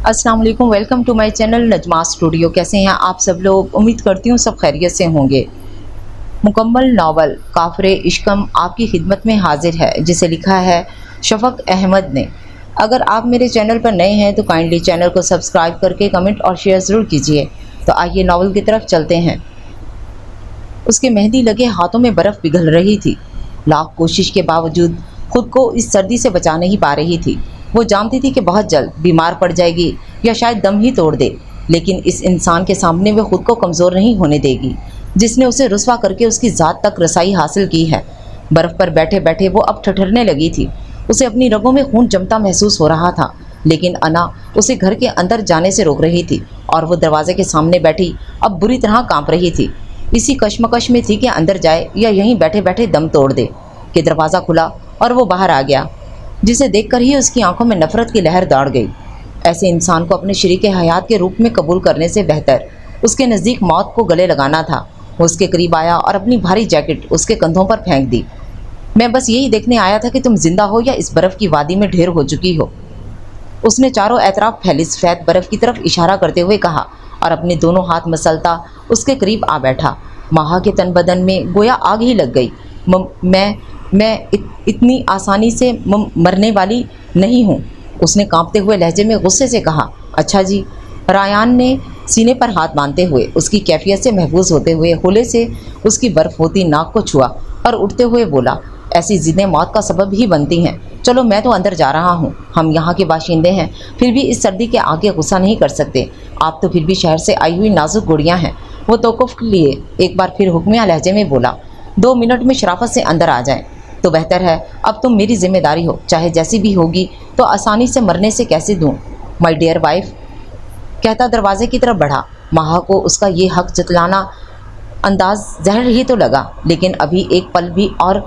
अस्सलाम वालेकुम, welcome to my channel Najma studio. कैसे हैं आप सब लोग? उम्मीद करती हूँ सब खैरियत से होंगे। मुकम्मल नावल काफिरे इश्कम आपकी खिदमत में हाजिर है, जिसे लिखा है शफक अहमद ने। अगर आप मेरे चैनल पर नए हैं तो काइंडली चैनल को सब्सक्राइब करके कमेंट और शेयर ज़रूर कीजिए। तो आइए नावल की तरफ चलते हैं। उसके मेहंदी लगे हाथों में बर्फ़ पिघल रही थी। लाख कोशिश के बावजूद खुद को इस सर्दी से बचा नहीं पा रही थी। वो जानती थी कि बहुत जल्द बीमार पड़ जाएगी या शायद दम ही तोड़ दे, लेकिन इस इंसान के सामने वो खुद को कमज़ोर नहीं होने देगी, जिसने उसे रुस्वा करके उसकी ज़ात तक रसाई हासिल की है। बर्फ़ पर बैठे बैठे वो अब ठठरने लगी थी। उसे अपनी रगों में खून जमता महसूस हो रहा था, लेकिन अना उसे घर के अंदर जाने से रोक रही थी और वो दरवाजे के सामने बैठी अब बुरी तरह कांप रही थी। इसी कश्मकश में थी कि अंदर जाए या यहीं बैठे बैठे दम तोड़ दे, कि दरवाज़ा खुला और वो बाहर आ गया, जिसे देखकर ही उसकी आंखों में नफ़रत की लहर दौड़ गई। ऐसे इंसान को अपने शरीके हयात के रूप में कबूल करने से बेहतर उसके नज़दीक मौत को गले लगाना था। वो उसके करीब आया और अपनी भारी जैकेट उसके कंधों पर फेंक दी। मैं बस यही देखने आया था कि तुम जिंदा हो या इस बर्फ़ की वादी में ढेर हो चुकी हो, उसने चारों एतराफ फैली सफ़ेद बर्फ़ की तरफ इशारा करते हुए कहा और अपने दोनों हाथ मसलता उसके करीब आ बैठा। माहा के तन बदन में गोया आग ही लग गई। इतनी आसानी से मरने वाली नहीं हूँ, उसने कांपते हुए लहजे में गुस्से से कहा। अच्छा जी। रायान ने सीने पर हाथ बांधते हुए उसकी कैफियत से महफूज होते हुए होले से उसकी बर्फ़ होती नाक को छुआ और उठते हुए बोला, ऐसी ज़िद्दें मौत का सबब ही बनती हैं। चलो मैं तो अंदर जा रहा हूँ। हम यहाँ के बाशिंदे हैं, फिर भी इस सर्दी के आगे गुस्सा नहीं कर सकते। आप तो फिर भी शहर से आई हुई नाजुक गुड़ियाँ हैं। वो तौक़ुफ़ के लिए एक बार फिर हुक्मिया लहजे में बोला, 2 मिनट में शराफत से अंदर आ जाएं तो बेहतर है। अब तुम मेरी जिम्मेदारी हो, चाहे जैसी भी होगी, तो आसानी से मरने से कैसे दूँ माय डियर वाइफ, कहता दरवाजे की तरफ बढ़ा। माहा को उसका ये हक जतलाना अंदाज जहर ही तो लगा, लेकिन अभी एक पल भी और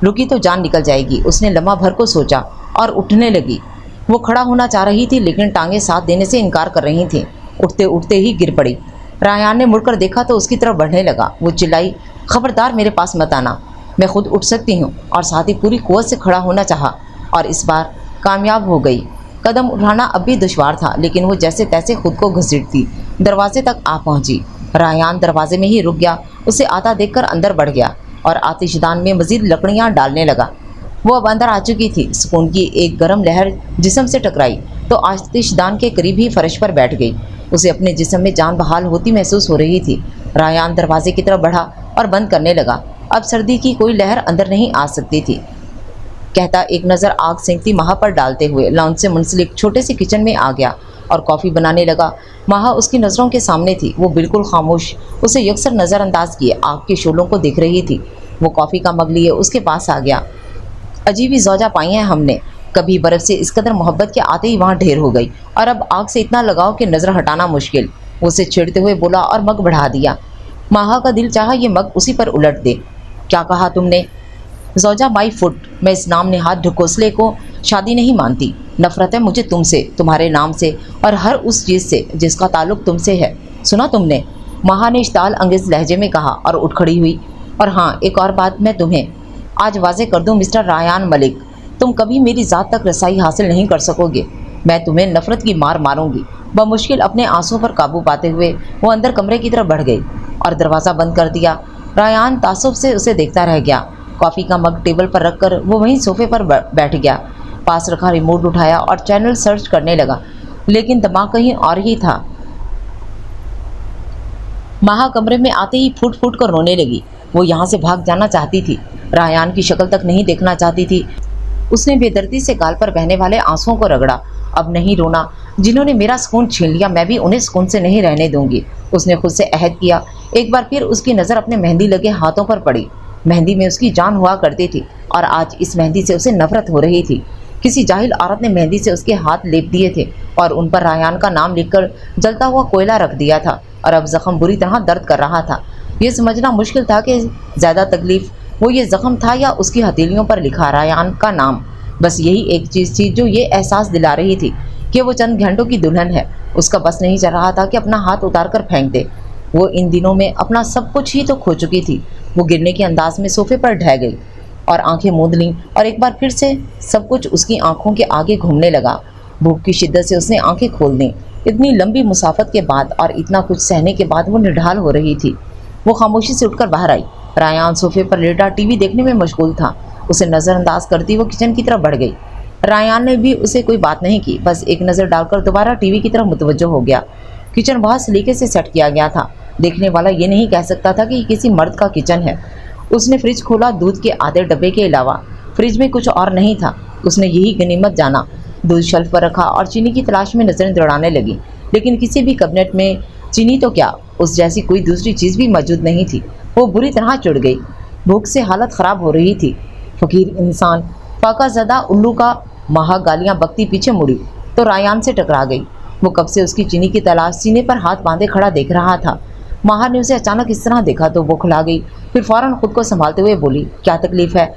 रुकी तो जान निकल जाएगी। उसने लम्हा भर को सोचा और उठने लगी। वो खड़ा होना चाह रही थी, लेकिन टांगें साथ देने से इनकार कर रही थीं। उठते उठते ही गिर पड़ी। रायान ने मुड़कर देखा तो उसकी तरफ बढ़ने लगा। वो चिल्लाई, खबरदार मेरे पास मत आना, मैं खुद उठ सकती हूँ। और साथ ही पूरी कुव्वत से खड़ा होना चाहा और इस बार कामयाब हो गई। कदम उठाना अब भी दुश्वार था, लेकिन वो जैसे तैसे खुद को घसीटती दरवाजे तक आ पहुँची। रायान दरवाजे में ही रुक गया। उसे आता देखकर अंदर बढ़ गया और आतिशदान में मज़ीद लकड़ियाँ डालने लगा। वो अब अंदर आ चुकी थी। सुकून की एक गर्म लहर जिस्म से टकराई तो आतिशदान के करीब ही फर्श पर बैठ गई। उसे अपने जिस्म में जान बहाल होती महसूस हो रही थी। रायान दरवाजे की तरफ बढ़ा और बंद करने लगा। अब सर्दी की कोई लहर अंदर नहीं आ सकती थी, कहता एक नज़र आग सेंकती माहा पर डालते हुए लाउंज से मुंसलिक छोटे से किचन में आ गया और कॉफ़ी बनाने लगा। माहा उसकी नज़रों के सामने थी। वो बिल्कुल खामोश उसे यकसर नज़रअंदाज किए आग के शोलों को देख रही थी। वो कॉफ़ी का मग लिए उसके पास आ गया। अजीब ही ज़ौजा पाई हैं हमने, कभी बर्फ़ से इस कदर मोहब्बत के आते ही वहाँ ढेर हो गई और अब आग से इतना लगाव कि नज़र हटाना मुश्किल। वो उसे छेड़ते हुए बोला और मग बढ़ा दिया। माहा का दिल चाहा ये मग उसी पर उलट दे। क्या कहा तुमने? ज़ौजा माई फुट, मैं इस नाम नेहाद ढकोसले को शादी नहीं मानती। नफ़रत है मुझे तुमसे, तुम्हारे नाम से और हर उस चीज़ से जिसका ताल्लुक़ तुमसे है। सुना तुमने? माहा ने इश्ताल अंगेज़ लहजे में कहा और उठ खड़ी हुई। और हाँ, एक और बात मैं तुम्हें आज वाज़े कर दूँ मिस्टर रायान मलिक, तुम कभी मेरी ज़ात तक रसाई हासिल नहीं कर सकोगे। मैं तुम्हें नफ़रत की मार मारूंगी। बमुश्किल अपने आंसुओं पर काबू पाते हुए वो अंदर कमरे की तरफ बढ़ गई और दरवाज़ा बंद कर दिया। रायान तासुब से उसे देखता रह गया। कॉफ़ी का मग टेबल पर रखकर वो वहीं सोफे पर बैठ गया। पास रखा रिमोट उठाया और चैनल सर्च करने लगा, लेकिन दिमाग कहीं और ही था। माहा कमरे में आते ही फूट फूट कर रोने लगी। वो यहाँ से भाग जाना चाहती थी, रायान की शक्ल तक नहीं देखना चाहती थी। उसने बेदर्दी से गाल पर बहने वाले आंसुओं को रगड़ा। अब नहीं रोना, जिन्होंने मेरा सुकून छीन लिया मैं भी उन्हें सुकून से नहीं रहने दूंगी। उसने खुद से अहद किया। एक बार फिर उसकी नज़र अपने मेहंदी लगे हाथों पर पड़ी। मेहंदी में उसकी जान हुआ करती थी और आज इस मेहंदी से उसे नफरत हो रही थी। किसी जाहिल औरत ने मेहंदी से उसके हाथ लेप दिए थे और उन पर रायान का नाम लिखकर जलता हुआ कोयला रख दिया था और अब ज़ख्म बुरी तरह दर्द कर रहा था। ये समझना मुश्किल था कि ज़्यादा तकलीफ़ वो ये ज़ख्म था या उसकी हथेलियों पर लिखा रायान का नाम। बस यही एक चीज़ थी जो ये एहसास दिला रही थी कि वो चंद घंटों की दुल्हन है। उसका बस नहीं चल रहा था कि अपना हाथ उतार कर फेंक दे। वो इन दिनों में अपना सब कुछ ही तो खो चुकी थी। वो गिरने के अंदाज में सोफे पर ढह गई और आंखें मूंद लीं और एक बार फिर से सब कुछ उसकी आंखों के आगे घूमने लगा। भूख की शिद्दत से उसने आंखें खोल दी। इतनी लंबी मुसाफत के बाद और इतना कुछ सहने के बाद वो निढाल हो रही थी। वो खामोशी से उठकर बाहर आई। रायान सोफे पर लेटा टीवी देखने में मशगूल था। उसे नज़रअंदाज करती वो किचन की तरफ बढ़ गई। रायान ने भी उसे कोई बात नहीं की, बस एक नज़र डालकर दोबारा टीवी की तरफ मुतवज्जो हो गया। किचन बहुत सलीके से सेट किया गया था। देखने वाला ये नहीं कह सकता था कि ये किसी मर्द का किचन है। उसने फ्रिज खोला। दूध के आधे डब्बे के अलावा फ्रिज में कुछ और नहीं था। उसने यही गनीमत जाना। दूध शेल्फ पर रखा और चीनी की तलाश में नजरें दौड़ाने लगी, लेकिन किसी भी कैबिनेट में चीनी तो क्या, उस जैसी कोई दूसरी चीज़ भी मौजूद नहीं थी। वो बुरी तरह चिढ़ गई। भूख से हालत ख़राब हो रही थी। फ़कीर इंसान, फाकाज़दा उल्लू का महा गालियाँ बकती पीछे मुड़ी तो रायान से टकरा गई। वो कब से उसकी चीनी की तलाश सीने पर हाथ बांधे खड़ा देख रहा था। माहा ने उसे अचानक इस तरह देखा तो वो खिला गई। फिर फ़ौरन खुद को संभालते हुए बोली, क्या तकलीफ़ है?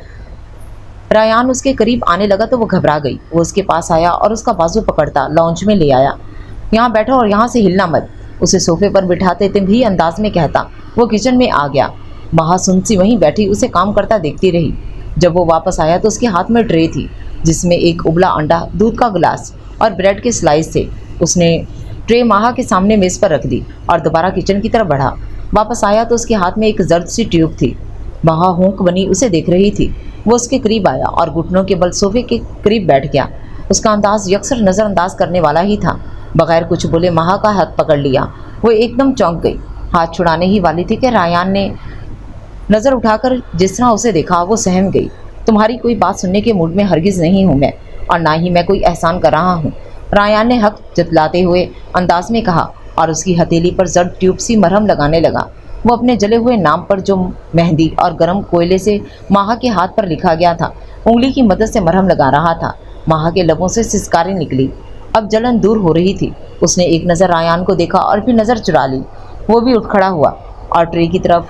रायान उसके करीब आने लगा तो वो घबरा गई। वो उसके पास आया और उसका बाजू पकड़ता लॉन्च में ले आया। यहाँ बैठो और यहाँ से हिलना मत। उसे सोफे पर बिठाते तंबीही अंदाज में कहता वो किचन में आ गया। माहा सुनसी वहीं बैठी उसे काम करता देखती रही। जब वो वापस आया तो उसके हाथ में ट्रे थी जिसमें एक उबला अंडा, दूध का गिलास और ब्रेड के स्लाइस थे। उसने ट्रे माहा के सामने मेज़ पर रख दी और दोबारा किचन की तरफ बढ़ा। वापस आया तो उसके हाथ में एक जर्द सी ट्यूब थी। माहा हूंक बनी उसे देख रही थी। वो उसके करीब आया और घुटनों के बल सोफे के करीब बैठ गया। उसका अंदाज यकसर नज़रअंदाज करने वाला ही था। बगैर कुछ बोले माहा का हाथ पकड़ लिया। वो एकदम चौंक गई। हाथ छुड़ाने ही वाली थी कि रायान ने नज़र उठाकर जिस तरह उसे देखा वो सहम गई। तुम्हारी कोई बात सुनने के मूड में हरगिज़ नहीं हूँ मैं, और ना ही मैं कोई एहसान कर रहा हूँ, रायान ने हक जतलाते हुए अंदाज में कहा और उसकी हथेली पर जर्द ट्यूब सी मरहम लगाने लगा। वो अपने जले हुए नाम पर जो मेहंदी और गर्म कोयले से माहा के हाथ पर लिखा गया था, उंगली की मदद से मरहम लगा रहा था। माहा के लबों से सिसकारें निकली। अब जलन दूर हो रही थी। उसने एक नज़र रायान को देखा और फिर नज़र चुरा ली। वो भी उठ खड़ा हुआ और ट्रे की तरफ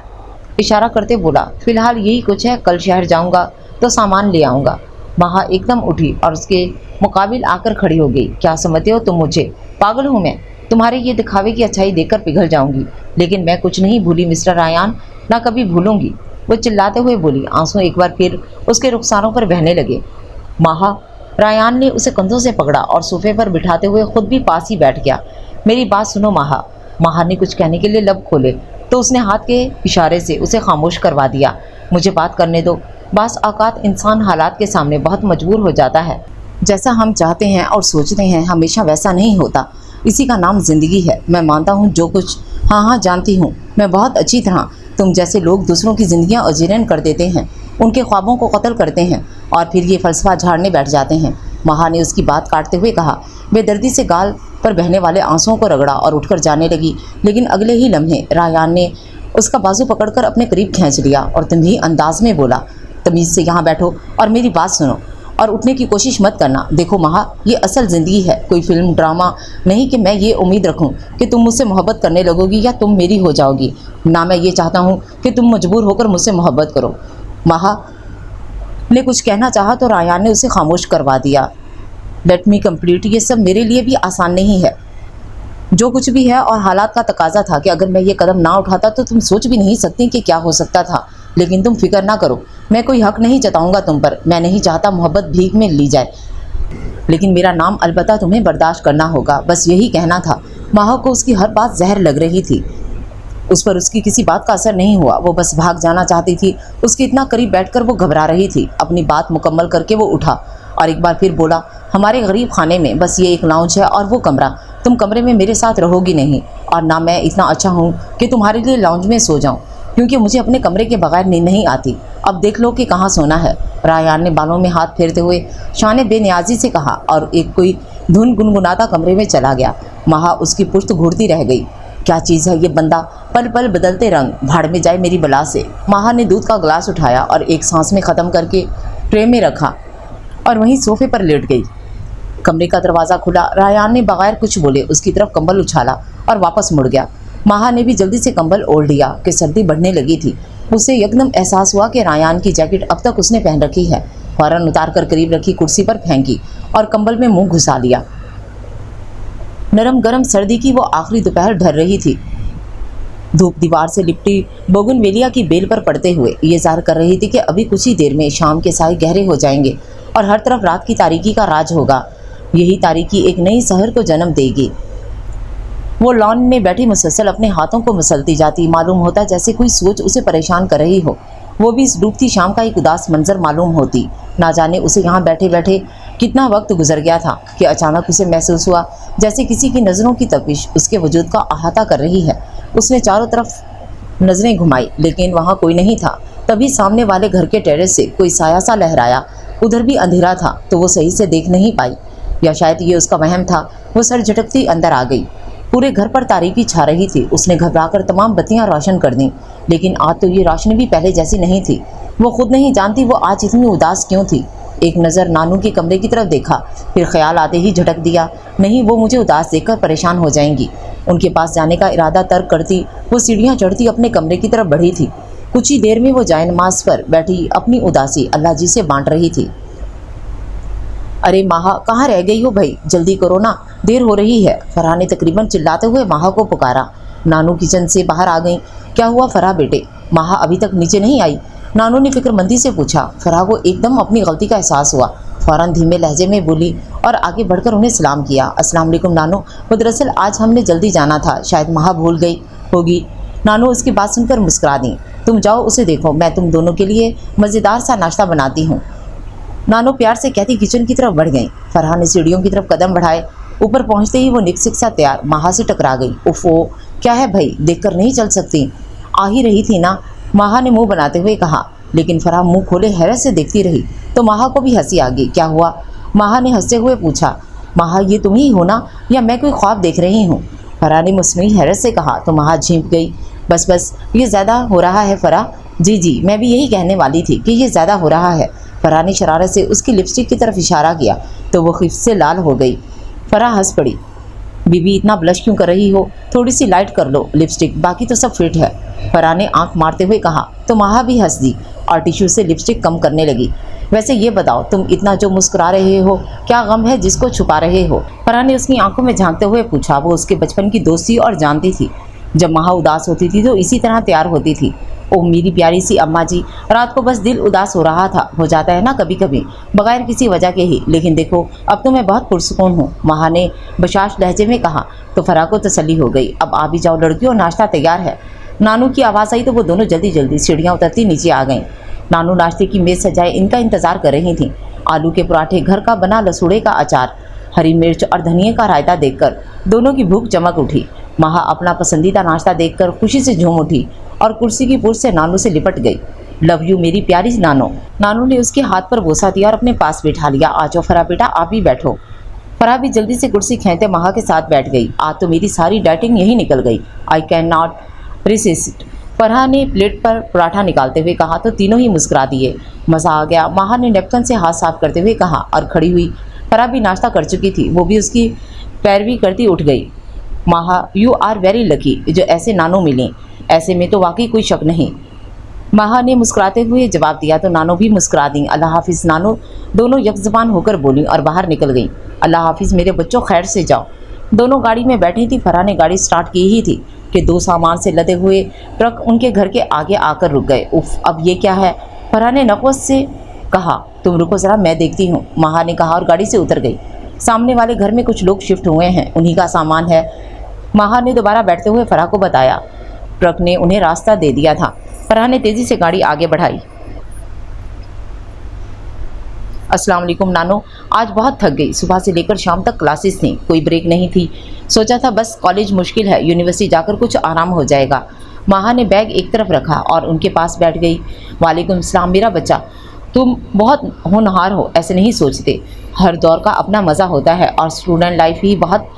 इशारा करते बोला, फ़िलहाल यही कुछ है, कल शहर जाऊंगा तो सामान ले आऊँगा। माहा एकदम उठी और उसके मुकाबिल आकर खड़ी हो गई। क्या समझते हो तुम मुझे? पागल हूँ मैं? तुम्हारे ये दिखावे की अच्छाई देखकर पिघल जाऊंगी, लेकिन मैं कुछ नहीं भूली मिस्टर रायान, ना कभी भूलूंगी। वो चिल्लाते हुए बोली। आंसू एक बार फिर उसके रुखसारों पर बहने लगे। माहा, रायान ने उसे कंधों से पकड़ा और सोफे पर बिठाते हुए खुद भी पास ही बैठ गया। मेरी बात सुनो माहा। माहा ने कुछ कहने के लिए लब खोले तो उसने हाथ के इशारे से उसे खामोश करवा दिया। मुझे बात करने दो। बास औकात इंसान हालात के सामने बहुत मजबूर हो जाता है। जैसा हम चाहते हैं और सोचते हैं हमेशा वैसा नहीं होता। इसी का नाम ज़िंदगी है। मैं मानता हूँ जो कुछ, हाँ जानती हूँ मैं बहुत अच्छी तरह। तुम जैसे लोग दूसरों की ज़िंदगियाँ अजीरन कर देते हैं, उनके ख्वाबों को कत्ल करते हैं और फिर ये फ़लसफ़ा झाड़ने बैठ जाते हैं। माहा ने उसकी बात काटते हुए कहा। बेदर्दी से गाल पर बहने वाले आंसुओं को रगड़ा और उठकर जाने लगी, लेकिन अगले ही लम्हे रायान ने उसका बाजू पकड़कर अपने करीब खींच लिया और तंबीही अंदाज में बोला, तमीज़ से यहाँ बैठो और मेरी बात सुनो और उठने की कोशिश मत करना। देखो माहा, ये असल ज़िंदगी है, कोई फिल्म ड्रामा नहीं कि मैं ये उम्मीद रखूं कि तुम मुझसे मोहब्बत करने लगोगी या तुम मेरी हो जाओगी। ना मैं ये चाहता हूं कि तुम मजबूर होकर मुझसे मोहब्बत करो। माहा ने कुछ कहना चाहा तो रायान ने उसे खामोश करवा दिया। Let me complete. ये सब मेरे लिए भी आसान नहीं है, जो कुछ भी है, और हालात का तकाजा था कि अगर मैं ये कदम ना उठाता तो तुम सोच भी नहीं सकती कि क्या हो सकता था। लेकिन तुम फिक्र ना करो, मैं कोई हक नहीं जताऊंगा तुम पर। मैं नहीं चाहता मोहब्बत भीख में ली जाए, लेकिन मेरा नाम अलबत्ता तुम्हें बर्दाश्त करना होगा। बस यही कहना था। माहा को उसकी हर बात जहर लग रही थी। उस पर उसकी किसी बात का असर नहीं हुआ। वो बस भाग जाना चाहती थी। उसके इतना करीब बैठकर वो घबरा रही थी। अपनी बात मुकम्मल करके वो उठा और एक बार फिर बोला, हमारे गरीब खाने में बस ये एक लाउंज है और वो कमरा। तुम कमरे में मेरे साथ रहोगी नहीं, और ना मैं इतना अच्छा हूँ कि तुम्हारे लिए लाउंज में सो जाऊँ, क्योंकि मुझे अपने कमरे के बगैर नींद नहीं आती। अब देख लो कि कहाँ सोना है। रायान ने बालों में हाथ फेरते हुए शान बेनियाजी से कहा और एक कोई धुन गुनगुनाता कमरे में चला गया। माहा उसकी पुश्त घूरती रह गई। क्या चीज़ है ये बंदा, पल पल बदलते रंग, भाड़ में जाए मेरी बला से। माहा ने दूध का गिलास उठाया और एक सांस में ख़त्म करके ट्रे में रखा और वहीं सोफे पर लेट गई। कमरे का दरवाज़ा खुला। रायान ने बगैर कुछ बोले उसकी तरफ कंबल उछाला और वापस मुड़ गया। माहा ने भी जल्दी से कंबल ओढ़ लिया कि सर्दी बढ़ने लगी थी। उसे एकदम एहसास हुआ कि रायान की जैकेट अब तक उसने पहन रखी है। फौरन उतार कर करीब रखी कुर्सी पर फेंकी और कंबल में मुंह घुसा लिया। नरम गरम सर्दी की वो आखिरी दोपहर ढल रही थी। धूप दीवार से लिपटी बोगनवेलिया की बेल पर पड़ते हुए ये ज़ाहिर कर रही थी कि अभी कुछ ही देर में शाम के साए गहरे हो जाएंगे और हर तरफ रात की तारीकी का राज होगा। यही तारीकी एक नई शहर को जन्म देगी। वो लॉन में बैठी मुसलसल अपने हाथों को मसलती जाती, मालूम होता जैसे कोई सोच उसे परेशान कर रही हो। वो भी इस डूबती शाम का एक उदास मंजर मालूम होती। ना जाने उसे यहाँ बैठे बैठे कितना वक्त गुजर गया था कि अचानक उसे महसूस हुआ जैसे किसी की नज़रों की तपिश उसके वजूद का अहाता कर रही है। उसने चारों तरफ नज़रें घुमाई लेकिन वहाँ कोई नहीं था। तभी सामने वाले घर के टेरेस से कोई साया सा लहराया। उधर भी अंधेरा था तो वो सही से देख नहीं पाई, या शायद ये उसका वहम था। वो सर झटकती अंदर आ गई। पूरे घर पर तारीकी छा रही थी। उसने घबराकर तमाम बत्तियां रोशन कर दी, लेकिन आज तो ये रोशनी भी पहले जैसी नहीं थी। वो खुद नहीं जानती वो आज इतनी उदास क्यों थी। एक नज़र नानू के कमरे की तरफ देखा, फिर ख्याल आते ही झटक दिया, नहीं वो मुझे उदास देखकर परेशान हो जाएंगी। उनके पास जाने का इरादा तर्क करती वो सीढ़ियाँ चढ़ती अपने कमरे की तरफ बढ़ी थी। कुछ ही देर में वो जाए नमाज पर बैठी अपनी उदासी अल्लाह जी से बांट रही थी। अरे माहा, कहाँ रह गई हो भाई, जल्दी करो ना, देर हो रही है। फराह ने तकरीबन चिल्लाते हुए माहा को पुकारा। नानू किचन से बाहर आ गई। क्या हुआ फराह बेटे, माहा अभी तक नीचे नहीं आई? नानू ने फिक्रमंदी से पूछा। फराह को एकदम अपनी गलती का एहसास हुआ। फ़ौरन धीमे लहजे में बोली और आगे बढ़कर उन्हें सलाम किया। अस्सलाम वालेकुम नानू, वो दरअसल आज हमने जल्दी जाना था, शायद माहा भूल गई होगी। नानू उसकी बात सुनकर मुस्कुरा दी। तुम जाओ उसे देखो, मैं तुम दोनों के लिए मज़ेदार सा नाश्ता बनाती हूँ। नानू प्यार से कहती किचन की तरफ बढ़ गई। फरहान ने सीढ़ियों की तरफ कदम बढ़ाए। ऊपर पहुंचते ही वो निकसिक सा तैयार माहा से टकरा गई। उफ़ो, क्या है भाई, देखकर नहीं चल सकती? आ ही रही थी ना, माहा ने मुंह बनाते हुए कहा। लेकिन फरहान मुंह खोले हैरत से देखती रही तो माहा को भी हंसी आ गई। क्या हुआ? माहा ने हंसते हुए पूछा। माहा, ये तुम ही हो ना, या मैं कोई ख्वाब देख रही हूँ? फरहान ने मुस्कुराई हैरत से कहा तो माहा झिंक गई। बस बस, ये ज़्यादा हो रहा है फराह। जी जी, मैं भी यही कहने वाली थी कि ये ज़्यादा हो रहा है। फराह ने शरारत से उसकी लिपस्टिक की तरफ इशारा किया तो वो खिफ से लाल हो गई। फराह हंस पड़ी। बीबी, इतना ब्लश क्यों कर रही हो? थोड़ी सी लाइट कर लो लिपस्टिक, बाकी तो सब फिट है। फराह ने आंख मारते हुए कहा तो माहा भी हंस दी और टिश्यू से लिपस्टिक कम करने लगी। वैसे ये बताओ, तुम इतना जो मुस्कुरा रहे हो, क्या गम है जिसको छुपा रहे हो? फराह ने उसकी आंखों में झांकते हुए पूछा। वो उसके बचपन की दोस्ती और जानती थी। जब माहा उदास होती थी तो इसी तरह तैयार होती थी। ओह मेरी प्यारी सी अम्मा जी, रात को बस दिल उदास हो रहा था, हो जाता है ना कभी कभी, बगैर किसी वजह के ही। लेकिन देखो अब तो मैं बहुत पुरसुकून हूँ, माहा ने बशाश लहजे में कहा तो फराह को तसल्ली हो गई। अब आ भी जाओ लड़कियों, नाश्ता तैयार है। नानू की आवाज़ आई तो वो दोनों जल्दी जल्दी सीढ़ियाँ उतरती नीचे आ गईं। नानू नाश्ते की मेज़ सजाए इनका इंतज़ार कर रही थीं। आलू के पराठे, घर का बना लसूड़े का अचार, हरी मिर्च और धनिए का रायता देखकर दोनों की भूख चमक उठी। माहा अपना पसंदीदा नाश्ता देखकर खुशी से झूम उठी और कुर्सी की पुर्ज से नानू से लिपट गई। लव यू मेरी प्यारी नानो। नानू ने उसके हाथ पर बोसा दिया और अपने पास बिठा लिया। आ जाओ फराह बेटा, आप भी बैठो। फराह भी जल्दी से कुर्सी खींचते माहा के साथ बैठ गई। आज तो मेरी सारी डाइटिंग यही निकल गई, I can not resist. Farah ने प्लेट पर पराठा निकालते हुए कहा तो तीनों ही मुस्कुरा दिए। मज़ा आ गया, माहा ने नेपकिन से हाथ साफ करते हुए कहा और खड़ी हुई। फराह भी नाश्ता कर चुकी थी, वो भी उसकी पैरवी करती उठ गई। माहा, यू आर वेरी लकी जो ऐसे नानू मिलें, ऐसे में तो वाकई कोई शक नहीं। माहा ने मुस्कुराते हुए जवाब दिया तो नानो भी मुस्कुरा दी। अल्लाह हाफिज़ नानो, दोनों यकज़बान होकर बोली और बाहर निकल गई। अल्लाह हाफिज़ मेरे बच्चों, खैर से जाओ। दोनों गाड़ी में बैठी थी। फराह ने गाड़ी स्टार्ट की ही थी कि दो सामान से लदे हुए ट्रक उनके घर के आगे आकर रुक गए। उफ, अब ये क्या है? फराह ने नक़्वत से कहा। तुम रुको ज़रा, मैं देखती हूँ, माहा ने कहा और गाड़ी से उतर गई। सामने वाले घर में कुछ लोग शिफ्ट हुए हैं, उन्हीं का सामान है, माहा ने दोबारा बैठते हुए फराह को बताया। ट्रक ने उन्हें रास्ता दे दिया था। फराह ने तेज़ी से गाड़ी आगे बढ़ाई। अस्सलाम वालेकुम नानो, आज बहुत थक गई, सुबह से लेकर शाम तक क्लासेस थी, कोई ब्रेक नहीं थी। सोचा था बस कॉलेज मुश्किल है, यूनिवर्सिटी जाकर कुछ आराम हो जाएगा। माहा ने बैग एक तरफ रखा और उनके पास बैठ गई। वालेकुम सलाम मेरा बच्चा, तुम बहुत होनहार हो, ऐसे नहीं सोचते। हर दौर का अपना मज़ा होता है और स्टूडेंट लाइफ ही बहुत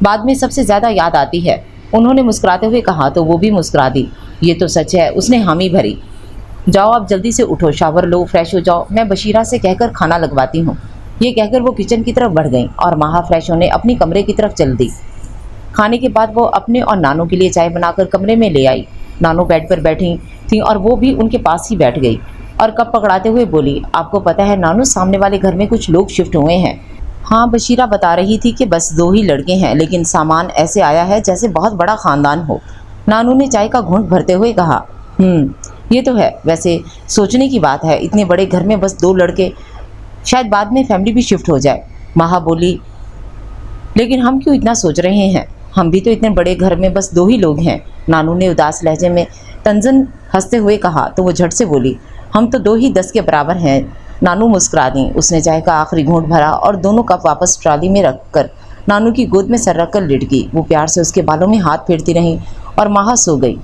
बाद में सबसे ज़्यादा याद आती है। उन्होंने मुस्कुराते हुए कहा तो वो भी मुस्कुरा दी। ये तो सच है, उसने हामी भरी। जाओ आप जल्दी से उठो, शावर लो, फ्रेश हो जाओ, मैं बशीरा से कहकर खाना लगवाती हूँ। ये कहकर वो किचन की तरफ बढ़ गई और माहा फ्रेश होने अपनी कमरे की तरफ चल दी। खाने के बाद वो अपने और नानू के लिए चाय बनाकर कमरे में ले आई। नानू बेड पर बैठी थी और वो भी उनके पास ही बैठ गई और कप पकड़ाते हुए बोली, आपको पता है नानू, सामने वाले घर में कुछ लोग शिफ्ट हुए हैं। हाँ, बशीरा बता रही थी कि बस 2 ही लड़के हैं, लेकिन सामान ऐसे आया है जैसे बहुत बड़ा ख़ानदान हो। नानू ने चाय का घूंट भरते हुए कहा, ये तो है, वैसे सोचने की बात है, इतने बड़े घर में बस 2 लड़के, शायद बाद में फैमिली भी शिफ्ट हो जाए। माहा बोली, لیکن ہم کیوں اتنا سوچ رہے ہیں؟ ہم بھی تو اتنے بڑے گھر میں بس 2 ہی لوگ ہیں، نانو نے اداس لہجے میں تنزن ہنستے ہوئے کہا تو وہ جھٹ سے بولی، ہم تو 2 ہی 10 کے برابر ہیں۔ نانو مسکرا دیں۔ اس نے چائے کا آخری گھونٹ بھرا اور دونوں کپ واپس ٹرالی میں رکھ کر نانو کی گود میں سر رکھ کر لٹ گئی۔ وہ پیار سے اس کے بالوں میں ہاتھ پھیرتی رہیں اور ماہا سو گئی۔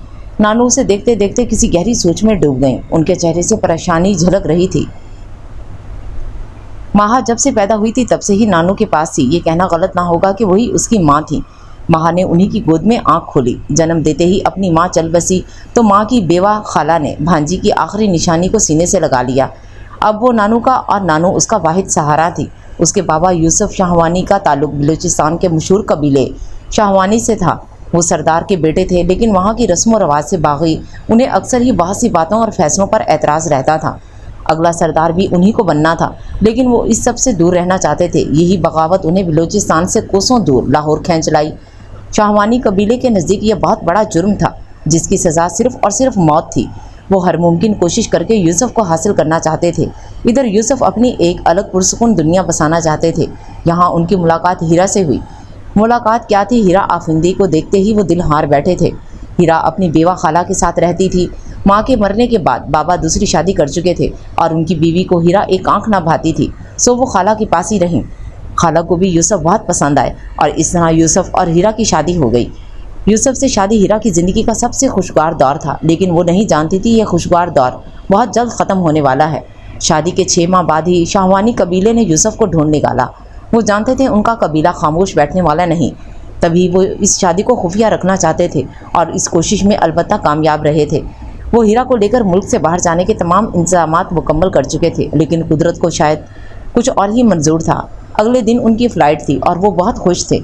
نانو اسے دیکھتے دیکھتے کسی گہری سوچ میں ڈوب گئیں۔ ان کے چہرے سے پریشانی جھلک رہی تھی۔ ماہا جب سے پیدا ہوئی تھی تب سے ہی نانو کے پاس تھی، یہ کہنا غلط نہ ہوگا کہ وہی اس کی ماں تھی۔ ماہا نے انہی کی گود میں آنکھ کھولی۔ جنم دیتے ہی اپنی ماں چل بسی تو ماں کی بیوہ خالہ نے بھانجی کی آخری نشانی کو سینے سے لگا لیا۔ اب وہ نانو کا اور نانو اس کا واحد سہارا تھی۔ اس کے بابا یوسف شاہوانی کا تعلق بلوچستان کے مشہور قبیلے شاہوانی سے تھا۔ وہ سردار کے بیٹے تھے، لیکن وہاں کی رسم و رواج سے باغی انہیں اکثر ہی بہت سی باتوں اور فیصلوں پر اعتراض رہتا تھا۔ اگلا سردار بھی انہی کو بننا تھا، لیکن وہ اس سب سے دور رہنا چاہتے تھے۔ یہی بغاوت انہیں بلوچستان سے کوسوں دور لاہور کھینچ لائی۔ شاہوانی قبیلے کے نزدیک یہ بہت بڑا جرم تھا، جس کی سزا صرف اور صرف موت تھی۔ وہ ہر ممکن کوشش کر کے یوسف کو حاصل کرنا چاہتے تھے۔ ادھر یوسف اپنی ایک الگ پرسکون دنیا بسانا چاہتے تھے۔ یہاں ان کی ملاقات ہیرا سے ہوئی۔ ملاقات کیا تھی؟ ہیرا آفندی کو دیکھتے ہی وہ دل ہار بیٹھے تھے۔ ہیرا اپنی بیوہ خالہ کے ساتھ رہتی تھی۔ ماں کے مرنے کے بعد بابا دوسری شادی کر چکے تھے اور ان کی بیوی کو ہیرا ایک آنکھ نہ بھاتی تھی، سو وہ خالہ کے پاس ہی رہیں۔ خالہ کو بھی یوسف بہت پسند آئے اور اس طرح یوسف اور ہیرا کی شادی ہو گئی۔ یوسف سے شادی ہیرا کی زندگی کا سب سے خوشگوار دور تھا، لیکن وہ نہیں جانتی تھی یہ خوشگوار دور بہت جلد ختم ہونے والا ہے۔ شادی کے 6 ماہ بعد ہی شاہوانی قبیلے نے یوسف کو ڈھونڈ نکالا۔ وہ جانتے تھے ان کا قبیلہ خاموش بیٹھنے والا نہیں، تبھی وہ اس شادی کو خفیہ رکھنا چاہتے تھے اور اس کوشش میں البتہ کامیاب رہے تھے۔ وہ ہیرا کو لے کر ملک سے باہر جانے کے تمام انتظامات مکمل کر چکے تھے، لیکن قدرت کو شاید کچھ اور ہی منظور تھا۔ اگلے دن ان کی فلائٹ تھی اور وہ بہت خوش تھے۔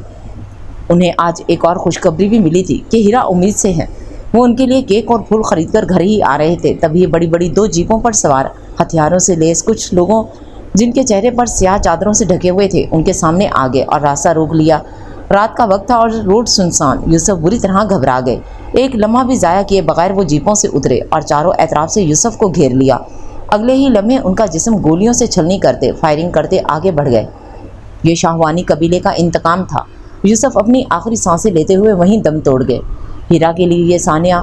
انہیں آج ایک اور خوشخبری بھی ملی تھی کہ ہیرا امید سے ہیں۔ وہ ان کے لیے کیک اور پھول خرید کر گھر ہی آ رہے تھے، تبھی بڑی بڑی 2 جیپوں پر سوار ہتھیاروں سے لیس کچھ لوگوں جن کے چہرے پر سیاہ چادروں سے ڈھکے ہوئے تھے ان کے سامنے آ گئے اور راستہ روک لیا۔ رات کا وقت تھا اور روڈ سنسان۔ یوسف بری طرح گھبرا گئے۔ ایک لمحہ بھی ضائع کیے بغیر وہ جیپوں سے اترے اور چاروں اطراف سے یوسف کو گھیر لیا۔ اگلے ہی لمحے ان کا جسم گولیوں سے چھلنی کرتے فائرنگ کرتے آگے بڑھ گئے۔ یہ شاہوانی قبیلے کا انتقام تھا۔ یوسف اپنی آخری سانسیں لیتے ہوئے وہیں دم توڑ گئے۔ ہیرا کے لیے یہ ثانیہ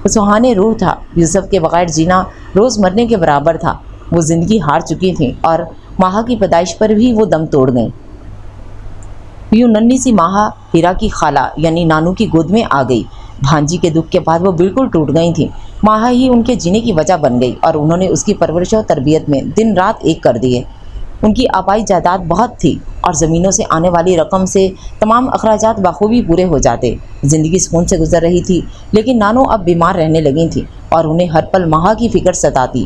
سہانے روح تھا۔ یوسف کے بغیر جینا روز مرنے کے برابر تھا۔ وہ زندگی ہار چکی تھیں اور ماہا کی پیدائش پر بھی وہ دم توڑ گئیں۔ یوں ننھی سی ماہا ہیرا کی خالہ یعنی نانو کی گود میں آ گئی۔ بھانجی کے دکھ کے بعد وہ بالکل ٹوٹ گئی تھیں۔ ماہا ہی ان کے جینے کی وجہ بن گئی اور انہوں نے اس کی پرورش و تربیت میں دن رات ایک کر دیے۔ ان کی آبائی جائیداد بہت تھی اور زمینوں سے آنے والی رقم سے تمام اخراجات بخوبی پورے ہو جاتے۔ زندگی سکون سے گزر رہی تھی، لیکن نانو اب بیمار رہنے لگی تھیں اور انہیں ہر پل ماہا کی فکر ستاتی۔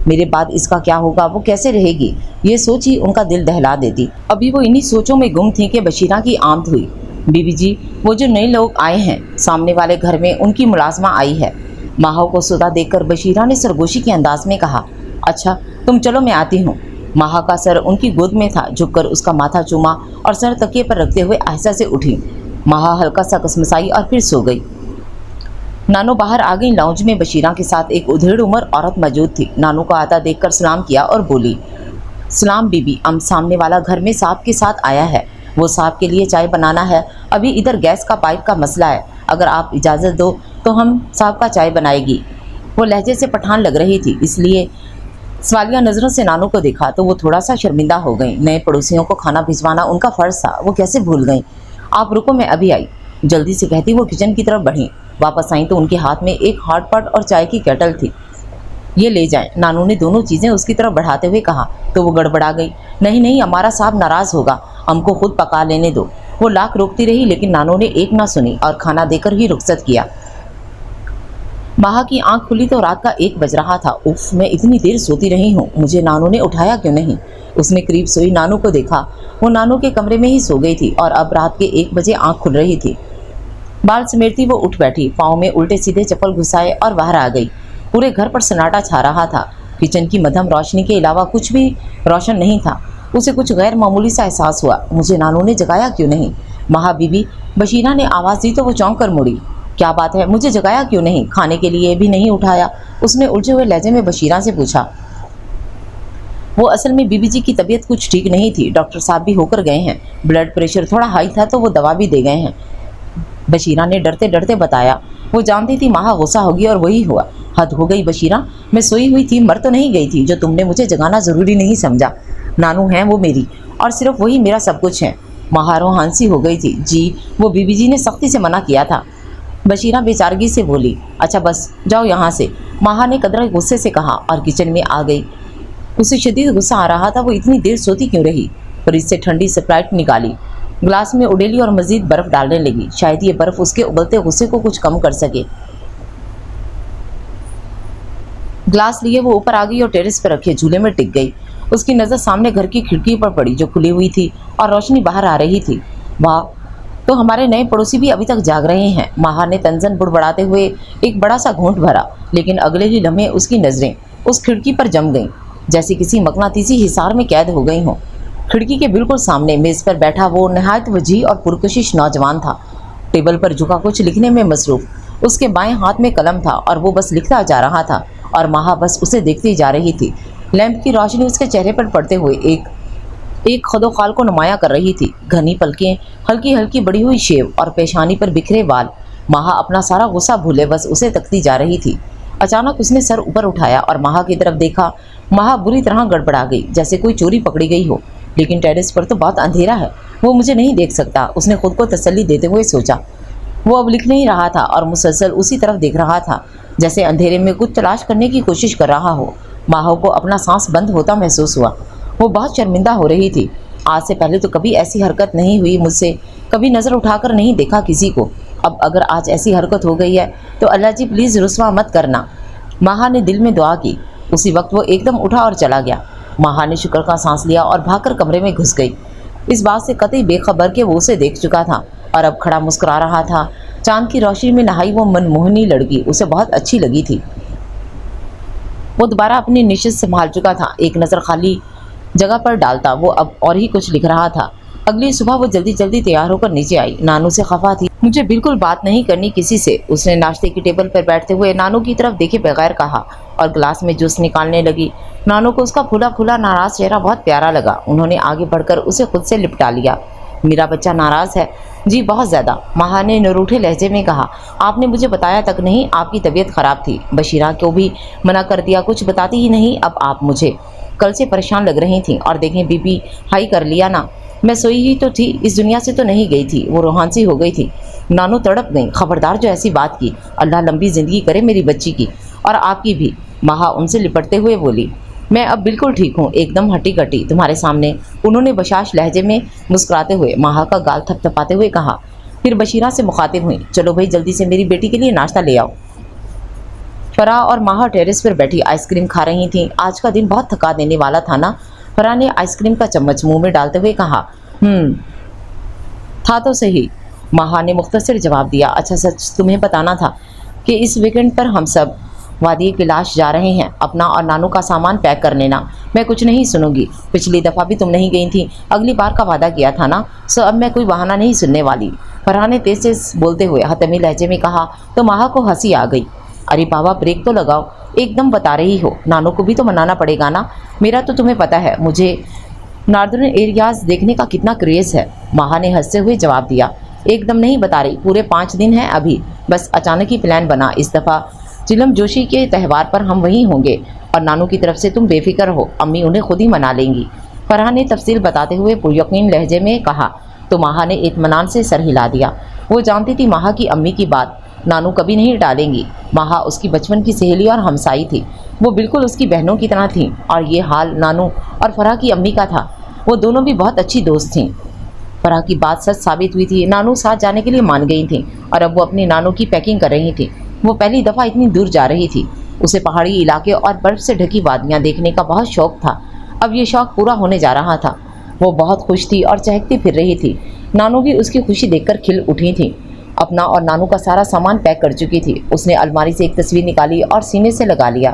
میرے بعد اس کا کیا ہوگا، وہ کیسے رہے گی، یہ سوچ ہی ان کا دل دہلا دیتی۔ ابھی وہ انہی سوچوں میں گم تھیں کہ بشیرہ کی آمد ہوئی۔ بی بی جی، وہ جو نئے لوگ آئے ہیں، سامنے والے گھر میں ان کی ملازمہ آئی ہے۔ ماہا کو سودا دیکھ کر بشیرہ نے سرگوشی کے انداز میں کہا، اچھا تم چلو میں آتی ہوں۔ ماہا کا سر ان کی گود میں تھا، جھک کر اس کا ماتھا چوما اور سر تکیے پر رکھتے ہوئے آہستہ سے اٹھی۔ ماہا ہلکا سا کسمسائی اور پھر سو گئی۔ نانو باہر آ گئی۔ لاؤنج میں بشیرہ کے ساتھ ایک ادھیڑ عمر عورت موجود تھی۔ نانو کو آتا دیکھ کر سلام کیا اور بولی، سلام بی بی، سامنے والا گھر میں صاحب کے ساتھ آیا ہے، وہ صاحب کے لیے چائے بنانا ہے۔ ابھی ادھر گیس کا پائپ کا مسئلہ ہے، اگر آپ اجازت دو تو ہم صاحب کا چائے بنائے گی۔ وہ لہجے سے پٹھان لگ رہی تھی، اس لیے سوالیہ نظروں سے نانو کو دیکھا تو وہ تھوڑا سا شرمندہ ہو گئیں۔ نئے پڑوسیوں کو کھانا بھجوانا ان کا فرض تھا، وہ کیسے بھول گئیں۔ آپ رکو، میں ابھی آئی، جلدی سے کہتی وہ کچن کی طرف بڑھیں۔ واپس آئیں تو ان کے ہاتھ میں ایک ہاٹ پاٹ اور چائے کی کیٹل تھی۔ یہ لے جائیں۔ نانو نے دونوں چیزیں اس کی طرف بڑھاتے ہوئے کہا تو وہ گڑبڑا گئی۔ نہیں نہیں، ہمارا صاحب ناراض ہوگا، ہم کو خود پکا لینے دو۔ وہ لاکھ روکتی رہی لیکن نانو نے ایک نہ سنی اور کھانا دے کر ہی رخصت کیا۔ ماہا کی آنکھ کھلی تو رات کا 1 بج رہا تھا۔ اف، میں اتنی دیر سوتی رہی ہوں، مجھے نانو نے اٹھایا کیوں نہیں؟ اس نے قریب سوئی نانو کو دیکھا، وہ نانو کے کمرے میں ہی سو گئی تھی اور اب رات کے 1 بجے آنکھ کھل رہی تھی۔ بال سمیٹتی وہ اٹھ بیٹھی، پاؤں میں الٹے سیدھے چپل گھسائے اور باہر آ گئی۔ پورے گھر پر سناٹا چھا رہا تھا۔ کچن کی مدھم روشنی کے علاوہ کچھ بھی روشن نہیں تھا۔ اسے کچھ غیر معمولی سا احساس ہوا، مجھے نانو نے جگایا کیوں نہیں؟ ماہا بی بی، بشیرہ نے آواز دی تو وہ چونک کر مڑی۔ کیا بات ہے، مجھے جگایا کیوں نہیں؟ کھانے کے لیے بھی نہیں اٹھایا؟ اس نے الجھے ہوئے لہجے میں بشیرہ سے پوچھا۔ वो असल में बीबी जी की तबीयत कुछ ठीक नहीं थी, डॉक्टर साहब भी होकर गए हैं, ब्लड प्रेशर थोड़ा हाई था तो वो दवा भी दे गए हैं। बशीरा ने डरते डरते बताया। वो जानती थी माहा गुस्सा होगी और वही हुआ। हद हो गई बशीरा, मैं सोई हुई थी, मर तो नहीं गई थी जो तुमने मुझे जगाना ज़रूरी नहीं समझा। नानू हैं वो मेरी, और सिर्फ वही मेरा सब कुछ है। माहा रोहानसी हो गई थी। जी, वो बीबी जी ने सख्ती से मना किया था। बशीरा बेचारगी से बोली। अच्छा बस जाओ यहाँ से, माहा ने कदरा गुस्से से कहा और किचन में आ गई। उसे शदीद गुस्सा आ रहा था, वो इतनी देर सोती क्यों रही। फ्रिज से ठंडी स्प्राइट निकाली, ग्लास में उडेली और मज़ीद बर्फ़ डालने लगी। शायद ये बर्फ़ उसके उबलते गुस्से को कुछ कम कर सके। ग्लास लिए वो ऊपर आ गई और टेरेस पर रखे झूले में टिक गई। उसकी नज़र सामने घर की खिड़की पर पड़ी जो खुली हुई थी और रोशनी बाहर आ रही थी। वाह, तो हमारे नए पड़ोसी भी अभी तक जाग रहे हैं। माहा ने तंजन बुड़बड़ाते हुए एक बड़ा सा घूंट भरा, लेकिन अगले ही लम्हे उसकी नज़रें उस खिड़की पर जम गईं, जैसे किसी मकनातीसी हिसार में कैद हो गई हों। खिड़की के बिल्कुल सामने मेज़ पर बैठा वो नहायत वजीह और पुरकशिश नौजवान था, टेबल पर झुका कुछ लिखने में मसरूफ़। उसके बाएं हाथ में कलम था और वो बस लिखता जा रहा था और माहा बस उसे देखती जा रही थी। लैंप की रोशनी उसके चेहरे पर पड़ते हुए एक खदोखाल को नुमाया कर रही थी। घनी पलकें, हल्की हल्की बड़ी हुई शेव और पेशानी पर बिखरे बाल। माहा अपना सारा गुस्सा भूले बस उसे तकती जा रही थी। अचानक उसने सर ऊपर उठाया और माहा की तरफ देखा। माहा बुरी तरह गड़बड़ा गई, जैसे कोई चोरी पकड़ी गई हो। लेकिन टेरेस पर तो बहुत अंधेरा है, वो मुझे नहीं देख सकता, उसने खुद को तसल्ली देते हुए सोचा। वो अब लिख नहीं रहा था और मुसलसल उसी तरफ देख रहा था, जैसे अंधेरे में कुछ तलाश करने की कोशिश कर रहा हो। माहा को अपना सांस बंद होता महसूस हुआ। वो बहुत शर्मिंदा हो रही थी। आज से पहले तो कभी ऐसी हरकत नहीं हुई मुझसे, कभी नज़र उठाकर नहीं देखा किसी को। अब अगर आज ऐसी हरकत हो गई है तो अल्लाह जी प्लीज़ रुस्वा मत करना। माहा ने दिल में दुआ की। उसी वक्त वो एकदम उठा और चला गया। माहा ने शुक्र का सांस लिया और भागकर कमरे में घुस गई, इस बात से कतई बेखबर कि वो उसे देख चुका था और अब खड़ा मुस्कुरा रहा था। चांद की रोशनी में नहाई वो मनमोहनी लड़की उसे बहुत अच्छी लगी थी। वो दोबारा अपनी निशिस्त संभाल चुका था। एक नज़र खाली जगह पर डालता वो अब और ही कुछ लिख रहा था। अगली सुबह वो जल्दी जल्दी तैयार होकर नीचे आई। नानू से खफा थी। मुझे बिल्कुल बात नहीं करनी किसी से, उसने नाश्ते की टेबल पर बैठते हुए नानू की तरफ देखे बगैर कहा और गिलास में जूस निकालने लगी। नानू को उसका फूला फूला नाराज़ चेहरा बहुत प्यारा लगा। उन्होंने आगे बढ़कर उसे खुद से लिपटा लिया। मेरा बच्चा नाराज़ है? जी बहुत ज़्यादा, माहा ने निरूठे लहजे में कहा। आपने मुझे बताया तक नहीं आपकी तबीयत ख़राब थी। बशीरा को भी मना कर दिया, कुछ बताती ही नहीं। अब आप मुझे कल से परेशान लग रही थी और देखें बीपी हाई कर लिया ना। मैं सोई ही तो थी, इस दुनिया से तो नहीं गई थी। वो रोहानसी हो गई थी। नानू तड़प गई। खबरदार जो ऐसी बात की, अल्लाह लंबी ज़िंदगी करे मेरी बच्ची की और आपकी भी। माहा उनसे लिपटते हुए बोली। मैं अब बिल्कुल ठीक हूँ, एकदम हट्टी कट्टी तुम्हारे सामने, उन्होंने बशाश लहजे में मुस्कुराते हुए माहा का गाल थपथपाते हुए कहा। फिर बशीरा से मुखातिब हुई। चलो भाई जल्दी से मेरी बेटी के लिए नाश्ता ले आओ। फराह और माहा टेरेस पर बैठी आइसक्रीम खा रही थीं। आज का दिन बहुत थका देने वाला था ना। फराह ने आइसक्रीम का चम्मच मुंह में डालते हुए कहा। था तो सही, माहा ने मुख्तसर जवाब दिया। अच्छा सच तुम्हें बताना था कि इस वीकेंड पर हम सब वादी कैलाश जा रहे हैं। अपना और नानू का सामान पैक कर लेना। मैं कुछ नहीं सुनूंगी। पिछली दफ़ा भी तुम नहीं गई थी, अगली बार का वादा किया था ना, सो अब मैं कोई बहाना नहीं सुनने वाली। फरहा ने तेज से बोलते हुए हतमी लहजे में कहा तो माहा को हंसी आ गई। अरे बाबा ब्रेक तो लगाओ, एकदम बता रही हो, नानू को भी तो मनाना पड़ेगा ना। मेरा तो तुम्हें पता है मुझे नॉर्दर्न एरियाज़ देखने का कितना क्रेज़ है। माहा ने हंसते हुए जवाब दिया। एकदम नहीं बता रही, पूरे 5 दिन हैं अभी, बस अचानक ही प्लान बना। इस दफ़ा चिलम जोशी के त्यौहार पर हम वहीं होंगे और नानू की तरफ से तुम बेफिक्र हो, अम्मी उन्हें खुद ही मना लेंगी। फरहा ने तफसील बताते हुए पुरयकीन लहजे में कहा तो माहा ने इत्मीनान से सर हिला दिया। वो जानती थी माहा की अम्मी की बात नानू कभी नहीं टालेंगी। माहा उसकी बचपन की सहेली और हमसाई थी। वो बिल्कुल उसकी बहनों की तरह थी और ये हाल नानू और फरहा की अम्मी का था। वो दोनों भी बहुत अच्छी दोस्त थीं। फरहा की बात सच साबित हुई थी। नानू साथ जाने के लिए मान गई थी और अब वो अपनी नानू की पैकिंग कर रही थी। वो पहली दफ़ा इतनी दूर जा रही थी। उसे पहाड़ी इलाके और बर्फ़ से ढकी वादियाँ देखने का बहुत शौक़ था। अब ये शौक़ पूरा होने जा रहा था। वो बहुत खुश थी और चहकती फिर रही थी। नानू भी उसकी खुशी देखकर खिल उठी थी। अपना और नानू का सारा सामान पैक कर चुकी थी। उसने अलमारी से एक तस्वीर निकाली और सीने से लगा लिया,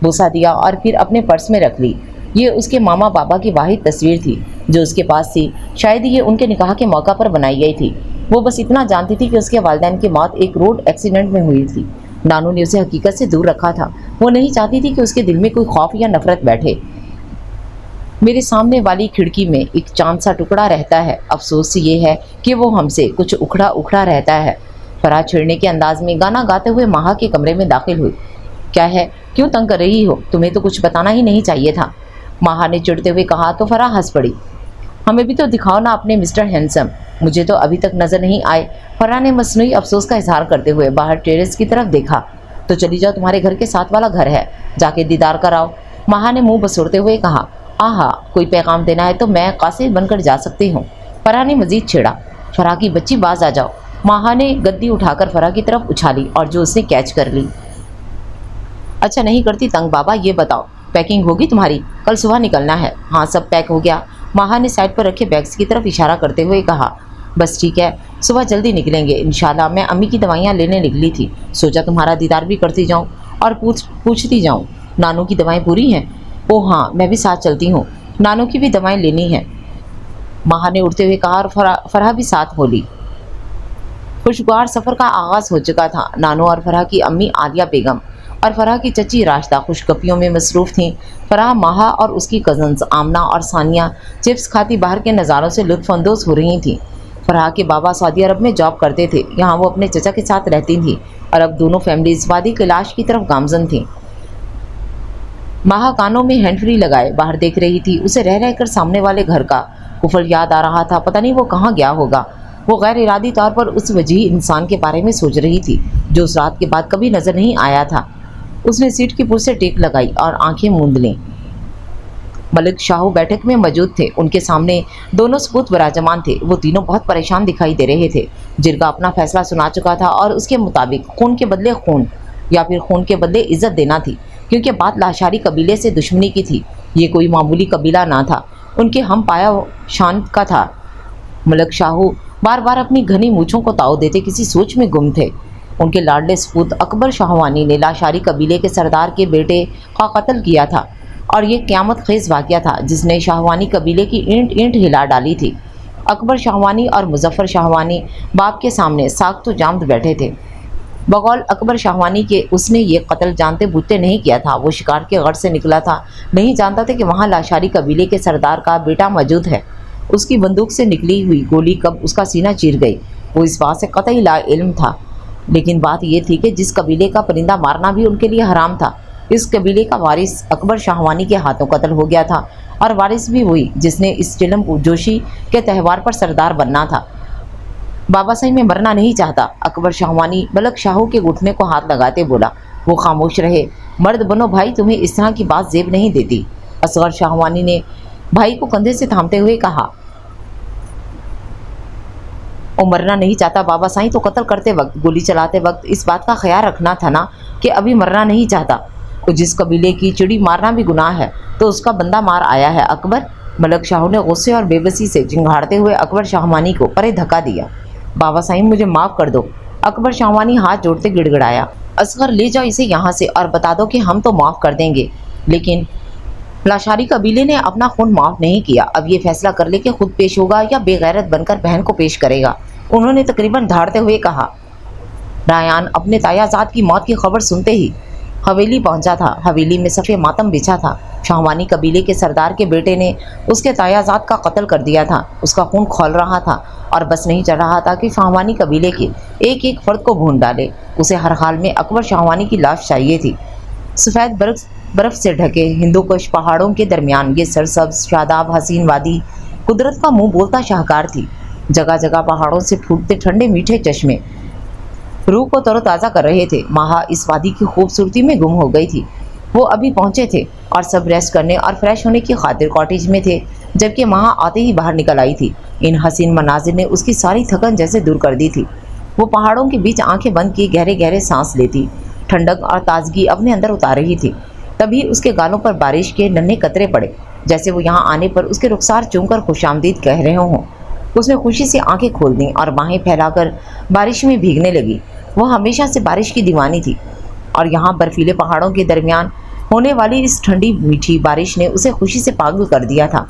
बोसा दिया और फिर अपने पर्स में रख ली। ये उसके मामा बाबा की वाहिद तस्वीर थी जो उसके पास थी। शायद ये उनके निकाह के मौका पर बनाई गई थी। वो बस इतना जानती थी कि उसके वालिदैन की मौत एक रोड एक्सीडेंट में हुई थी। नानू ने उसे हकीकत से दूर रखा था। वो नहीं चाहती थी कि उसके दिल में कोई खौफ या नफरत बैठे। میرے سامنے والی کھڑکی میں ایک چاند سا ٹکڑا رہتا ہے، افسوس یہ ہے کہ وہ ہم سے کچھ اکھڑا اکھڑا رہتا ہے۔ فرح چھڑنے کے انداز میں گانا گاتے ہوئے ماہا کے کمرے میں داخل ہوئی۔ کیا ہے، کیوں تنگ کر رہی ہو؟ تمہیں تو کچھ بتانا ہی نہیں چاہیے تھا، ماہا نے چڑھتے ہوئے کہا تو فرح ہنس پڑی۔ ہمیں بھی تو دکھاؤ نا اپنے مسٹر ہینسم، مجھے تو ابھی تک نظر نہیں آئے۔ فرح نے مصنوعی افسوس کا اظہار کرتے ہوئے باہر ٹیرس کی طرف دیکھا۔ تو چلی جاؤ، تمہارے گھر کے ساتھ والا گھر ہے، جا کے دیدار کراؤ، ماہا نے منہ بسوڑتے ہوئے کہا۔ آہا، کوئی پیغام دینا ہے تو میں قاصد بن کر جا سکتی ہوں، فرح نے مزید چھیڑا۔ فرح کی بچی باز آ جاؤ، ماہا نے گدی اٹھا کر فرح کی طرف اچھالی اور جو اس نے کیچ کر لی۔ اچھا نہیں کرتی تنگ بابا، یہ بتاؤ پیکنگ ہوگی تمہاری؟ کل صبح نکلنا ہے۔ ہاں سب پیک ہو گیا، ماہا نے سائڈ پر رکھے بیگز کی طرف اشارہ کرتے ہوئے کہا۔ بس ٹھیک ہے، صبح جلدی نکلیں گے انشاءاللہ۔ میں امی کی دوائیاں لینے نکلی تھی، سوچا تمہارا دیدار بھی کرتی جاؤں اور پوچھتی جاؤں نانو کی دوائیں پوری ہیں؟ او ہاں، میں بھی ساتھ چلتی ہوں، نانو کی بھی دوائیں لینی ہیں، ماہا نے اڑتے ہوئے کہا اور فرح بھی ساتھ ہو لی۔ خوشگوار سفر کا آغاز ہو چکا تھا۔ نانو اور فرح کی امی عالیہ بیگم اور فرح کی چچی راشدہ خوش گپیوں میں مصروف تھیں۔ فرح، ماہا اور اس کی کزنز آمنہ اور ثانیہ چپس کھاتی باہر کے نظاروں سے لطف اندوز ہو رہی تھیں۔ فرح کے بابا سعودی عرب میں جاب کرتے تھے، یہاں وہ اپنے چچا کے ساتھ رہتی تھیں اور اب دونوں فیملیز وادی کیلاش کی طرف گامزن تھیں۔ ماہا کانوں میں ہینڈ فری لگائے باہر دیکھ رہی تھی، اسے رہ رہ کر سامنے والے گھر کا قفل یاد آ رہا تھا، پتہ نہیں وہ کہاں گیا ہوگا۔ وہ غیر ارادی طور پر اس وجیح انسان کے بارے میں سوچ رہی تھی جو اس رات کے بعد کبھی نظر نہیں آیا تھا۔ اس نے سیٹ کی پشت سے ٹیک لگائی اور آنکھیں موند لیں۔ ملک شاہو بیٹھک میں موجود تھے، ان کے سامنے دونوں سپوت براجمان تھے۔ وہ تینوں بہت پریشان دکھائی دے رہے تھے۔ جرگہ اپنا فیصلہ سنا چکا تھا اور اس کے مطابق خون کے بدلے خون یا پھر خون کے بدلے عزت دینا تھی، کیونکہ بات لاشاری قبیلے سے دشمنی کی تھی۔ یہ کوئی معمولی قبیلہ نہ تھا، ان کے ہم پایا شان کا تھا۔ ملک شاہو بار بار اپنی گھنی مونچھوں کو تاؤ دیتے کسی سوچ میں گم تھے۔ ان کے لاڈلے سپوت اکبر شاہوانی نے لاشاری قبیلے کے سردار کے بیٹے کا قتل کیا تھا اور یہ قیامت خیز واقعہ تھا جس نے شاہوانی قبیلے کی اینٹ اینٹ ہلا ڈالی تھی۔ اکبر شاہوانی اور مظفر شاہوانی باپ کے سامنے ساکت و جامد بیٹھے تھے۔ بقول اکبر شاہوانی کے اس نے یہ قتل جانتے بوجھتے نہیں کیا تھا، وہ شکار کے غرض سے نکلا تھا، نہیں جانتا تھا کہ وہاں لاشاری قبیلے کے سردار کا بیٹا موجود ہے۔ اس کی بندوق سے نکلی ہوئی گولی کب اس کا سینہ چیر گئی، وہ اس بات سے قطعی لا علم تھا، لیکن بات یہ تھی کہ جس قبیلے کا پرندہ مارنا بھی ان کے لیے حرام تھا، اس قبیلے کا وارث اکبر شاہوانی کے ہاتھوں قتل ہو گیا تھا، اور وارث بھی وہی جس نے اس چلم جوشی کے تہوار پر سردار بننا تھا۔ بابا صحیح میں مرنا نہیں چاہتا، اکبر شاہوانی ملک شاہو کے گھٹنے کو ہاتھ لگاتے بولا۔ وہ خاموش رہے۔ مرد بنو بھائی، تمہیں اس طرح کی بات زیب نہیں دیتی، اصغر شاہوانی نے بھائی کو کندھے سے تھامتے ہوئے کہا۔ وہ مرنا نہیں چاہتا بابا صاحب تو قتل کرتے وقت، گولی چلاتے وقت اس بات کا خیال رکھنا تھا نا کہ ابھی مرنا نہیں چاہتا۔ کو جس قبیلے کی چڑی مارنا بھی گناہ ہے تو اس کا بندہ مار آیا ہے اکبر۔ ملک شاہو نے غصے اور بے بسی سے جنگھاڑتے ہوئے اکبر شاہوانی کو پرے دھکا دیا۔ بابا صاحب مجھے معاف کر دو، اکبر شاہوانی ہاتھ جوڑتے گڑ گڑایا۔ اصغر لے جاؤ اسے یہاں سے اور بتا دو کہ ہم تو معاف کر دیں گے، لیکن لاشاری قبیلے نے اپنا خون معاف نہیں کیا، اب یہ فیصلہ کر لے کہ خود پیش ہوگا یا بے غیرت بن کر بہن کو پیش کرے گا، انہوں نے تقریباً دھاڑتے ہوئے کہا۔ رایان اپنے تایازاد کی موت کی خبر سنتے ہی حویلی پہنچا تھا۔ حویلی میں صف ماتم بچھا تھا۔ شاہوانی قبیلے کے سردار کے بیٹے نے اس کے تایازاد کا قتل کر دیا تھا، اس کا خون کھول رہا تھا اور بس نہیں چڑھ رہا تھا کہ شاہوانی قبیلے کے ایک ایک فرد کو بھون ڈالے۔ اسے ہر حال میں اکبر شاہوانی کی لاش چاہیے تھی۔ سفید برف سے ڈھکے ہندوکش پہاڑوں کے درمیان یہ سرسبز شاداب حسین وادی قدرت کا منہ بولتا شاہکار تھی۔ جگہ جگہ پہاڑوں سے پھوٹتے ٹھنڈے میٹھے چشمے روح کو تر و تازہ کر رہے تھے۔ ماہا اس وادی کی خوبصورتی میں گم ہو گئی تھی۔ وہ ابھی پہنچے تھے اور سب ریسٹ کرنے اور فریش ہونے کی خاطر کاٹیج میں تھے، جبکہ ماہا آتے ہی باہر نکل آئی تھی۔ ان حسین مناظر نے اس کی ساری تھکن جیسے دور کر دی تھی۔ وہ پہاڑوں کے بیچ آنکھیں بند کی گہرے گہرے سانس لیتی، ٹھنڈک اور تازگی اپنے اندر اتار رہی تھی۔ تبھی اس کے گالوں پر بارش کے ننھے قطرے پڑے، جیسے وہ یہاں آنے پر اس کے رخسار چوم کر خوش آمدید کہہ رہے ہوں۔ اس نے خوشی سے آنکھیں کھول دیں اور باہیں پھیلا کر بارش میں بھیگنے لگی۔ وہ ہمیشہ سے بارش کی دیوانی تھی اور یہاں برفیلے پہاڑوں کے درمیان ہونے والی اس ٹھنڈی میٹھی بارش نے اسے خوشی سے پاگل کر دیا تھا۔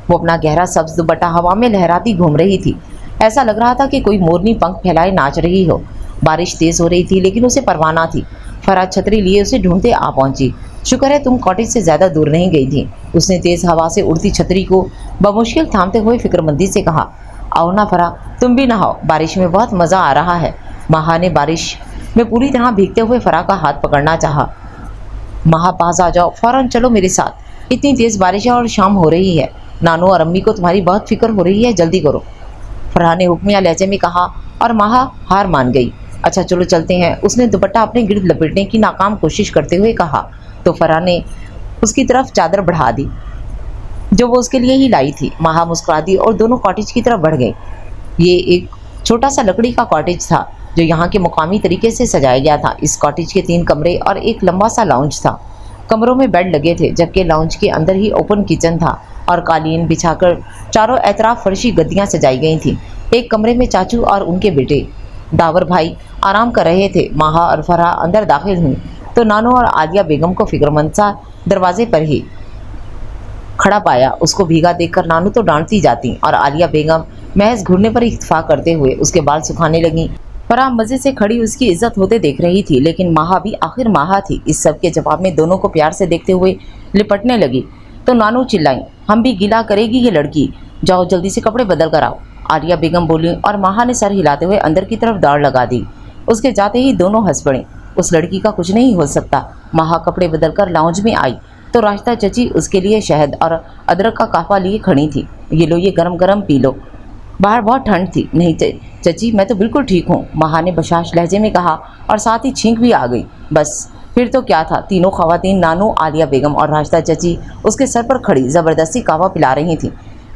وہ اپنا گہرا سبز دوپٹہ ہوا میں لہراتی گھوم رہی تھی، ایسا لگ رہا تھا کہ کوئی مورنی پنکھ پھیلائے ناچ رہی ہو۔ بارش تیز ہو رہی تھی لیکن اسے پرواہ نہ تھی۔ فرح چھتری لیے اسے ڈھونڈتے آ پہنچی۔ शुक्र है तुम कॉटेज से ज़्यादा दूर नहीं गई थी। उसने तेज़ हवा से उड़ती छतरी को बमुश्किल थामते हुए फिक्रमंदी से कहा। आओ ना फरा, तुम भी नहाओ, बारिश में बहुत मज़ा आ रहा है। महा ने बारिश में पूरी तरह भीगते हुए फरा का हाथ पकड़ना चाहा। महा पास आ जाओ, फ़ौरन चलो मेरे साथ, इतनी तेज़ बारिश है और शाम हो रही है। नानू और अम्मी को तुम्हारी बहुत फिक्र हो रही है, जल्दी करो। फरहा ने हुक्मिया लहजे में कहा और महा हार मान गई। अच्छा चलो चलते हैं, उसने दुपट्टा अपने गिर्द लपेटने की नाकाम कोशिश करते हुए कहा तो फरहा ने उसकी तरफ चादर बढ़ा दी जो वो उसके लिए ही लाई थी। महा मुस्कुरा दी और दोनों कॉटेज की तरफ बढ़ गई। ये एक छोटा सा लकड़ी का कॉटेज था जो यहाँ के मुकामी तरीके से सजाया गया था। इस कॉटेज के 3 कमरे और एक लंबा सा लाउंज था। कमरों में बेड लगे थे जबकि लाउंज के अंदर ही ओपन किचन था और कालीन बिछाकर चारों एतराफ फर्शी गद्दियाँ सजाई गई थीं। एक कमरे में चाचू और उनके बेटे डावर भाई आराम कर रहे थे। माहा और फरहा अंदर दाखिल हुई तो नानू और आलिया बेगम को फिक्रमंद सा दरवाजे पर ही खड़ा पाया। उसको भीगा देखकर नानू तो डांटती जाती और आलिया बेगम महज घुरने पर इत्तेफाक करते हुए उसके बाल सुखाने लगी। फरहा मज़े से खड़ी उसकी इज्जत होते देख रही थी, लेकिन माहा भी आखिर माहा थी। इस सब के जवाब में दोनों को प्यार से देखते हुए लिपटने लगी तो नानू चिल्लाई, हम भी गिला करेगी ये लड़की, जाओ जल्दी से कपड़े बदल कर आओ। आलिया बेगम बोली और माहा ने सर हिलाते हुए अंदर की तरफ दौड़ लगा दी। उसके जाते ही दोनों हंस पड़े। उस लड़की का कुछ नहीं हो सकता। माहा कपड़े बदल कर लाउंज में आई तो रास्ता चची उसके लिए शहद और अदरक का काफा लिए खड़ी थी। ये लो, ये गरम गरम पी लो, बाहर बहुत ठंड थी। नहीं चची, मैं तो बिल्कुल ठीक हूँ, माहा ने बशाश लहजे में कहा और साथ ही छींक भी आ गई। बस फिर तो क्या था, तीनों खवातीन नानू, आलिया बेगम और राशिदा चची उसके सर पर खड़ी ज़बरदस्ती कावा पिला रही थीं।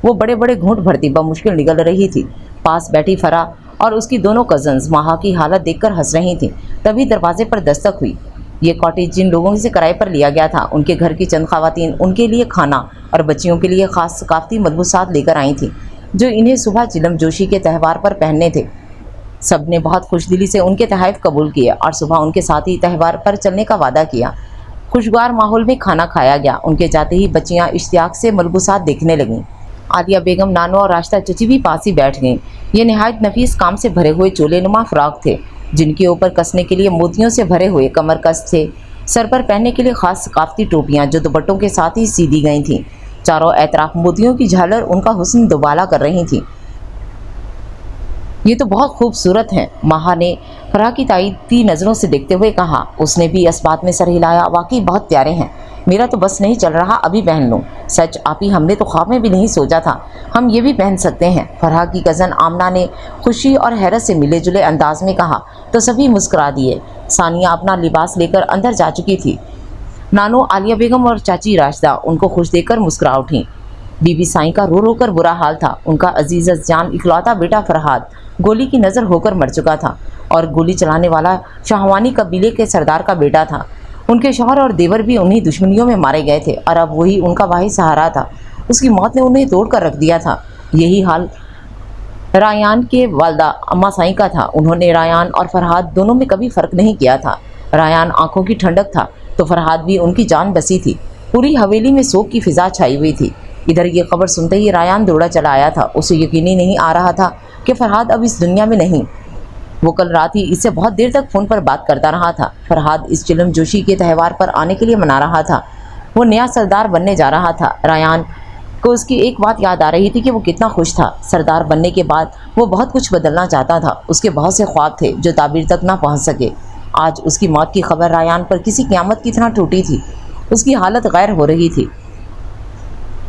वो बड़े बड़े घूंट भरती बमुश्किल निगल रही थी। पास बैठी फरा और उसकी दोनों कज़न्स माहा की हालत देखकर हंस रही थीं। तभी दरवाजे पर दस्तक हुई। ये कॉटेज जिन लोगों से किराए पर लिया गया था, उनके घर की चंद खवातीन उनके लिए खाना और बच्चियों के लिए ख़ास सकाफ़ती मलबूसात लेकर आई थीं जो इन्हें सुबह चिलम जोशी के त्यौहार पर पहनने थे। सब ने बहुत खुशदिली से उनके तहफ़ कबूल किए और सुबह उनके साथ ही त्यौहार पर चलने का वादा किया। खुशगवार माहौल में खाना खाया गया। उनके जाते ही बच्चियाँ इश्तियाक से मलबूसात देखने लगीं। आलिया बेगम, नानो और राशिदा चची भी पास ही बैठ गईं। ये नहायत नफीस काम से भरे हुए चोले नुमा फ्रॉक थे जिनके ऊपर कसने के लिए मोतियों से भरे हुए कमर कस थे। सर पर पहनने के लिए ख़ास सकाफ़ती टोपियाँ जो दुपट्टों के साथ ही सी दी गई थीं। चारों एतराफ मोतियों की झालर उनका हुस्न दुबाला कर रही थी। ये तो बहुत खूबसूरत हैं, माहा ने फरहा की ताईदी नज़रों से देखते हुए कहा। उसने भी इस बात में सर हिलाया, वाकई बहुत प्यारे हैं, मेरा तो बस नहीं चल रहा अभी पहन लूँ। सच आपी, हमने तो ख्वाब में भी नहीं सोचा था हम ये भी पहन सकते हैं, फरहा की कज़न आमना ने खुशी और हैरत से मिले जुले अंदाज में कहा तो सभी मुस्कुरा दिए। सानिया अपना लिबास लेकर अंदर जा चुकी थी। नानो, आलिया बेगम और चाची राशिदा उनको खुश देखकर मुस्कुरा उठीं। बीबी साईं का रो रो कर बुरा हाल था। उनका अजीज़ जान इकलौता बेटा फरहाद गोली की नज़र होकर मर चुका था और गोली चलाने वाला शाहवानी कबीले के सरदार का बेटा था। उनके शौहर और देवर भी उन्हीं दुश्मनियों में मारे गए थे और अब वही उनका वाहिद सहारा था। उसकी मौत ने उन्हें तोड़ कर रख दिया था। यही हाल रायान के वालदा अम्मा साईं का था। उन्होंने रायान और फरहाद दोनों में कभी फ़र्क नहीं किया था। रायान आंखों की ठंडक था तो फरहाद भी उनकी जान बसी थी। पूरी हवेली में शोक की फिजा छाई हुई थी। इधर ये खबर सुनते ही रायान दौड़ा चला आया था। उसे यकीन ही नहीं आ रहा था कि फरहाद अब इस दुनिया में नहीं। वो कल रात ही इससे बहुत देर तक फ़ोन पर बात करता रहा था। फरहाद इस चिलम जोशी के त्यौहार पर आने के लिए मना रहा था। वो नया सरदार बनने जा रहा था। रायान को उसकी एक बात याद आ रही थी कि वो कितना खुश था। सरदार बनने के बाद वो बहुत कुछ बदलना चाहता था। उसके बहुत से ख्वाब थे जो ताबीर तक ना पहुँच सके। आज उसकी मौत की खबर रायान पर किसी क़यामत की तरह टूटी थी। उसकी हालत गैर हो रही थी।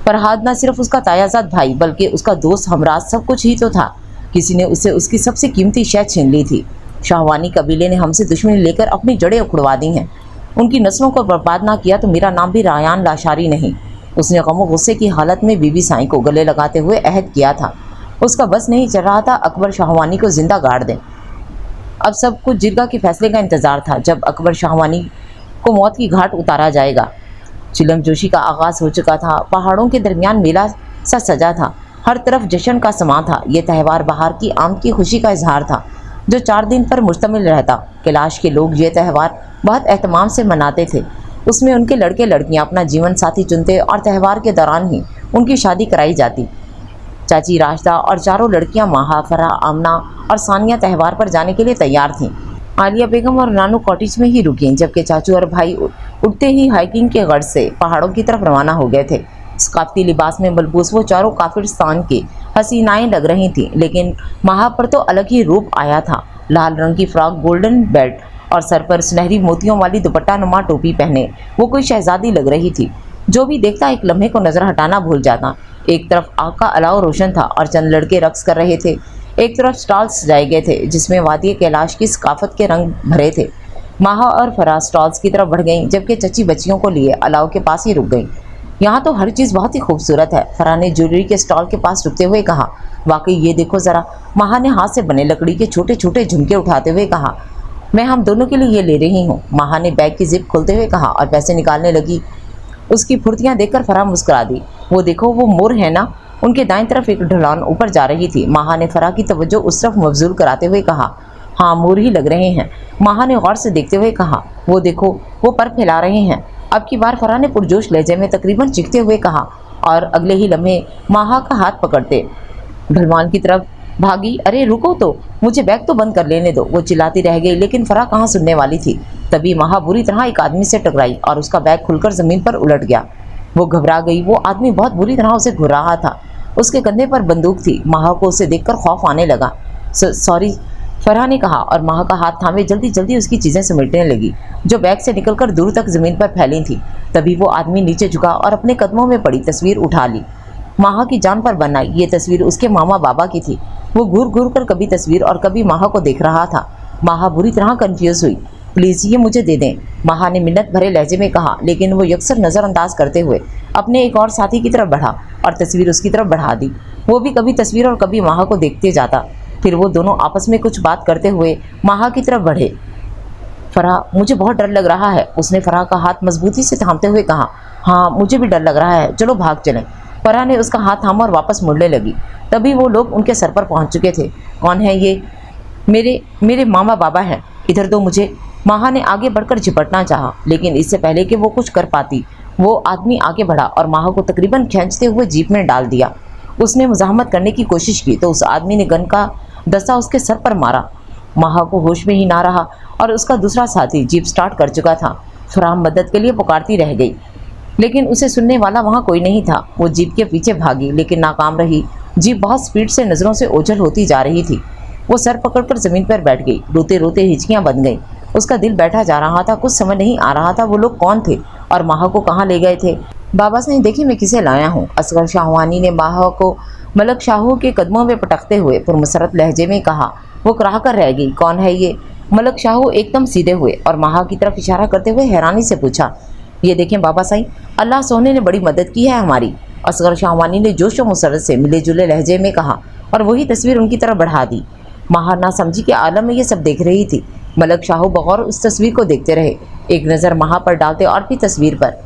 फरहाद न सिर्फ उसका तायाजाद भाई बल्कि उसका दोस्त, हमराज, सब कुछ ही तो था। किसी ने उससे उसकी सबसे कीमती शय छीन ली थी। शाहवानी कबीले ने हमसे दुश्मनी लेकर अपनी जड़ें उखड़वा दी हैं। उनकी नस्लों को बर्बाद ना किया तो मेरा नाम भी रायान लाशारी नहीं। उसने गम गुस्से की हालत में बीबी साईं को गले लगाते हुए अहद किया था। उसका बस नहीं चल रहा था अकबर शाहवानी को जिंदा गाड़ दें। अब सब कुछ जिरगा के फैसले का इंतज़ार था जब अकबर शाहवानी को मौत की घाट उतारा जाएगा। चिलम जोशी का आगाज़ हो चुका था। पहाड़ों के दरमियान मेला सा सजा था। हर तरफ जश्न का समा था। ये त्यौहार बाहर की आमद की खुशी का इजहार था जो 4 दिन पर मुश्तमिल रहता। कैलाश के लोग ये त्यौहार बहुत एहतमाम से मनाते थे। उसमें उनके लड़के लड़कियां अपना जीवन साथी चुनते और त्यौहार के दौरान ही उनकी शादी कराई जाती। चाची राशिदा और चारों लड़कियां माहा, फरहा, आमना और सानिया त्यौहार पर जाने के लिए तैयार थीं। आलिया बेगम और नानू कॉटेज में ही रुकीं, जबकि चाचू और भाई उठते ही हाइकिंग के गर्ज से पहाड़ों की तरफ रवाना हो गए थे। सकाफती लिबास में मलबूस वो चारों काफिरस्तान की हसीनाएं लग रही थीं, लेकिन महा पर तो अलग ही रूप आया था। लाल रंग की फ्रॉक, गोल्डन बेल्ट और सर पर सुनहरी मोतियों वाली दुपट्टा नुमा टोपी पहने वो कोई शहजादी लग रही थी। जो भी देखता एक लम्हे को नजर हटाना भूल जाता। एक तरफ आग का अलाव रोशन था और चंद लड़के रक्स कर रहे थे। एक तरफ स्टॉल्स सजाए गए थे जिसमें वादी कैलाश की सकाफत के रंग भरे थे। माहा और फराज स्टॉल्स की तरफ बढ़ गईं, जबकि चची बच्चियों को लिए अलाव के पास ही रुक गईं। यहाँ तो हर चीज़ बहुत ही खूबसूरत है, फराह ने ज्वेलरी के स्टॉल के पास रुकते हुए कहा। वाकई ये देखो ज़रा, माहा ने हाथ से बने लकड़ी के छोटे छोटे झुमके उठाते हुए कहा। मैं हम दोनों के लिए ये ले रही हूँ, माहा ने बैग की जिप खोलते हुए कहा और पैसे निकालने लगी। उसकी फुर्तियाँ देखकर फराह मुस्कुरा दी। वो देखो, वो मोर है ना। उनके दाईं तरफ एक ढलान ऊपर जा रही थी। माहा ने फराह की तवज्जो उस तरफ मबजूल कराते हुए कहा। हाँ, मोर ही लग रहे हैं, माहा ने गौर से देखते हुए कहा। वो देखो, वो पर फैला रहे हैं। अब की बार फराह ने पुरजोश लहजे में तकरीबन चीखते हुए कहा और अगले ही लम्हे माहा का हाथ पकड़ते ढलवान की तरफ भागी। अरे रुको तो, मुझे बैग तो बंद कर लेने दो, वो चिल्लाती रह गई, लेकिन फराह कहाँ सुनने वाली थी। तभी माहा बुरी तरह एक आदमी से टकराई और उसका बैग खुलकर ज़मीन पर उलट गया। वो घबरा गई। वो आदमी बहुत बुरी तरह उसे घूर रहा था। उसके कंधे पर बंदूक थी। माहा को उसे देखकर खौफ आने लगा। सॉरी, फराह ने कहा और माहा का हाथ थामे जल्दी जल्दी उसकी चीज़ें समेटने लगी जो बैग से निकलकर दूर तक ज़मीन पर फैली थी। तभी वो आदमी नीचे झुका और अपने कदमों में पड़ी तस्वीर उठा ली। माहा की जान पर बन आई। ये तस्वीर उसके मामा बाबा की थी। वो घूर घूर कर कभी तस्वीर और कभी माहा को देख रहा था। माहा बुरी तरह कन्फ्यूज़ हुई। प्लीज़ ये मुझे दे दें, माहा ने मिन्नत भरे लहजे में कहा, लेकिन वो यकसर नज़रअंदाज करते हुए अपने एक और साथी की तरफ बढ़ा और तस्वीर उसकी तरफ बढ़ा दी। वो भी कभी तस्वीर और कभी माहा को देखते जाता। फिर वो दोनों आपस में कुछ बात करते हुए माहा की तरफ बढ़े। फराह, मुझे बहुत डर लग रहा है, उसने फराह का हाथ मजबूती से थामते हुए कहा। हाँ, मुझे भी डर लग रहा है, चलो भाग चलें। फराह ने उसका हाथ थामा और वापस मुड़ने लगी। तभी वो लोग उनके सर पर पहुंच चुके थे। कौन है ये? मेरे मामा बाबा हैं, इधर दो मुझे। माहा ने आगे बढ़कर झपटना चाहा, लेकिन इससे पहले कि वो कुछ कर पाती, वो आदमी आगे बढ़ा और माहा को तकरीबन खींचते हुए जीप में डाल दिया। उसने मुज़ाहमत करने की कोशिश की तो उस आदमी ने गन का दस्ता उसके सर पर मारा। माहा को होश में ही ना रहा और उसका दूसरा साथी जीप स्टार्ट कर चुका था। फराह मदद के लिए पुकारती रह गई, लेकिन उसे सुनने वाला वहाँ कोई नहीं था। वो जीप के पीछे भागी, लेकिन नाकाम रही। जीप बहुत स्पीड से नज़रों से ओझल होती जा रही थी। वो सर पकड़कर ज़मीन पर बैठ गई। रोते रोते हिचकियाँ बन गईं। उसका दिल बैठा जा रहा था। कुछ समझ नहीं आ रहा था वो लोग कौन थे और माहा को कहाँ ले गए थे। बाबा से देखी मैं किसे लाया हूँ, असगर शाहवानी ने माहा को मलक शाहू के कदमों में पटकते हुए पुरमसरत लहजे में कहा। वो कराह कर रह गई। कौन है ये? मलक शाहू एकदम सीधे हुए और माहा की तरफ इशारा करते हुए हैरानी से पूछा। ये देखें बाबा साईं, अल्लाह सोने ने बड़ी मदद की है हमारी, असगर शाहवानी ने जोश व मुसरत से मिले जुले लहजे में कहा और वही तस्वीर उनकी तरफ बढ़ा दी। माहा ना समझी के आलम में ये सब देख रही थी। मलक शाहू बगौर उस तस्वीर को देखते रहे, एक नज़र माहा पर डालते और फिर तस्वीर पर।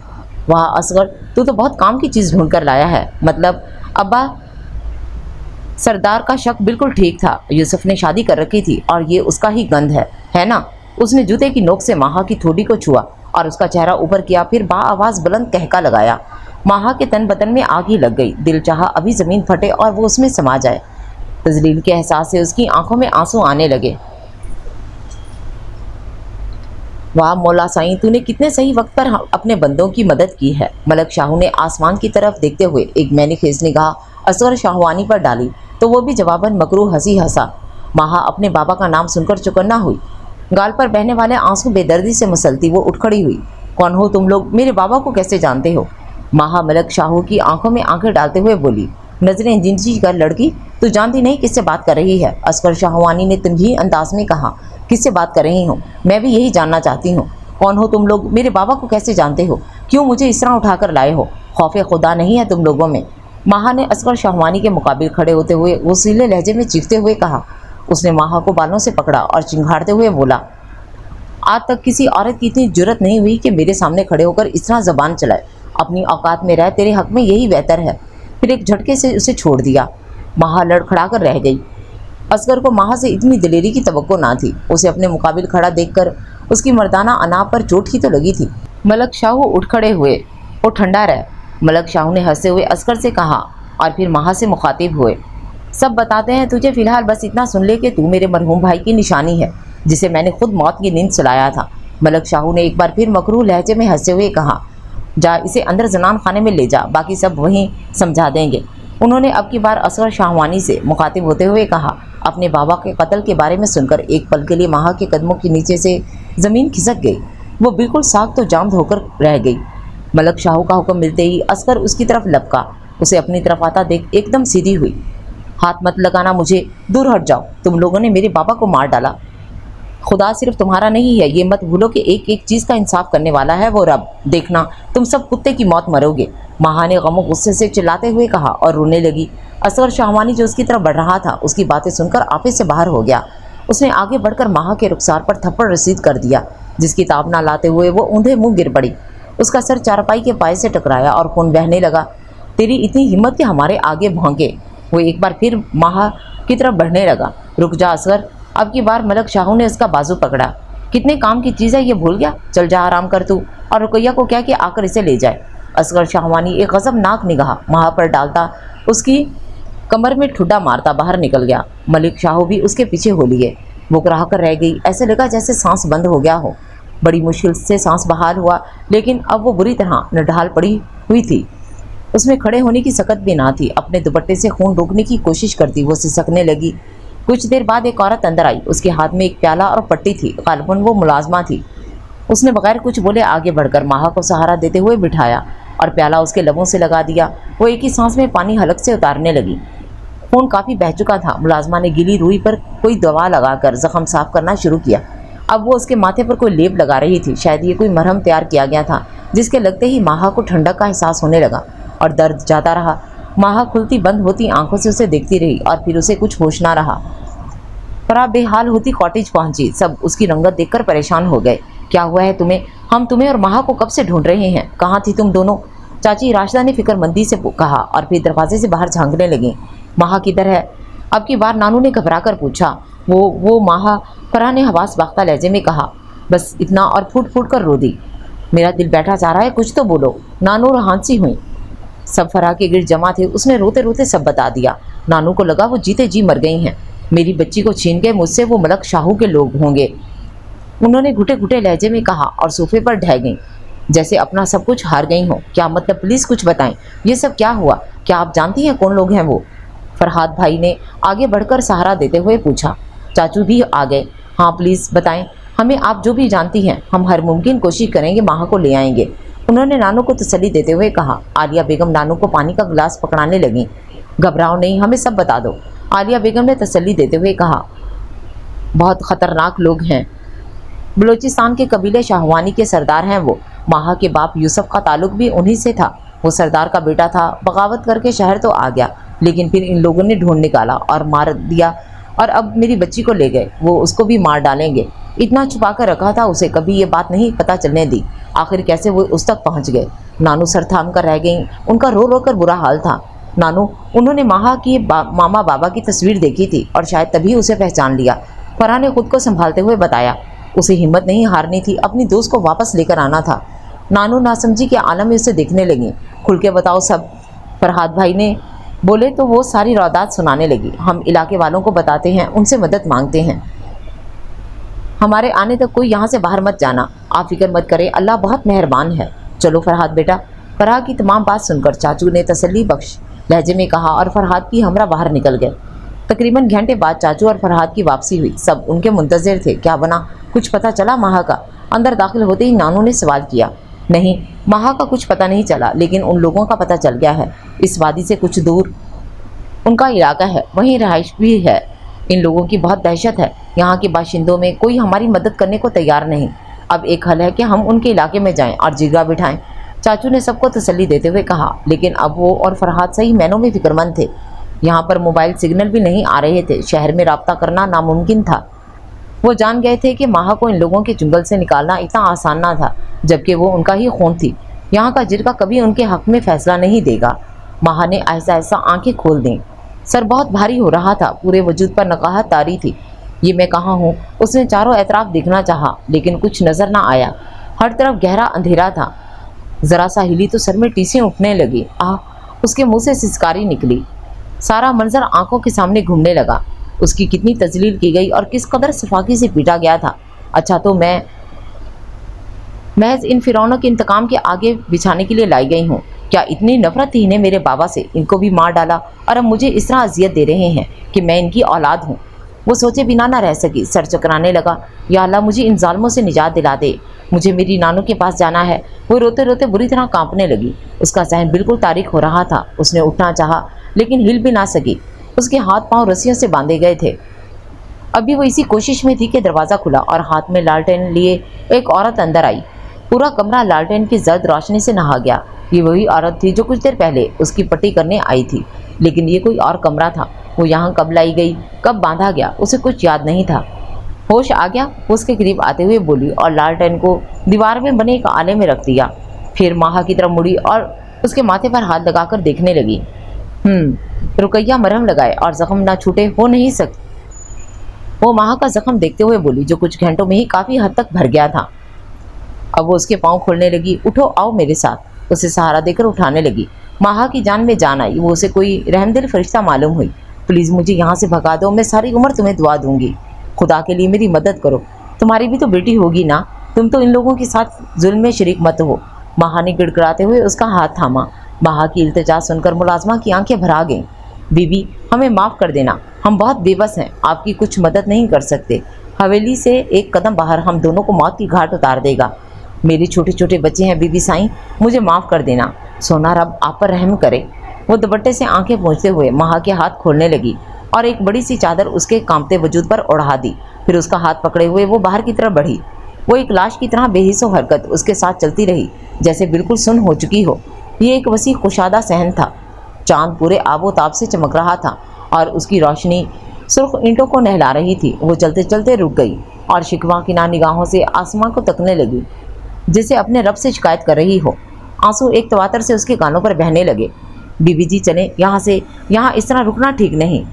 वाह असगर, तू तो बहुत काम की चीज़ ढूंढ कर लाया है। मतलब अब्बा सरदार का शक बिल्कुल ठीक था। यूसुफ ने शादी कर रखी थी और ये उसका ही गंध है ना? उसने जूते की नोक से माहा की ठोड़ी को छुआ और उसका चेहरा ऊपर किया, फिर बाआवाज़ बुलंद कहका लगाया। माहा के तन बदन में आग ही लग गई। दिल चाहा अभी ज़मीन फटे और वो उसमें समा जाए। तजलील के एहसास से उसकी आंखों में आंसू आने लगे। वाह मौला साईं, तूने कितने सही वक्त पर अपने बंदों की मदद की है। मलक शाहू ने आसमान की तरफ देखते हुए एक मैंने खेज निगाह असगर शाहवानी पर डाली तो वो भी जवाबन मकरूह हंसी हंसा। माहा अपने बाबा का नाम सुनकर चौकन्ना हुई। गाल पर बहने वाले आंसू बेदर्दी से मसलती वो उठ खड़ी हुई। कौन हो तुम लोग? मेरे बाबा को कैसे जानते हो? माहा मलक शाहू की आंखों में आंखें डालते हुए बोली। नजरें जिंची कर लड़की, तू जानती नहीं किससे बात कर रही है? असगर शाहवानी ने तमही अंदाज में कहा। किससे बात कर रही हूँ? मैं भी यही जानना चाहती हूँ। कौन हो तुम लोग? मेरे बाबा को कैसे जानते हो? क्यों मुझे इस तरह उठाकर लाए हो? खौफे खुदा नहीं है तुम लोगों में? माहा ने असगर शाहवानी के मुकाबिल खड़े होते हुए वसीले लहजे में चीखते हुए कहा। उसने माहा को बालों से पकड़ा और चिंघाड़ते हुए बोला, आज तक किसी औरत की इतनी जुर्रत नहीं हुई कि मेरे सामने खड़े होकर इस तरह ज़बान चलाए। अपनी औकात में रह, तेरे हक में यही बेहतर है। फिर एक झटके से उसे छोड़ दिया। माहा लड़खड़ा कर रह गई। असगर को माहा से इतनी दिलेरी की तवक्को ना थी। उसे अपने मुकाबिल खड़ा देखकर उसकी मर्दाना अनाप पर चोट ही तो लगी थी। मलक शाहू उठ खड़े हुए। वो ठंडा रह, मलक शाहू ने हंसते हुए असगर से कहा और फिर माहा से मुखातिब हुए। सब बताते हैं तुझे, फ़िलहाल बस इतना सुन ले कि तू मेरे मरहूम भाई की निशानी है। जिसे मैंने खुद मौत की नींद सुलाया था। मलक शाहू ने एक बार फिर मकरूह लहजे में हंसते हुए कहा, जा इसे अंदर जनान खाने में ले जा, बाकी सब वहीं समझा देंगे। उन्होंने अब की बार असगर शाहवानी से मुखातिब होते हुए कहा। अपने बाबा के कत्ल के बारे में सुनकर एक पल के लिए माहा के कदमों के नीचे से ज़मीन खिसक गई। वो बिल्कुल साख तो जाम होकर रह गई। मलक शाहू का हुक्म मिलते ही असगर उसकी तरफ लपका। उसे अपनी तरफ आता देख एकदम सीधी हुई। हाथ मत लगाना मुझे, दूर हट जाओ, तुम लोगों ने मेरे बाबा को मार डाला। खुदा सिर्फ तुम्हारा नहीं है, ये मत भूलो कि एक एक चीज़ का इंसाफ करने वाला है वो रब। देखना तुम सब कुत्ते की मौत मरोगे। माहा ने गम गुस्से से चिल्लाते हुए कहा और रोने लगी। असगर शाहवानी जो उसकी तरफ बढ़ रहा था उसकी बातें सुनकर आपे से बाहर हो गया। उसने आगे बढ़कर माहा के रुखसार पर थप्पड़ रसीद कर दिया, जिसकी ताब ना लाते हुए वो ऊंधे मुंह गिर पड़ी। उसका सर चारपाई के पाए से टकराया और खून बहने लगा। तेरी इतनी हिम्मत कि हमारे आगे भौंके। वो एक बार फिर माहा की तरफ बढ़ने लगा। रुक जा असगर। अब की बार मलक शाहू ने उसका बाजू पकड़ा। कितने काम की चीज़ है ये भूल गया? चल जा आराम कर तू। और रुकैया को क्या कि आकर इसे ले जाए। असगर शाहवानी एक गज़बनाक निगाह माहा पर डालता उसकी कमर में ठुड्डा मारता बाहर निकल गया। मलिक शाहू भी उसके पीछे हो लिए। वो कराह कर रह गई। ऐसे लगा जैसे सांस बंद हो गया हो। बड़ी मुश्किल से सांस बहाल हुआ, लेकिन अब वो बुरी तरह नढाल पड़ी हुई थी। उसमें खड़े होने की सकत भी ना थी। अपने दुपट्टे से खून रोकने की कोशिश करती वो सिसकने लगी। कुछ देर बाद एक औरत अंदर आई। उसके हाथ में एक प्याला और पट्टी थी। गालिबन वो मुलाजमा थी। उसने बगैर कुछ बोले आगे बढ़कर माहा को सहारा देते हुए बिठाया और प्याला उसके लबों से लगा दिया। वो एक ही सांस में पानी हलक से उतारने लगी। खून काफ़ी बह चुका था। मुलाजमा ने गीली रुई पर कोई दवा लगाकर ज़ख्म साफ करना शुरू किया। अब वो उसके माथे पर कोई लेप लगा रही थी। शायद ये कोई मरहम तैयार किया गया था, जिसके लगते ही माहा को ठंडक का एहसास होने लगा और दर्द जाता रहा। माहा खुलती बंद होती आंखों से उसे देखती रही और फिर उसे कुछ होश ना रहा। फराह बेहाल होती कॉटेज पहुंची। सब उसकी रंगत देखकर परेशान हो गए। क्या हुआ है तुम्हें? हम तुम्हें और माहा को कब से ढूंढ रहे हैं। कहाँ थी तुम दोनों? चाची राशिदा ने फिक्रमंदी से कहा और फिर दरवाजे से बाहर झांकने लगी। माहा किधर है? अब की बार नानू ने घबरा कर पूछा। वो माहा, फराह ने हवास बाख्ता लहजे में कहा। बस इतना और फूट फूट कर रो दी। मेरा दिल बैठा जा रहा है, कुछ तो बोलो। नानू और हांसी हुई। सब फराह के गिर्द जमा थे। उसने रोते रोते सब बता दिया। नानू को लगा वो जीते जी मर गई हैं। मेरी बच्ची को छीन गए मुझसे वो मलक शाहू के लोग होंगे। उन्होंने घुटे घुटे लहजे में कहा और सोफे पर ढह गईं, जैसे अपना सब कुछ हार गई हों। क्या मतलब? प्लीज़ कुछ बताएं, ये सब क्या हुआ? क्या आप जानती हैं कौन लोग हैं वो? फरहाद भाई ने आगे बढ़कर सहारा देते हुए पूछा। चाचू भी आ गए। हाँ प्लीज़ बताएं हमें, आप जो भी जानती हैं। हम हर मुमकिन कोशिश करेंगे, माहा को ले आएंगे। उन्होंने नानू को तसल्ली देते हुए कहा। आलिया बेगम नानू को पानी का गिलास पकड़ाने लगी। घबराओ नहीं, हमें सब बता दो, आलिया बेगम ने तसल्ली देते हुए कहा। बहुत ख़तरनाक लोग हैं। बलूचिस्तान के कबीले शाहवानी के सरदार हैं वो। माहा के बाप यूसुफ का ताल्लुक भी उन्हीं से था। वो सरदार का बेटा था। बगावत करके शहर तो आ गया, लेकिन फिर इन लोगों ने ढूंढ निकाला और मार दिया और अब मेरी बच्ची को ले गए। वो उसको भी मार डालेंगे। इतना छुपा कर रखा था उसे, कभी ये बात नहीं पता चलने दी। आखिर कैसे वो उस तक पहुंच गए। नानू सर थाम कर रह गई। उनका रो रो कर बुरा हाल था। नानू, उन्होंने माहा की मामा बाबा की तस्वीर देखी थी और शायद तभी उसे पहचान लिया। फराह ने खुद को संभालते हुए बताया। उसे हिम्मत नहीं हारनी थी, अपनी दोस्त को वापस लेकर आना था। नानू नासमझी के आलम में उसे देखने लगी। खुल के बताओ सब, फरहाद भाई ने बोले तो वो सारी रौदात सुनाने लगी। हम इलाके वालों को बताते हैं, उनसे मदद मांगते हैं। हमारे आने तक कोई यहाँ से बाहर मत जाना। आप फिक्र मत करें, अल्लाह बहुत मेहरबान है। चलो फरहाद बेटा। फरहाद की तमाम बात सुनकर चाचू ने तसल्ली बख्श लहजे में कहा और फरहाद की हमरा बाहर निकल गए। तकरीबन घंटे बाद चाचू और फरहाद की वापसी हुई। सब उनके मुंतज़िर थे। क्या बना? कुछ पता चला माहा का? अंदर दाखिल होते ही नानू ने सवाल किया। नहीं, माहा का कुछ पता नहीं चला, लेकिन उन लोगों का पता चल गया है। इस वादी से कुछ दूर उनका इलाका है, वहीं रहाइश भी है। इन लोगों की बहुत दहशत है। यहाँ के बाशिंदों में कोई हमारी मदद करने को तैयार नहीं। अब एक हल है कि हम उनके इलाके में जाएं और जिगरा बिठाएं। चाचू ने सबको तसल्ली देते हुए कहा। लेकिन अब वो और फरहाद सही मैनों में फिक्रमंद थे। यहाँ पर मोबाइल सिग्नल भी नहीं आ रहे थे। शहर में रब्ता करना नामुमकिन था। वो जान गए थे कि माहा को इन लोगों के चुंगल से निकालना इतना आसान ना था, जबकि वो उनका ही खून थी। यहाँ का जिरगा कभी उनके हक़ में फ़ैसला नहीं देगा। माहा ने ऐसा ऐसा आंखें खोल दी। सर बहुत भारी हो रहा था। पूरे वजूद पर नकाहत तारी थी। ये मैं कहाँ हूँ? उसने चारों एतराफ़ देखना चाहा, लेकिन कुछ नज़र ना आया। हर तरफ गहरा अंधेरा था। ज़रा सा हिली तो सर में टीसें उठने लगी। उसके मुँह से सिसकारी निकली। सारा मंजर आंखों के सामने घूमने लगा। اس کی کتنی تذلیل کی گئی اور کس قدر سفاکی سے پیٹا گیا تھا۔ اچھا تو میں محض ان فرعونوں کے انتقام کے آگے بچھانے کے لیے لائی گئی ہوں؟ کیا اتنی نفرت تھی انہیں میرے بابا سے؟ ان کو بھی مار ڈالا اور اب مجھے اس طرح اذیت دے رہے ہیں کہ میں ان کی اولاد ہوں۔ وہ سوچے بنا نہ رہ سکی، سر چکرانے لگا۔ یا اللہ مجھے ان ظالموں سے نجات دلا دے، مجھے میری نانو کے پاس جانا ہے۔ وہ روتے روتے بری طرح کانپنے لگی، اس کا ذہن بالکل تاریک ہو رہا تھا۔ اس نے اٹھنا چاہا لیکن ہل بھی نہ سکی، اس کے ہاتھ پاؤں رسیوں سے باندھے گئے تھے۔ ابھی وہ اسی کوشش میں تھی کہ دروازہ کھلا اور ہاتھ میں لالٹین لیے ایک عورت اندر آئی۔ پورا کمرہ لالٹین کی زرد روشنی سے نہا گیا۔ یہ وہی عورت تھی جو کچھ دیر پہلے اس کی پٹی کرنے آئی تھی، لیکن یہ کوئی اور کمرہ تھا۔ وہ یہاں کب لائی گئی، کب باندھا گیا، اسے کچھ یاد نہیں تھا۔ ہوش آ گیا، وہ اس کے قریب آتے ہوئے بولی اور لالٹین کو دیوار میں بنے ایک آلے میں رکھ دیا۔ پھر ماہا کی طرف مڑی اور اس کے ماتھے پر ہاتھ لگا کر دیکھنے لگی۔ رقیہ مرہم لگائے اور زخم نہ چھوٹے ہو نہیں سکتے۔ وہ ماہا کا زخم دیکھتے ہوئے بولی جو کچھ گھنٹوں میں ہی کافی حد تک بھر گیا تھا۔ اب وہ اس کے پاؤں کھولنے لگی۔ اٹھو، آؤ میرے ساتھ، اسے سہارا دے کر اٹھانے لگی۔ ماہا کی جان میں جان آئی، وہ اسے کوئی رحم دل فرشتہ معلوم ہوئی۔ پلیز مجھے یہاں سے بھگا دو، میں ساری عمر تمہیں دعا دوں گی، خدا کے لیے میری مدد کرو، تمہاری بھی تو بیٹی ہوگی نا، تم تو ان لوگوں کے ساتھ ظلم میں شریک مت ہو۔ ماہا نے گڑ گڑاتے ہوئے اس کا ہاتھ تھاما۔ ماہا کی التجا سن کر ملازمہ کی آنکھیں بھر آ گئیں۔ بی بی ہمیں معاف کر دینا، ہم بہت بے بس ہیں، آپ کی کچھ مدد نہیں کر سکتے۔ حویلی سے ایک قدم باہر ہم دونوں کو موت کی گھاٹ اتار دے گا۔ میرے چھوٹے چھوٹے بچے ہیں بی بی سائیں، مجھے معاف کر دینا، سونا رب آپ پر رحم کرے۔ وہ دوپٹے سے آنکھیں پوچھتے ہوئے ماہا کے ہاتھ کھولنے لگی اور ایک بڑی سی چادر اس کے کانپتے وجود پر اڑا دی۔ پھر اس کا ہاتھ پکڑے ہوئے وہ باہر کی طرف بڑھی۔ وہ ایک لاش کی طرح بے حس و حرکت اس کے ساتھ چلتی رہی، جیسے بالکل سن ہو چکی ہو۔ یہ ایک وسیع کشادہ صحن تھا، چاند پورے آب و تاب سے چمک رہا تھا اور اس کی روشنی سرخ اینٹوں کو نہلا رہی تھی۔ وہ چلتے چلتے رک گئی اور شکوہ کنار نگاہوں سے آسمان کو تکنے لگی، جسے اپنے رب سے شکایت کر رہی ہو۔ آنسو ایک تواتر سے اس کے گانوں پر بہنے لگے۔ بی بی جی چلیں یہاں سے، یہاں اس طرح رکنا ٹھیک نہیں۔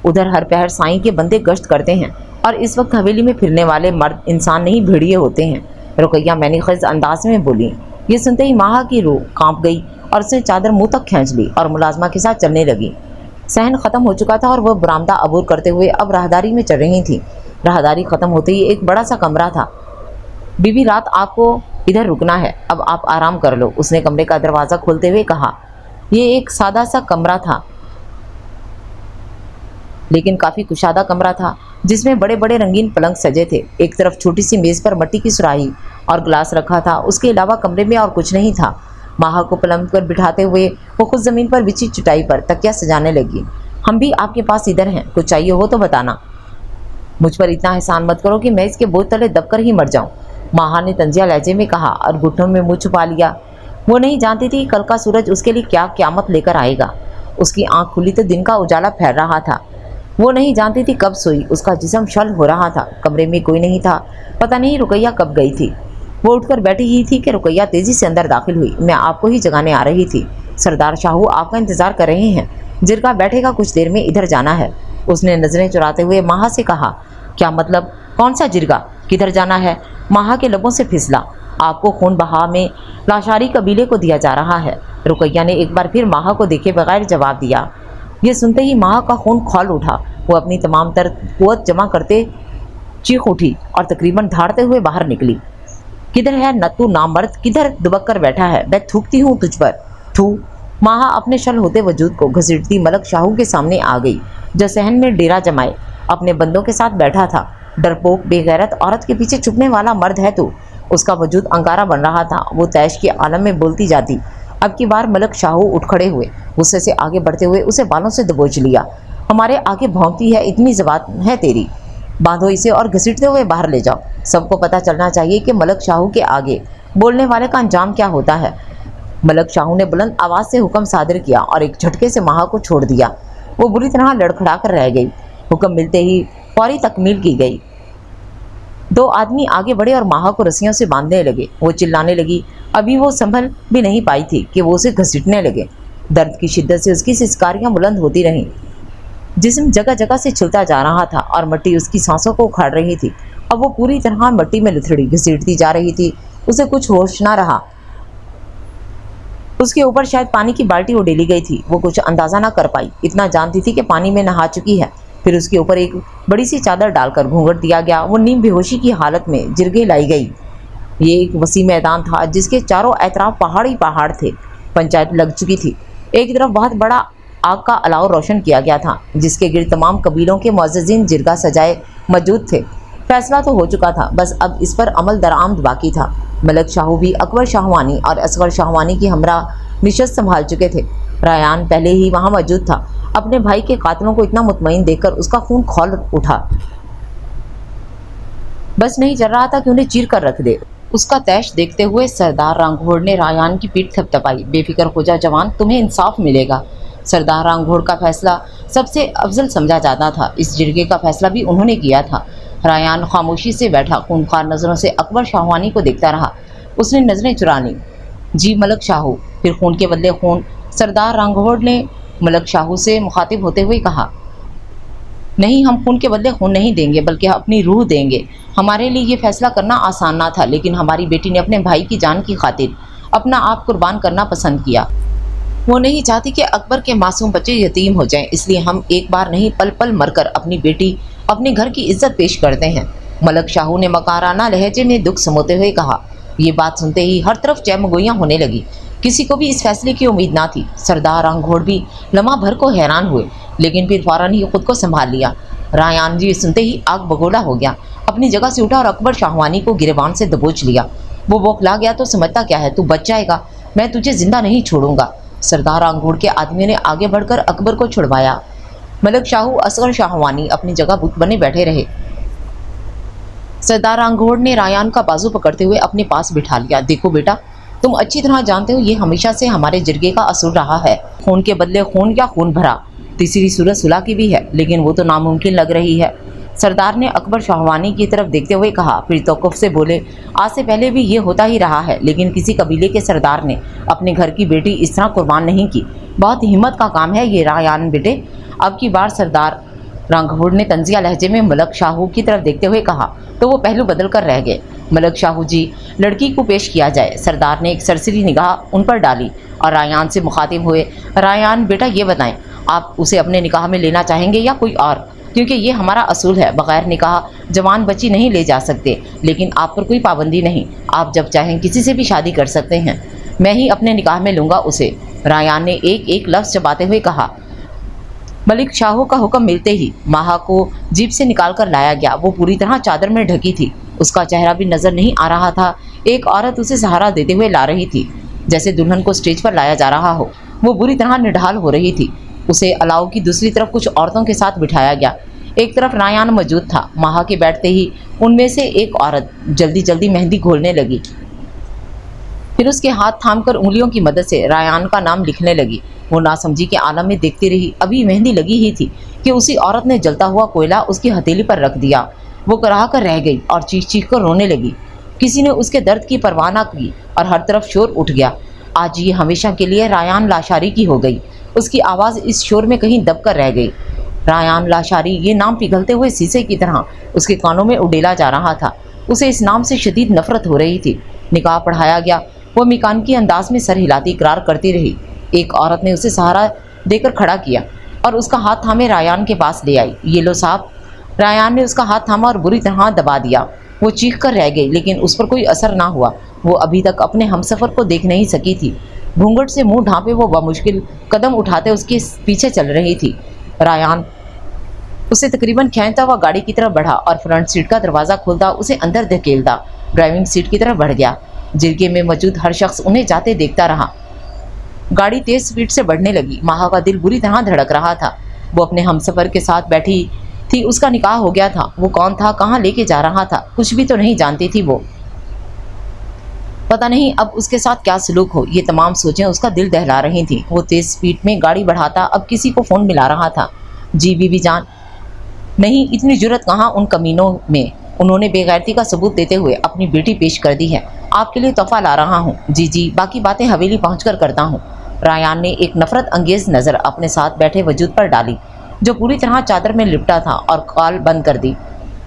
ادھر ہر پہر سائیں کے بندے گشت کرتے ہیں اور اس وقت حویلی میں پھرنے والے مرد انسان نہیں بھیڑیے ہوتے ہیں، رقیہ معنی خیز انداز میں بولی۔ یہ سنتے ہی ماہا کی روح کانپ گئی اور اس نے چادر منہ تک کھینچ لی اور ملازمہ کے ساتھ چلنے لگی۔ صحن ختم ہو چکا تھا اور وہ برآمدہ عبور کرتے ہوئے اب راہداری میں چل رہی تھی۔ راہداری ختم ہوتے ہی ایک بڑا سا کمرہ تھا۔ بی بی رات آپ کو ادھر رکنا ہے، اب آپ آرام کر لو، اس نے کمرے کا دروازہ کھولتے ہوئے کہا۔ یہ ایک سادہ سا کمرہ تھا لیکن کافی کشادہ کمرہ تھا، جس میں بڑے بڑے رنگین پلنگ سجے تھے۔ ایک طرف چھوٹی سی میز پر مٹی کی سراہی اور گلاس رکھا تھا، اس کے علاوہ کمرے میں اور کچھ نہیں تھا۔ ماہا کو پلنگ پر بٹھاتے ہوئے وہ خود زمین پر بچھی چٹائی پر تکیہ سجانے لگی۔ ہم بھی آپ کے پاس ادھر ہیں، کچھ چاہیے ہو تو بتانا، مجھ پر اتنا احسان مت کرو کہ میں اس کے بوجھ تلے دب کر ہی مر جاؤں، ماہا نے طنزیہ لہجے میں کہا اور گھٹنوں میں منہ چھپا لیا۔ وہ نہیں جانتی تھی کل کا سورج اس کے لیے کیا قیامت لے کر آئے گا۔ اس کی آنکھ کھلی تو دن کا اجالا پھیل رہا تھا۔ وہ نہیں جانتی تھی کب سوئی، اس کا جسم شل ہو رہا تھا۔ کمرے میں کوئی نہیں تھا، پتہ نہیں رقیہ کب گئی تھی۔ وہ اٹھ کر بیٹھی ہی تھی کہ رقیہ تیزی سے اندر داخل ہوئی۔ میں آپ کو ہی جگانے آ رہی تھی، سردار شاہو آپ کا انتظار کر رہے ہیں، جرگہ بیٹھے گا کچھ دیر میں، ادھر جانا ہے۔ اس نے نظریں چراتے ہوئے ماہا سے کہا۔ کیا مطلب، کون سا جرگہ، کدھر جانا ہے؟ ماہا کے لبوں سے پھسلا۔ آپ کو خون بہا میں لاشاری قبیلے کو دیا جا رہا ہے، رقیہ نے ایک بار پھر ماہا کو دیکھے بغیر جواب دیا۔ یہ سنتے ہی ماہا کا خون کھول اٹھا، وہ اپنی تمام تر قوت جمع کرتے چیخ اٹھی اور تقریباً دھاڑتے ہوئے باہر نکلی۔ کدھر ہے نتو نامرد، کدھر دبک کر بیٹھا ہے، میں تھوکتی ہوں تجھ پر، تھو۔ ماہا اپنے شل ہوتے وجود کو گھسیٹتی ملک شاہو کے سامنے آ گئی، جو صحن میں ڈیرا جمائے اپنے بندوں کے ساتھ بیٹھا تھا۔ ڈرپوک بے غیرت عورت کے پیچھے چھپنے والا مرد ہے تو؟ اس کا وجود انگارہ بن رہا تھا، وہ تیش کے عالم میں بولتی جاتی۔ اب کی بار ملک شاہو اٹھ کھڑے ہوئے، غصے سے آگے بڑھتے ہوئے اسے بالوں سے دبوچ لیا۔ ہمارے آگے بھونکتی ہے، اتنی زبان ہے تیری، باندھو اسے اور گھسیٹتے ہوئے باہر لے جاؤ۔ سب کو پتہ چلنا چاہیے کہ ملک شاہو کے آگے بولنے والے کا انجام کیا ہوتا ہے۔ ملک شاہو نے بلند آواز سے حکم صادر کیا اور ایک جھٹکے سے ماہا کو چھوڑ دیا۔ وہ بری طرح لڑکھڑا کر رہ گئی۔ حکم ملتے ہی فوری تکمیل کی گئی۔ دو آدمی آگے بڑھے اور ماہا کو رسیوں سے باندھنے لگے۔ وہ چلانے لگی، ابھی وہ سنبھل بھی نہیں پائی تھی کہ وہ اسے گھسیٹنے لگے۔ درد کی شدت سے اس کی سسکاریاں بلند ہوتی رہیں، جسم جگہ جگہ سے چھلتا جا رہا تھا اور مٹی اس کی سانسوں کو اکھاڑ رہی تھی۔ اب وہ پوری طرح مٹی میں لتھڑی گھسیٹتی جا رہی تھی، اسے کچھ ہوش نہ رہا۔ اس کے اوپر شاید پانی کی بالٹی اڈیلی گئی تھی، وہ کچھ اندازہ نہ کر پائی، اتنا جانتی تھی کہ پانی میں نہا چکی ہے۔ फिर उसके ऊपर एक बड़ी सी चादर डालकर घूंघट दिया गया। वो नीम बेहोशी की हालत में जिरगे लाई गई। ये एक वसी मैदान था जिसके चारों एतराफ पहाड़ ही पहाड़ थे। पंचायत लग चुकी थी। एक तरफ बहुत बड़ा आग का अलाव रोशन किया गया था, जिसके गिर्द तमाम कबीलों के मुअज़्ज़िज़ीन जिरगा सजाए मौजूद थे। फैसला तो हो चुका था, बस अब इस पर अमल दरामद बाकी था। मलक शाहू भी अकबर शाहवानी और असगर शाहवानी की हमरा निशस्त संभाल चुके थे। रायान पहले ही वहाँ मौजूद था। अपने भाई के कातिलों को इतना मुतमईन देखकर उसका खून खौल उठा। बस नहीं चल रहा था कि उन्हें चीर कर रख दे। उसका तैश देखते हुए सरदार रांघोड़ ने रायान की पीठ थपथपाई। बेफिक्र हो जा जवान, तुम्हें इंसाफ मिलेगा। सरदार रांघोड़ का फैसला सबसे अफजल समझा जाता था। इस जिरगे का फैसला भी उन्होंने किया था। रायान खामोशी से बैठा खूनखार नज़रों से अकबर शाहवानी को देखता रहा। उसने नज़रें चुरा लीं। जी मलक शाहू। फिर खून के बदले खून। सरदार रांघोड़ ने मलक शाहू से मुखातिब होते हुए कहा, नहीं, हम खून के बदले खून नहीं देंगे, बल्कि अपनी रूह देंगे। हमारे लिए ये फैसला करना आसान ना था, लेकिन हमारी बेटी ने अपने भाई की जान की खातिर अपना आप कुर्बान करना पसंद किया। वो नहीं चाहती कि अकबर के मासूम बच्चे यतीम हो जाएं, इसलिए हम एक बार नहीं पल पल मरकर अपनी बेटी, अपने घर की इज्जत पेश करते हैं। मलक शाहू ने मकाराना लहजे में दुख समोते हुए कहा। ये बात सुनते ही हर तरफ चहमगोइयाँ होने लगी। किसी को भी इस फैसले की उम्मीद ना थी। सरदार रांघोड़ भी लम्हा भर को हैरान हुए, लेकिन फिर फौरन ही खुद को संभाल लिया। रायान जी सुनते ही आग बगोला हो गया। अपनी जगह से उठा और अकबर शाहवानी को गिरेबान से दबोच लिया। वो बौखला गया, तो समझता क्या है, तू बच जाएगा, मैं तुझे जिंदा नहीं छोड़ूंगा। सरदार रांघोड़ के आदमियों ने आगे बढ़कर अकबर को छुड़वाया। मलक शाहू असगर शाहवानी अपनी जगह बुत बने बैठे रहे। सरदार रांघोड़ ने रायान का बाजू पकड़ते हुए अपने पास बिठा लिया। देखो बेटा, तुम अच्छी तरह जानते हो ये हमेशा से हमारे जिरगे का असूल रहा है। खून के बदले खून या खून भरा। तीसरी सूरत सुलह की भी है, लेकिन वो तो नामुमकिन लग रही है। सरदार ने अकबर शाहवानी की तरफ देखते हुए कहा। फिर तौक़ुफ़ से बोले, आज से पहले भी ये होता ही रहा है, लेकिन किसी कबीले के सरदार ने अपने घर की बेटी इस तरह कुर्बान नहीं की। बहुत हिम्मत का काम है ये रायान बेटे। अब की बार सरदार रांघोड़ ने तंजिया लहजे में मलक शाहू की तरफ देखते हुए कहा, तो वो पहलू बदल कर रह गए। मलक शाहू जी, लड़की को पेश किया जाए। सरदार ने एक सरसरी निगाह उन पर डाली और रायान से मुखातिब हुए। रायान बेटा, ये बताएं, आप उसे अपने निकाह में लेना चाहेंगे या कोई और? क्योंकि ये हमारा असूल है, बग़ैर निकाह जवान बच्ची नहीं ले जा सकते, लेकिन आप पर कोई पाबंदी नहीं। आप जब चाहें किसी से भी शादी कर सकते हैं। मैं ही अपने निकाह में लूँगा उसे। रायान ने एक एक लफ्ज़ चबाते हुए कहा। मलिक शाहू का हुक्म मिलते ही माहा को जीप से निकाल कर लाया गया। वो पूरी तरह चादर में ढकी थी। उसका चेहरा भी नज़र नहीं आ रहा था। एक औरत उसे सहारा देते हुए ला रही थी, जैसे दुल्हन को स्टेज पर लाया जा रहा हो। वो बुरी तरह निढाल हो रही थी। उसे अलाव की दूसरी तरफ कुछ औरतों के साथ बिठाया गया। एक तरफ रायान मौजूद था। माहा के बैठते ही उनमें से एक औरत जल्दी जल्दी मेहंदी घोलने लगी। फिर उसके हाथ थामकर उंगलियों की मदद से रायान का नाम लिखने लगी। वो नासमझी के आलम में देखती रही। अभी मेहंदी लगी ही थी कि उसी औरत ने जलता हुआ कोयला उसकी हथेली पर रख दिया। वो कराह कर रह गई और चीख चीख कर रोने लगी। किसी ने उसके दर्द की परवाह न की और हर तरफ शोर उठ गया। आज ये हमेशा के लिए रायान लाशारी की हो गई। उसकी आवाज़ इस शोर में कहीं दब कर रह गई। रायान लाशारी, ये नाम पिघलते हुए शीशे की तरह उसके कानों में उडेला जा रहा था। उसे इस नाम से शदीद नफरत हो रही थी। निकाह पढ़ाया गया। वो मिकानकी अंदाज में सर हिलाती इकरार करती रही। एक औरत ने उसे सहारा देकर खड़ा किया और उसका हाथ थामे रायान के पास ले आई। ये लो साहब। रायान ने उसका हाथ थामा और बुरी तरह दबा दिया। वो चीख कर रह गई, लेकिन उस पर कोई असर ना हुआ। वो अभी तक अपने हमसफ़र को देख नहीं सकी थी। घूंघट से मुंह ढांपे वो बमुश्किल कदम उठाते उसके पीछे चल रही थी। रायान उसे तकरीबन खींचता हुआ गाड़ी की तरफ बढ़ा और फ्रंट सीट का दरवाज़ा खोलता उसे अंदर धकेलता ड्राइविंग सीट की तरफ बढ़ गया। जिरगे में मौजूद हर शख्स उन्हें जाते देखता रहा। गाड़ी तेज स्पीड से बढ़ने लगी। माहा का दिल बुरी तरह धड़क रहा था। वो अपने हमसफ़र के साथ बैठी थी। उसका निकाह हो गया था। वो कौन था, कहाँ लेके जा रहा था, कुछ भी तो नहीं जानती थी वो। पता नहीं अब उसके साथ क्या सलूक हो। ये तमाम सोचें उसका दिल दहला रही थी। वो तेज़ स्पीड में गाड़ी बढ़ाता अब किसी को फ़ोन मिला रहा था। जी बीबी जान। नहीं, इतनी जुर्रत कहाँ उन कमीनों में। उन्होंने बेगैरती का सबूत देते हुए अपनी बेटी पेश कर दी है। आपके लिए तोहफा ला रहा हूँ। जी जी, बाकी बातें हवेली पहुँचकर करता हूँ। रायान ने एक नफ़रत अंगेज़ नज़र अपने साथ बैठे वजूद पर डाली, जो पूरी तरह चादर में लिपटा था, और कॉल बंद कर दी।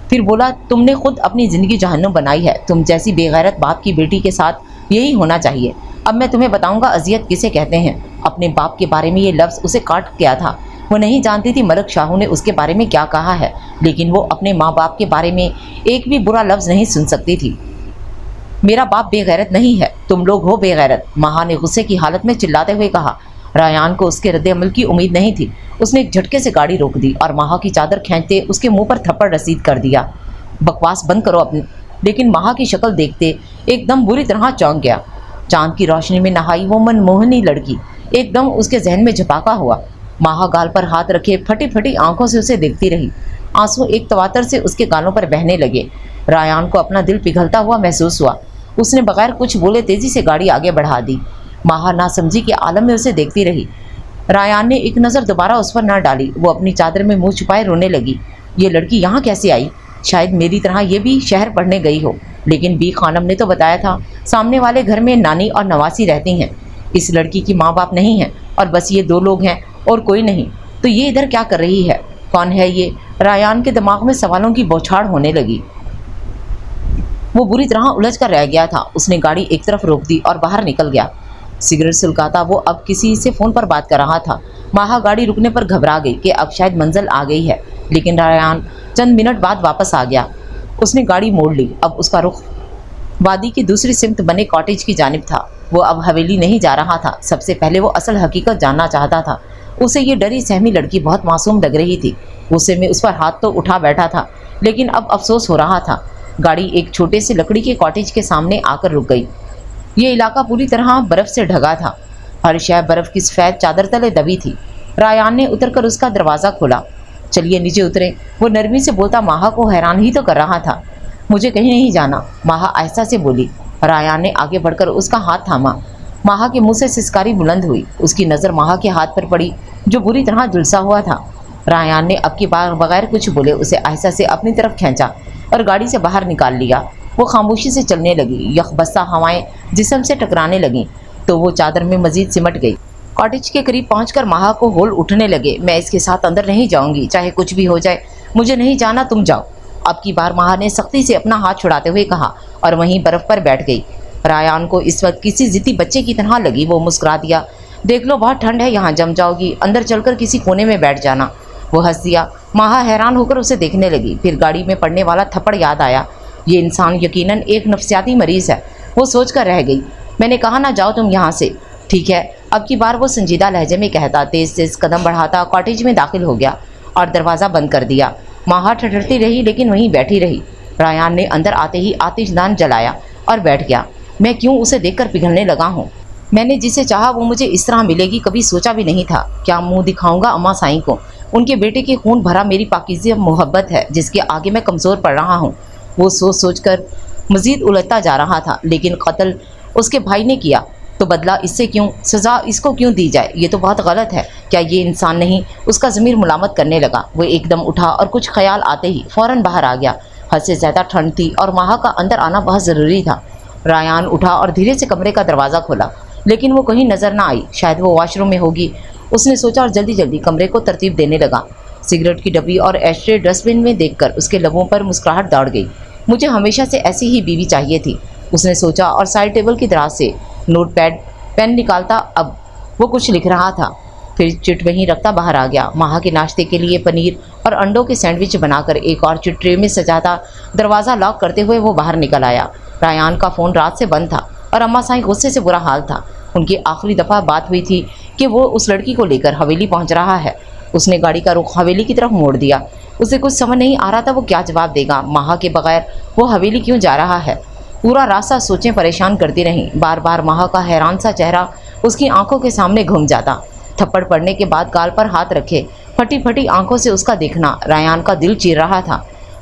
फिर बोला, तुमने खुद अपनी ज़िंदगी जहन्नुम बनाई है। तुम जैसी बेगैरत बाप की बेटी के साथ यही होना चाहिए। अब मैं तुम्हें बताऊंगा अजियत किसे कहते हैं। अपने बाप के बारे में ये लफ्ज़ उसे काट गया था। وہ نہیں جانتی تھی ملک شاہو نے اس کے بارے میں کیا کہا ہے، لیکن وہ اپنے ماں باپ کے بارے میں ایک بھی برا لفظ نہیں سن سکتی تھی۔ میرا باپ بے غیرت نہیں ہے، تم لوگ ہو بے غیرت، ماہا نے غصے کی حالت میں چلاتے ہوئے کہا۔ رایان کو اس کے رد عمل کی امید نہیں تھی۔ اس نے ایک جھٹکے سے گاڑی روک دی اور ماہا کی چادر کھینچتے اس کے منہ پر تھپڑ رسید کر دیا۔ بکواس بند کرو اپنی۔ لیکن ماہا کی شکل دیکھتے ایک دم بری طرح چونک گیا۔ چاند کی روشنی میں نہائی وہ من موہنی لڑکی ایک دم اس کے ذہن میں جھپاکا ہوا۔ ماہا گال پر ہاتھ رکھے پھٹی پھٹی آنکھوں سے اسے دیکھتی رہی۔ آنسو ایک تواتر سے اس کے گالوں پر بہنے لگے۔ رایان کو اپنا دل پگھلتا ہوا محسوس ہوا۔ اس نے بغیر کچھ بولے تیزی سے گاڑی آگے بڑھا دی۔ ماہا ناسمجھی کے عالم میں اسے دیکھتی رہی۔ رایان نے ایک نظر دوبارہ اس پر نہ ڈالی۔ وہ اپنی چادر میں منہ چھپائے رونے لگی۔ یہ لڑکی یہاں کیسے آئی؟ شاید میری طرح یہ بھی شہر پڑھنے گئی ہو، لیکن بی خانم نے تو بتایا تھا سامنے والے گھر میں نانی اور نواسی رہتی ہیں۔ اس لڑکی کی ماں باپ نہیں ہیں اور بس یہ دو لوگ ہیں اور کوئی نہیں، تو یہ ادھر کیا کر رہی ہے؟ کون ہے یہ؟ رایان کے دماغ میں سوالوں کی بوچھاڑ ہونے لگی۔ وہ بری طرح الجھ کر رہ گیا تھا۔ اس نے گاڑی ایک طرف روک دی اور باہر نکل گیا۔ سگریٹ سلکاتا وہ اب کسی سے فون پر بات کر رہا تھا۔ ماہا گاڑی رکنے پر گھبرا گئی کہ اب شاید منزل آ گئی ہے، لیکن رایان چند منٹ بعد واپس آ گیا۔ اس نے گاڑی موڑ لی۔ اب اس کا رخ وادی کی دوسری سمت بنے کاٹیج کی جانب تھا۔ وہ اب حویلی نہیں جا رہا تھا۔ سب سے پہلے وہ اصل حقیقت جاننا چاہتا تھا۔ اسے یہ ڈری سہمی لڑکی بہت معصوم لگ رہی تھی۔ غصے میں اس پر ہاتھ تو اٹھا بیٹھا تھا، لیکن اب افسوس ہو رہا تھا۔ گاڑی ایک چھوٹے سے لکڑی کے کاٹیج کے سامنے آ کر رک گئی۔ یہ علاقہ پوری طرح برف سے ڈھگا تھا۔ ہر شے برف کی سفید چادر تلے دبی تھی۔ رایان نے اتر کر اس کا دروازہ کھولا۔ چلیے نیچے اتریں، وہ نرمی سے بولتا ماہا کو حیران ہی تو کر رہا تھا۔ مجھے کہیں نہیں جانا، ماہا آہستہ سے بولی۔ رایان نے آگے بڑھ کر اس کا ہاتھ تھاما۔ ماہا کے منہ سے سسکاری بلند ہوئی۔ اس کی نظر ماہا کے ہاتھ پر پڑی جو بری طرح جھلسا ہوا تھا۔ رایان نے اب کی بار بغیر کچھ بولے اسے آہستہ سے اپنی طرف کھینچا اور گاڑی سے باہر نکال لیا۔ وہ خاموشی سے چلنے لگی۔ یخ بستہ ہوائیں جسم سے ٹکرانے لگیں تو وہ چادر میں مزید سمٹ گئی۔ کاٹیج کے قریب پہنچ کر ماہا کو ہول اٹھنے لگے۔ میں اس کے ساتھ اندر نہیں جاؤں گی، چاہے کچھ بھی ہو جائے۔ مجھے نہیں جانا، تم جاؤ۔ اب کی بار ماہا نے سختی سے اپنا ہاتھ چھڑاتے ہوئے کہا اور وہیں برف پر بیٹھ گئی۔ رایان کو اس وقت کسی ضدی بچے کی طرح لگی۔ وہ مسکرا دیا۔ دیکھ لو بہت ٹھنڈ ہے، یہاں جم جاؤ گی، اندر چل کر کسی کونے میں بیٹھ جانا۔ وہ ہنس دیا۔ ماہا حیران ہو کر اسے دیکھنے لگی۔ پھر گاڑی میں پڑنے والا تھپڑ یاد آیا۔ یہ انسان یقیناً ایک نفسیاتی مریض ہے۔ وہ سوچ کر رہ گئی۔ میں نے کہا نہ جاؤ تم یہاں سے۔ ٹھیک ہے، اب کی بار وہ سنجیدہ لہجے میں کہتا تیز تیز قدم بڑھاتا کاٹیج میں داخل ہو گیا اور دروازہ بند کر دیا۔ ماہا ٹھٹھرتی رہی لیکن وہیں بیٹھی رہی۔ رایان نے اندر آتے ہی آتش دان جلایا اور بیٹھ گیا۔ میں کیوں اسے دیکھ کر پگھلنے لگا ہوں؟ میں نے جسے چاہا وہ مجھے اس طرح ملے گی کبھی سوچا بھی نہیں تھا۔ کیا منہ دکھاؤں گا اماں سائیں کو؟ ان کے بیٹے کے خون بھرا میری پاکیزہ محبت ہے جس کے آگے میں کمزور پڑ رہا ہوں۔ وہ سوچ سوچ کر مزید الجھتا جا رہا تھا۔ لیکن قتل اس کے بھائی نے کیا تو بدلہ اس سے کیوں؟ سزا اس کو کیوں دی جائے؟ یہ تو بہت غلط ہے۔ کیا یہ انسان نہیں؟ اس کا ضمیر ملامت کرنے لگا۔ وہ ایک دم اٹھا اور کچھ خیال آتے ہی فوراً باہر آ گیا۔ حد سے زیادہ ٹھنڈ تھی اور ماہا کا اندر آنا بہت ضروری تھا۔ رایان اٹھا اور دھیرے سے کمرے کا دروازہ کھولا، لیکن وہ کہیں نظر نہ آئی۔ شاید وہ واش روم میں ہوگی، اس نے سوچا اور جلدی جلدی کمرے کو ترتیب دینے لگا۔ سگریٹ کی ڈبی اور ایشٹرے ڈسٹ بن میں دیکھ کر اس کے لبوں پر مسکراہٹ دوڑ گئی۔ مجھے ہمیشہ سے ایسی ہی بیوی چاہیے تھی، اس نے سوچا اور سائڈ ٹیبل کی دراز سے نوٹ پیڈ پین نکالتا اب وہ کچھ لکھ رہا تھا۔ پھر چٹ وہیں رکھتا باہر آ گیا۔ ماہا کے ناشتے کے لیے پنیر اور انڈوں کے سینڈوچ بنا کر ایک اور چٹ ٹرے میں سجاتا دروازہ لاک کرتے ہوئے وہ باہر نکل آیا۔ رایان کا فون رات سے بند تھا اور اماں سائیں غصے سے برا حال تھا۔ ان کی آخری دفعہ بات ہوئی تھی کہ وہ اس لڑکی کو لے کر حویلی پہنچ رہا ہے۔ اس نے گاڑی کا رخ حویلی کی طرف موڑ دیا۔ اسے کچھ سمجھ نہیں آ رہا تھا وہ کیا جواب دے گا۔ ماہا کے بغیر وہ حویلی کیوں جا رہا ہے؟ پورا راستہ سوچیں پریشان کرتی رہیں۔ بار بار ماہا کا حیران سا چہرہ اس کی آنکھوں کے سامنے گھوم جاتا۔ تھپڑ پڑنے کے بعد گال پر ہاتھ رکھے پھٹی پھٹی آنکھوں سے اس کا دیکھنا رایان کا دل چیر رہا تھا۔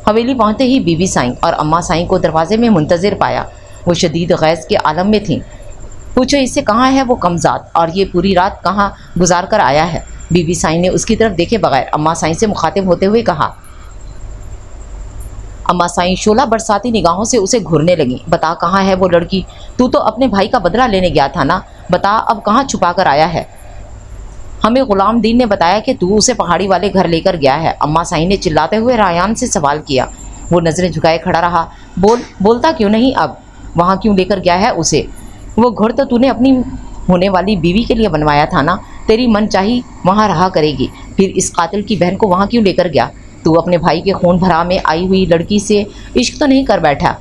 حویلی پہنچتے ہی بی بی سائیں اور اماں سائیں کو دروازے میں منتظر پایا۔ وہ شدید غیظ کے عالم میں تھیں۔ پوچھو اس سے کہاں ہے وہ کمزاد اور یہ پوری رات کہاں گزار کر آیا ہے؟ بی بی سائیں نے اس کی طرف دیکھے بغیر اماں سائیں سے مخاطب ہوتے ہوئے کہا۔ اماں سائیں شعلہ برساتی نگاہوں سے اسے گھورنے لگیں۔ بتا کہاں ہے وہ لڑکی؟ تو اپنے بھائی کا بدلہ لینے گیا تھا نا؟ بتا اب کہاں چھپا کر آیا ہے؟ ہمیں غلام دین نے بتایا کہ تو اسے پہاڑی والے گھر لے کر گیا ہے۔ اماں سائیں نے چلاتے ہوئے رایان سے سوال کیا۔ وہ نظریں جھکائے کھڑا رہا۔ بولتا کیوں نہیں اب؟ وہاں کیوں لے کر گیا ہے اسے؟ وہ گھر تو نے اپنی ہونے والی بیوی کے لیے بنوایا تھا نا؟ تیری من چاہی وہاں رہا کرے گی، پھر اس قاتل کی بہن کو وہاں کیوں لے کر گیا؟ تو اپنے بھائی کے خون بھرا میں آئی ہوئی لڑکی سے عشق تو نہیں کر بیٹھا؟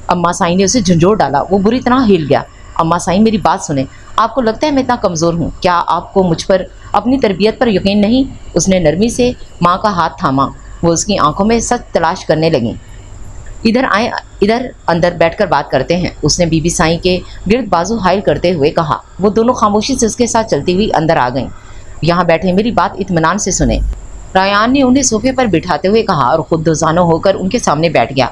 اماں سائیں نے اسے جھنجھوڑ ڈالا، وہ بری طرح ہل گیا۔ اماں سائیں میری بات سنیں، آپ کو لگتا ہے میں اتنا کمزور ہوں؟ کیا آپ کو مجھ پر، اپنی تربیت پر یقین نہیں؟ اس نے نرمی سے ماں کا ہاتھ تھاما، وہ اس کی آنکھوں میں سچ تلاش کرنے لگیں۔ ادھر آئیں، ادھر اندر بیٹھ کر بات کرتے ہیں، اس نے بی بی سائیں کے گرد بازو حائل کرتے ہوئے کہا۔ وہ دونوں خاموشی سے اس کے ساتھ چلتی ہوئی اندر آ گئیں۔ یہاں بیٹھے، میری بات اطمینان سے سنیں، ریان نے انہیں صوفے پر بٹھاتے ہوئے کہا اور خود دوزانو ہو کر ان کے سامنے بیٹھ گیا۔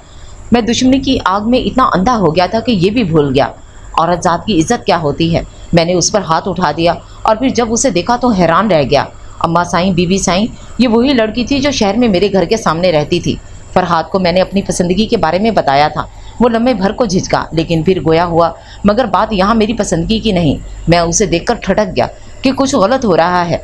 میں دشمنی کی آگ میں اتنا اندھا ہو گیا تھا کہ یہ بھی بھول گیا عورت ذات کی عزت کیا ہوتی ہے۔ میں نے اس پر ہاتھ اٹھا دیا اور پھر جب اسے دیکھا تو حیران رہ گیا۔ اماں سائیں، بی بی سائیں، یہ وہی لڑکی تھی جو شہر میں میرے گھر کے سامنے رہتی تھی۔ فرحات کو میں نے اپنی پسندگی کے بارے میں بتایا تھا، وہ لمحے بھر کو جھجکا لیکن پھر گویا ہوا، مگر بات یہاں میری پسندگی کی نہیں۔ میں اسے دیکھ کر ٹھٹک گیا کہ کچھ غلط ہو رہا ہے،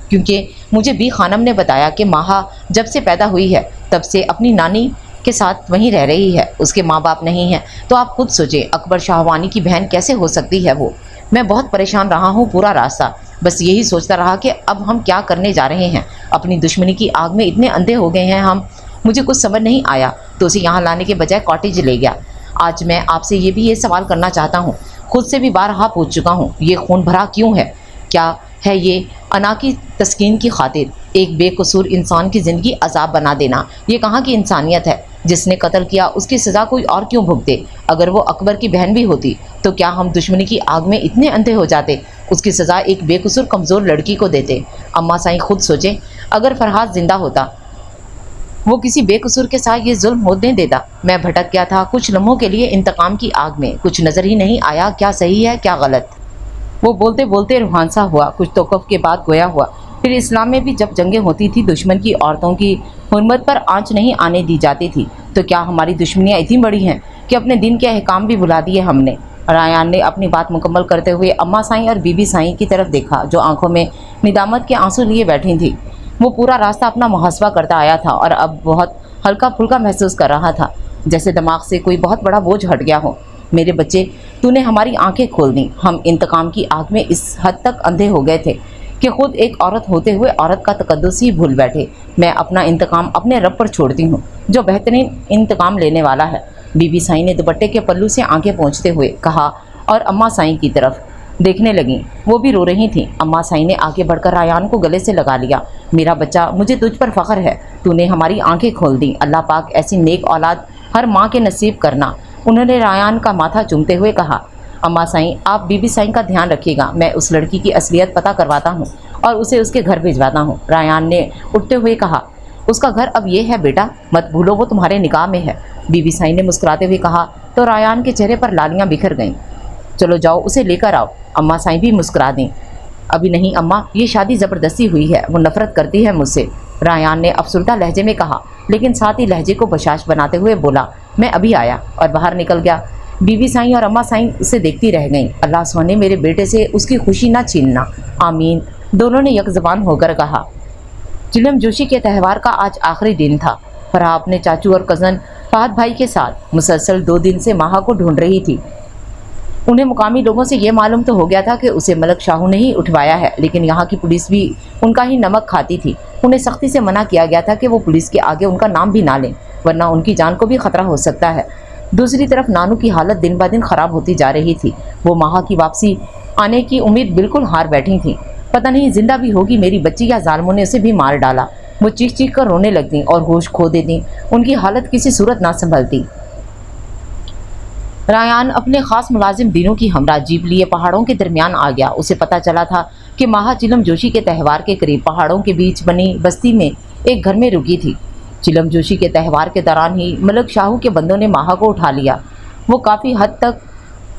کیونکہ مجھے بی خانم نے بتایا کہ ماہا جب سے پیدا ہوئی ہے تب سے اپنی نانی کے ساتھ وہیں رہ رہی ہے، اس کے ماں باپ نہیں ہیں۔ تو آپ خود سوچیں اکبر شاہوانی کی بہن کیسے ہو سکتی ہے وہ؟ میں بہت پریشان رہا ہوں پورا راستہ، بس یہی سوچتا رہا کہ اب ہم کیا کرنے جا رہے ہیں۔ اپنی دشمنی کی آگ میں اتنے اندھے ہو گئے ہیں ہم، مجھے کچھ سمجھ نہیں آیا تو اسے یہاں لانے کے بجائے کاٹیج لے گیا۔ آج میں آپ سے یہ سوال کرنا چاہتا ہوں، خود سے بھی بارہا پوچھ چکا ہوں، یہ خون بھرا کیوں ہے؟ کیا ہے یہ انا کی تسکین کی خاطر ایک بے قصور انسان کی زندگی عذاب بنا دینا؟ یہ کہاں کی انسانیت ہے؟ جس نے قتل کیا اس کی سزا کوئی اور کیوں بھگتے؟ اگر وہ اکبر کی بہن بھی ہوتی تو کیا ہم دشمنی کی آگ میں اتنے اندھے ہو جاتے؟ اس کی سزا ایک بے قصور کمزور لڑکی کو دیتے۔ اماں سائیں خود سوچیں، اگر فرحات زندہ ہوتا وہ کسی بے قصور کے ساتھ یہ ظلم ہونے دیتا؟ میں بھٹک گیا تھا کچھ لمحوں کے لیے انتقام کی آگ میں، کچھ نظر ہی نہیں آیا کیا صحیح ہے کیا غلط۔ وہ بولتے بولتے روحان سا ہوا، کچھ توقف کے بعد گویا ہوا، پھر اسلام میں بھی جب جنگیں ہوتی تھی دشمن کی عورتوں کی حرمت پر آنچ نہیں آنے دی جاتی تھی، تو کیا ہماری دشمنیاں اتنی بڑی ہیں کہ اپنے دین کے احکام بھی بھلا دیے ہم نے؟ ریان نے اپنی بات مکمل کرتے ہوئے اماں سائیں اور بی بی سائیں کی طرف دیکھا جو آنکھوں میں ندامت کے آنسو لیے بیٹھی تھی۔ وہ پورا راستہ اپنا محاسبہ کرتا آیا تھا اور اب بہت ہلکا پھلکا محسوس کر رہا تھا، جیسے دماغ سے کوئی بہت بڑا بوجھ ہٹ گیا ہو۔ میرے بچے، تو نے ہماری آنکھیں کھول دیں، ہم انتقام کی آگ میں اس حد تک اندھے ہو گئے تھے کہ خود ایک عورت ہوتے ہوئے عورت کا تقدس ہی بھول بیٹھے۔ میں اپنا انتقام اپنے رب پر چھوڑتی ہوں جو بہترین انتقام لینے والا ہے۔ بی بی سائیں نے دوپٹے کے پلو سے آنکھیں پونچھتے ہوئے کہا اور اماں سائیں کی طرف دیکھنے لگیں، وہ بھی رو رہی تھیں۔ اماں سائیں نے آگے بڑھ کر ریان کو گلے سے لگا لیا۔ میرا بچہ، مجھے تجھ پر فخر ہے، تو نے ہماری آنکھیں کھول دیں، اللہ پاک ایسی نیک اولاد ہر ماں کے نصیب کرنا۔ انہوں نے ریان کا ماتھا چومتے ہوئے کہا۔ اماں سائیں، آپ بی بی سائیں کا دھیان رکھیے گا، میں اس لڑکی کی اصلیت پتہ کرواتا ہوں اور اسے اس کے گھر بھجواتا ہوں۔ ریان نے اٹھتے ہوئے کہا، اس کا گھر اب یہ ہے بیٹا، مت بھولو وہ تمہارے نکاح میں ہے۔ بی بی سائیں نے مسکراتے ہوئے کہا تو ریان کے چہرے پر لالیاں بکھر گئیں۔ چلو جاؤ اسے لے کر آؤ۔ اماں سائیں بھی مسکرا دیں۔ ابھی نہیں اماں، یہ شادی زبردستی ہوئی ہے، وہ نفرت کرتی ہے مجھ سے، ریان نے افسردہ لہجے میں کہا، لیکن ساتھ ہی لہجے کو بشاش بناتے ہوئے بولا، میں ابھی آیا، اور باہر نکل گیا۔ بی بی سائیں اور اماں سائیں اسے دیکھتی رہ گئیں۔ اللہ سونے میرے بیٹے سے اس کی خوشی نہ چھیننا، آمین، دونوں نے یک زبان ہو کر کہا۔ چلم جوشی کے تہوار کا آج آخری دن تھا۔ فرح اپنے چاچو اور کزن فہد بھائی کے ساتھ مسلسل 2 دن سے ماہا کو ڈھونڈ رہی تھی۔ انہیں مقامی لوگوں سے یہ معلوم تو ہو گیا تھا کہ اسے ملک شاہو نے ہی اٹھوایا ہے، لیکن یہاں کی پولیس بھی ان کا ہی نمک کھاتی تھی۔ انہیں سختی سے منع کیا گیا تھا کہ وہ پولیس کے آگے ان کا نام بھی نہ لیں، ورنہ ان کی جان کو بھی خطرہ ہو سکتا ہے۔ دوسری طرف نانو کی حالت دن بہ دن خراب ہوتی جا رہی تھی۔ وہ ماہا کی واپسی آنے کی امید بالکل ہار بیٹھی تھیں۔ پتہ نہیں زندہ بھی ہوگی میری بچی یا ظالموں نے اسے بھی مار ڈالا۔ وہ چیخ چیخ کر رونے لگتیں اور ہوش کھو دیتیں، ان کی حالت کسی صورت نہ سنبھلتی۔ ریان اپنے خاص ملازم دینوں کی ہمراہ جیپ لیے پہاڑوں کے درمیان آ گیا۔ اسے پتہ چلا تھا کہ ماہا چلم جوشی کے تہوار کے قریب پہاڑوں کے بیچ بنی بستی میں ایک گھر میں رکی تھی۔ چلم جوشی کے تہوار کے دوران ہی ملک شاہو کے بندوں نے ماہا کو اٹھا لیا۔ وہ کافی حد تک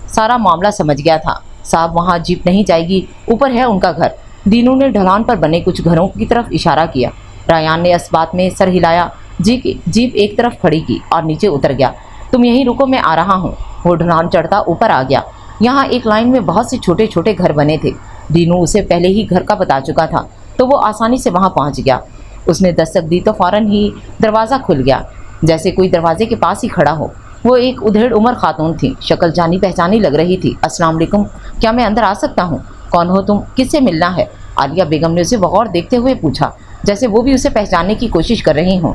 سارا معاملہ سمجھ گیا تھا۔ صاحب وہاں جیپ نہیں جائے گی، اوپر ہے ان کا گھر۔ دینوں نے ڈھلان پر بنے کچھ گھروں کی طرف اشارہ کیا۔ ریان نے اس بات میں سر ہلایا، جیپ ایک طرف کھڑی کی اور نیچے اتر گیا۔ تم یہیں رکو، میں آ رہا ہوں۔ وہ ڈھلان چڑھتا اوپر آ گیا۔ یہاں ایک لائن میں بہت سے چھوٹے چھوٹے گھر بنے تھے۔ دینوں اسے پہلے ہی گھر کا بتا چکا تھا، تو وہ آسانی سے وہاں پہنچ گیا۔ اس نے دستک دی تو فوراً ہی دروازہ کھل گیا، جیسے کوئی دروازے کے پاس ہی کھڑا ہو۔ وہ ایک ادھیڑ عمر خاتون تھی، شکل جانی پہچانی لگ رہی تھی۔ السلام علیکم، کیا میں اندر آ سکتا ہوں؟ کون ہو تم؟ کس سے ملنا ہے؟ आलिया बेगम ने उसे बगौर देखते हुए पूछा, जैसे वो भी उसे पहचानने की कोशिश कर रही हों।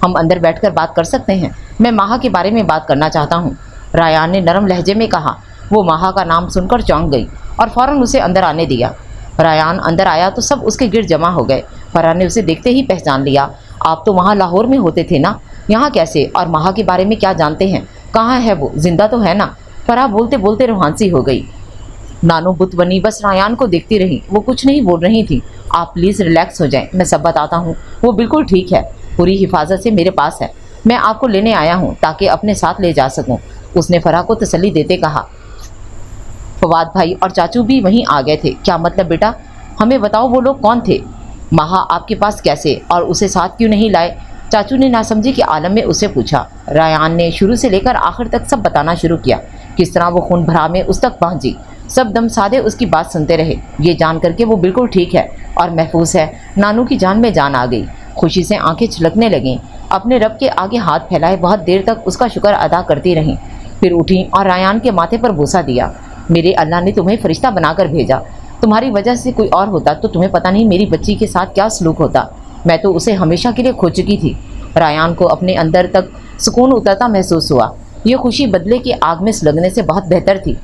हम अंदर बैठकर बात कर सकते हैं, मैं माहा के बारे में बात करना चाहता हूँ, रायान ने नरम लहजे में कहा। वो माहा का नाम सुनकर चौंक गई और फौरन उसे अंदर आने दिया। रायान अंदर आया तो सब उसके गिर्द जमा हो गए। फराह ने उसे देखते ही पहचान लिया। आप तो वहाँ लाहौर में होते थे ना, यहाँ कैसे, और माहा के बारे में क्या जानते हैं, कहाँ है वो, जिंदा तो है ना? फराह बोलते बोलते रूहानसी हो गई। नानो बुत बनी बस रायान को देखती रही, वो कुछ नहीं बोल रही थी। आप प्लीज़ रिलैक्स हो जाएं, मैं सब बताता हूँ, वो बिल्कुल ठीक है, पूरी हिफाजत से मेरे पास है, मैं आपको लेने आया हूँ ताकि अपने साथ ले जा सकूँ, उसने फराह को तसल्ली देते कहा। फवाद भाई और चाचू भी वहीं आ गए थे। क्या मतलब बेटा, हमें बताओ वो लोग कौन थे? माहा आपके पास कैसे और उसे साथ क्यों नहीं लाए? चाचू ने नासमझी के आलम में उससे पूछा। रायान ने शुरू से लेकर आखिर तक सब बताना शुरू किया, किस तरह वो खून भरा में उस तक पहुंची। सब दम साधे उसकी बात सुनते रहे, ये जान करके वो बिल्कुल ठीक है और महफूज है। नानू की जान में जान आ गई। खुशी से आंखें छलकने लगीं। अपने रब के आगे हाथ फैलाए बहुत देर तक उसका शुक्र अदा करती रहीं। फिर उठी और रायान के माथे पर बोसा दिया। मेरे अल्लाह ने तुम्हें फरिश्ता बनाकर भेजा, तुम्हारी वजह से कोई और होता तो तुम्हें पता नहीं मेरी बच्ची के साथ क्या सलूक होता। मैं तो उसे हमेशा के लिए खो चुकी थी। रायान को अपने अंदर तक सुकून उतरता महसूस हुआ। ये खुशी बदले की आग में सुलगने से बहुत बेहतर थी।